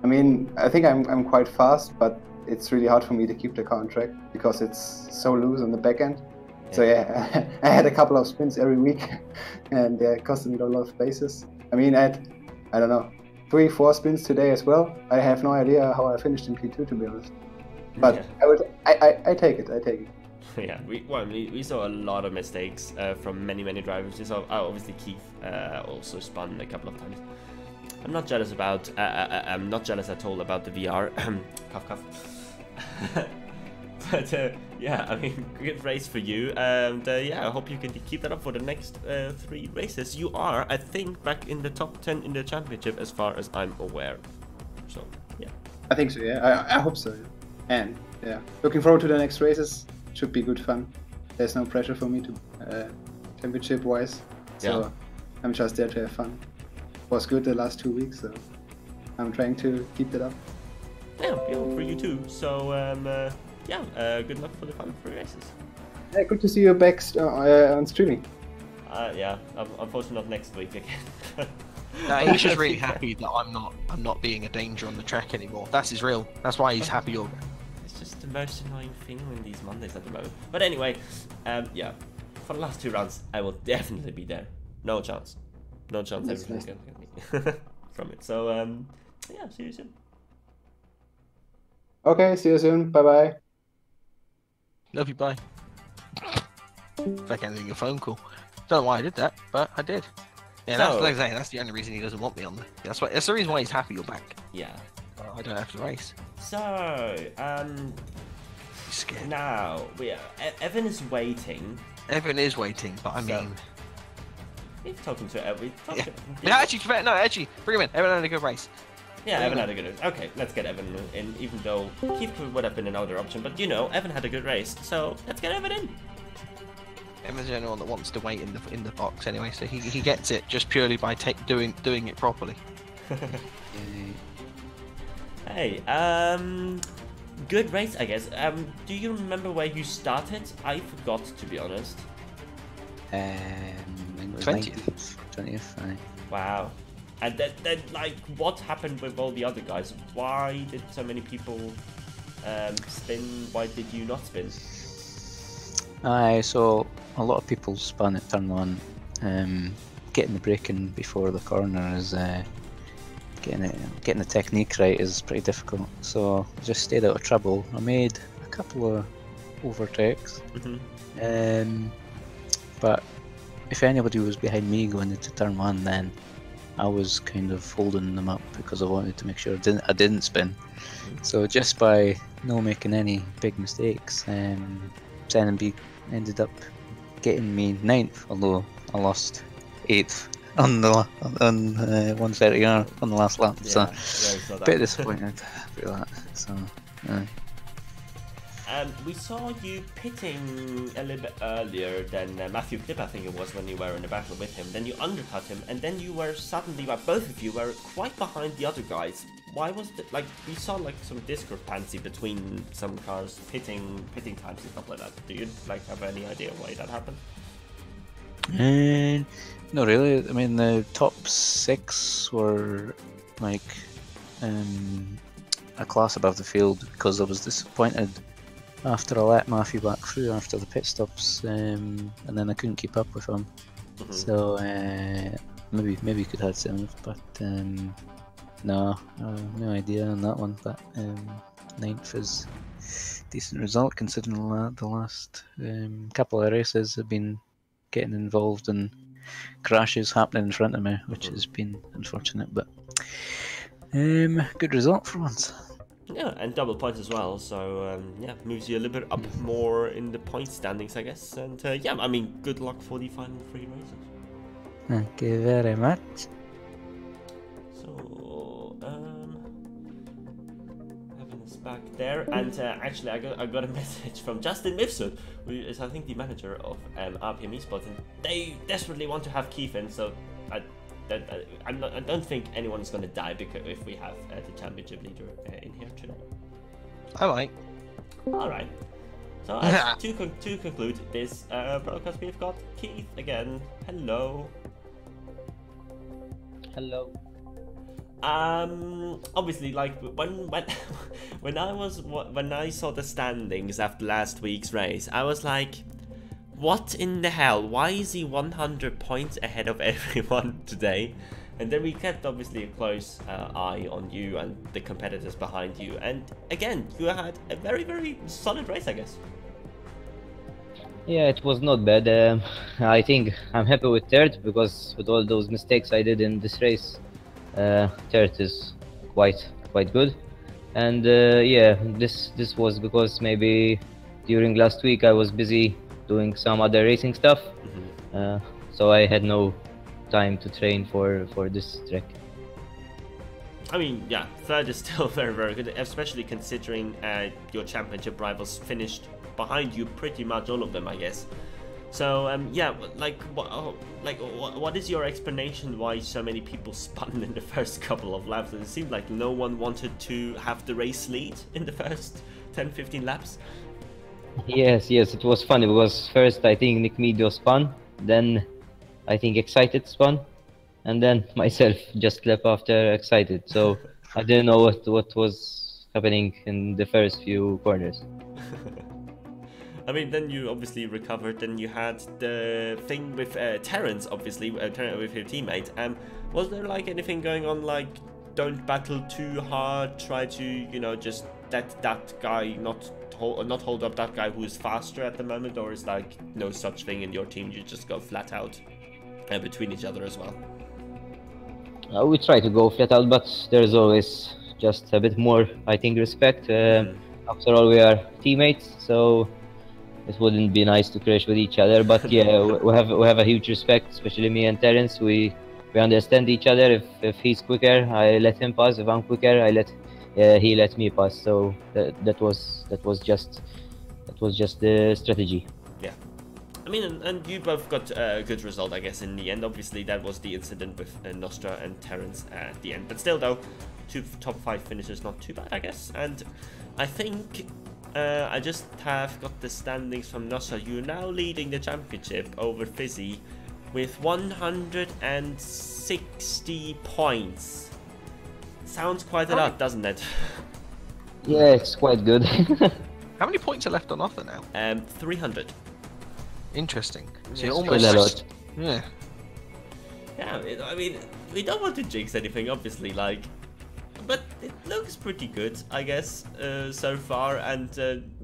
Speaker 4: I mean, I think I'm quite fast, but it's really hard for me to keep the car on track because it's so loose on the back end. Yeah. So yeah, I had a couple of spins every week, and it costed me a lot of places. I mean, I don't know, 3-4 spins today as well. I have no idea how I finished in P2, to be honest. But yeah. I take it.
Speaker 1: Yeah, we saw a lot of mistakes from many drivers. We saw obviously Keith also spun a couple of times. I'm not jealous at all about the VR. Cough cough. But yeah, I mean, good race for you, and yeah, I hope you can keep that up for the next 3 races. You are, I think, back in the top 10 in the championship, as far as I'm aware. So yeah,
Speaker 4: I think so. Yeah, I hope so. And yeah, looking forward to the next races. Should be good fun. There's no pressure for me to championship wise, so yeah. I'm just there to have fun. Was good the last 2 weeks, so I'm trying to keep that up.
Speaker 1: Yeah, for you too. So yeah, good luck for the final 3 races.
Speaker 4: Yeah, good to see you back on streaming.
Speaker 1: Yeah, unfortunately not next week again.
Speaker 2: No, he's just really happy that I'm not being a danger on the track anymore. That's why he's happy.
Speaker 1: It's just the most annoying thing in these Mondays at the moment. But anyway, yeah, for the last 2 rounds, I will definitely be there. No chance. No chance everything's gonna get me from it. So yeah, see you soon.
Speaker 4: Okay, see you soon. Bye bye.
Speaker 2: Love you, bye. It's like ending a phone call. Don't know why I did that, but I did. Yeah, that's like saying that's the only reason he doesn't want me on there. That's the reason why he's happy you're back.
Speaker 1: Yeah.
Speaker 2: I don't have to race.
Speaker 1: So
Speaker 2: He's scared.
Speaker 1: Now Evan is waiting.
Speaker 2: Evan is waiting, but I mean.
Speaker 1: He's talking to Evan.
Speaker 2: Yeah, actually, bring him in. Evan had a good race.
Speaker 1: Yeah, Evan had a good race. Okay, let's get Evan in, even though Keith would have been another option. But you know, Evan had a good race, so let's get Evan in.
Speaker 2: Evan's the only one that wants to wait in the box anyway, so he gets it just purely by doing it properly.
Speaker 1: Hey, good race, I guess. Do you remember where you started? I forgot, to be honest.
Speaker 2: 20th.
Speaker 5: 20th, aye.
Speaker 1: Wow. And then, like, what happened with all the other guys? Why did so many people spin? Why did you not spin?
Speaker 5: Aye, so a lot of people spun at turn 1. Getting the braking before the corner is getting the technique right is pretty difficult. So I just stayed out of trouble. I made a couple of overtakes, but if anybody was behind me going into turn 1, then I was kind of holding them up because I wanted to make sure I didn't spin. So just by no making any big mistakes, Zen B ended up getting me 9th, although I lost 8th on 130R on the last lap.
Speaker 1: Yeah,
Speaker 5: so a bit disappointed about that. So.
Speaker 1: We saw you pitting a little bit earlier than Matthew Clip, I think it was, when you were in a battle with him. Then you undercut him, and then you were suddenly, like, both of you were quite behind the other guys. Why was it, like, we saw, like, some discrepancy between some cars pitting times and stuff like that. Do you, like, have any idea why that happened?
Speaker 5: Not really. I mean, the top 6 were, like, a class above the field because I was disappointed after I let Matthew back through after the pit stops, and then I couldn't keep up with him. So maybe you could have 7th, but no, no idea on that one. But 9th is a decent result considering the last couple of races have been getting involved in crashes happening in front of me, which has been unfortunate, but good result for once.
Speaker 1: Yeah, and double points as well, so yeah, moves you a little bit up more in the point standings, I guess. And yeah, I mean, good luck for the final 3 races.
Speaker 5: Thank you very much.
Speaker 1: So, having us back there, and actually, I got a message from Justin Mifsud, who is, I think, the manager of RPM Esports, and they desperately want to have Keith in, so I don't think anyone's going to die because if we have the championship leader in here today.
Speaker 2: I might.
Speaker 1: All right. So to conclude this broadcast, we've got Keith again. Hello.
Speaker 6: Hello.
Speaker 1: Obviously, like when I saw the standings after last week's race, I was like, what in the hell? Why is he 100 points ahead of everyone today? And then we kept obviously a close eye on you and the competitors behind you. And again, you had a very, very solid race, I guess.
Speaker 6: Yeah, it was not bad. I think I'm happy with third because with all those mistakes I did in this race, third is quite good. And yeah, this was because maybe during last week I was busy doing some other racing stuff, so I had no time to train for this track.
Speaker 1: I mean, yeah, third is still very, very good, especially considering your championship rivals finished behind you, pretty much all of them, I guess. So yeah, what is your explanation why so many people spun in the first couple of laps? It seemed like no one wanted to have the race lead in the first 10-15 laps.
Speaker 6: Yes, it was funny because first I think Nick Medio spun, then I think Excited spun, and then myself just left after Excited. So I didn't know what was happening in the first few corners.
Speaker 1: I mean, then you obviously recovered, and you had the thing with Terrence, obviously, with your teammate. Was there like anything going on, like don't battle too hard, try to, you know, just let that guy not hold up that guy who is faster at the moment, or is like no such thing in your team? You just go flat out between each other as well.
Speaker 6: We try to go flat out, but there's always just a bit more, I think, respect. After all, we are teammates, so it wouldn't be nice to crash with each other. But yeah, we have a huge respect, especially me and Terence. We understand each other. If he's quicker, I let him pass. If I'm quicker, he let me pass. So that was just the strategy.
Speaker 1: Yeah, I mean, and you both got a good result, I guess, in the end. Obviously, that was the incident with Nostra and Terence at the end. But still, though, 2 top 5 finishes, not too bad, I guess. And I think I just have got the standings from Nostra. You're now leading the championship over Fizzy with 160 points. Sounds quite a lot, doesn't it?
Speaker 6: Yeah, it's quite good.
Speaker 2: How many points are left on offer now?
Speaker 1: 300.
Speaker 2: Interesting. So
Speaker 1: Yeah,
Speaker 2: you're
Speaker 6: Quite
Speaker 2: almost
Speaker 6: a lot.
Speaker 2: Yeah.
Speaker 1: Yeah, I mean, we don't want to jinx anything, obviously, like, but it looks pretty good, I guess, so far. And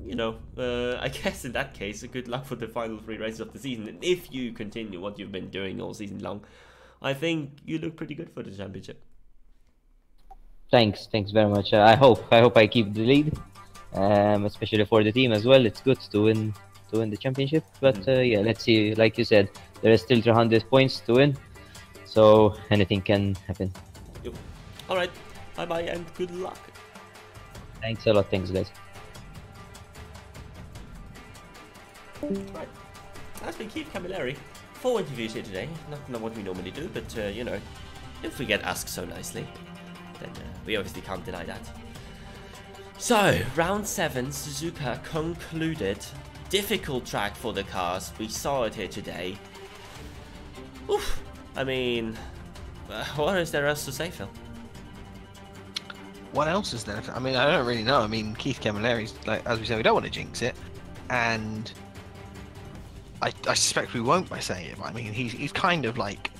Speaker 1: you know, I guess in that case, good luck for the final 3 races of the season. And if you continue what you've been doing all season long, I think you look pretty good for the championship.
Speaker 6: Thanks very much. I hope I keep the lead, especially for the team as well. It's good to win the championship. But yeah, let's see. Like you said, there is still 300 points to win, so anything can happen.
Speaker 1: Yep. All right, bye bye and good luck.
Speaker 6: Thanks a lot. Thanks, guys.
Speaker 1: Right, that's been Keith Camilleri. 4 interviews here today. Not what we normally do, but you know, if we get asked so nicely, then we obviously can't deny that. So, round 7, Suzuka concluded. Difficult track for the cars. We saw it here today. Oof. I mean, what is there else to say, Phil?
Speaker 2: what else is there? I mean, I don't really know. I mean, Keith Camilleri's, like, as we say, we don't want to jinx it, and I suspect we won't by saying it, but I mean, he's kind of like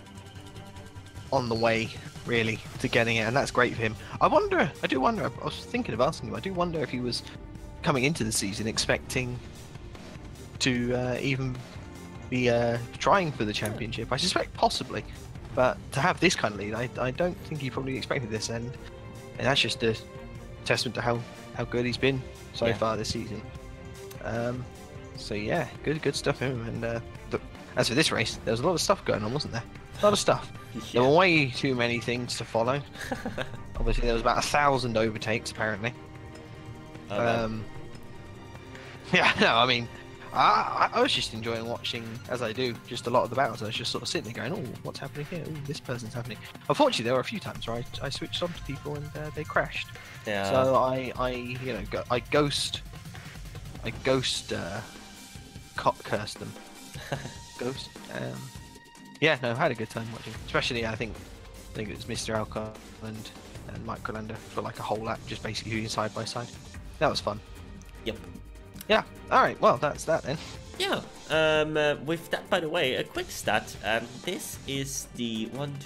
Speaker 2: on the way, really, to getting it, and that's great for him. I do wonder, I was thinking of asking him, I do wonder if he was coming into the season expecting to even be trying for the championship. I suspect possibly, but to have this kind of lead, I don't think he probably expected this, and that's just a testament to how good he's been so far this season. So yeah, good stuff for him. And as for this race, there was a lot of stuff going on, wasn't there? A lot of stuff. There were way too many things to follow. Obviously, there was about 1,000 overtakes apparently. Yeah, no, I mean, I was just enjoying watching, as I do, just a lot of the battles. I was just sort of sitting there going, oh, what's happening here? Oh, this person's happening. Unfortunately, there were a few times where I switched on to people and they crashed.
Speaker 1: Yeah.
Speaker 2: So I ghost cursed them. Ghost. Yeah, no, I had a good time watching. Especially, I think it was Mr. Alcon and Mike Colander for like a whole lap, just basically doing side by side. That was fun.
Speaker 1: Yep.
Speaker 2: Yeah. All right. Well, that's that then.
Speaker 1: Yeah. With that, by the way, a quick stat. This is the 7th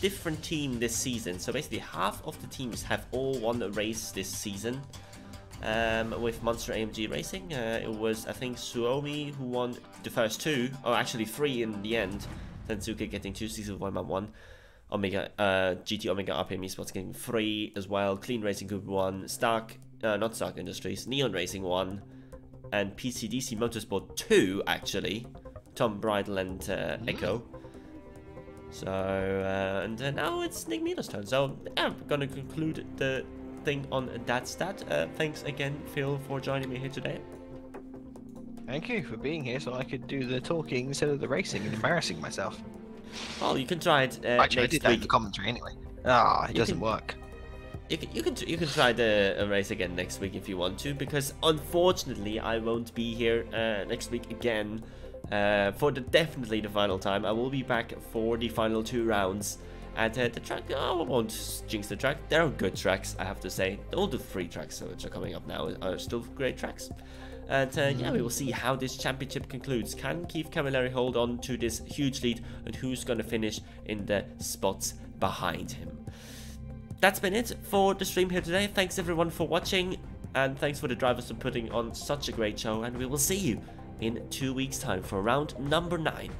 Speaker 1: different team this season. So basically, half of the teams have all won a race this season. With Monster AMG Racing, it was, I think, Suomi who won the first 2, or actually 3 in the end. Suzuka getting 2, Season 1 Omega, GT Omega RPM Esports getting 3 as well. Clean Racing Group 1, not Stark Industries, Neon Racing 1, and PCDC Motorsport 2 actually. Tom Bridle and Echo. So and now it's Nick Miller's turn. So I'm gonna conclude the thing on that stat. Thanks again, Phil, for joining me here today.
Speaker 2: Thank you for being here, so I could do the talking instead of the racing and embarrassing myself.
Speaker 1: Well, you can try it
Speaker 2: actually, I did that in
Speaker 1: week.
Speaker 2: the commentary anyway. It doesn't work.
Speaker 1: You can try the race again next week if you want to, because unfortunately I won't be here next week again for definitely the final time. I will be back for the final 2 rounds. And the track, I won't jinx the track. There are good tracks, I have to say. All the 3 tracks which are coming up now are still great tracks. And yeah, we will see how this championship concludes. Can Keith Camilleri hold on to this huge lead, and who's going to finish in the spots behind him? That's been it for the stream here today. Thanks everyone for watching, and thanks for the drivers for putting on such a great show. And we will see you in 2 weeks' time for round number 9.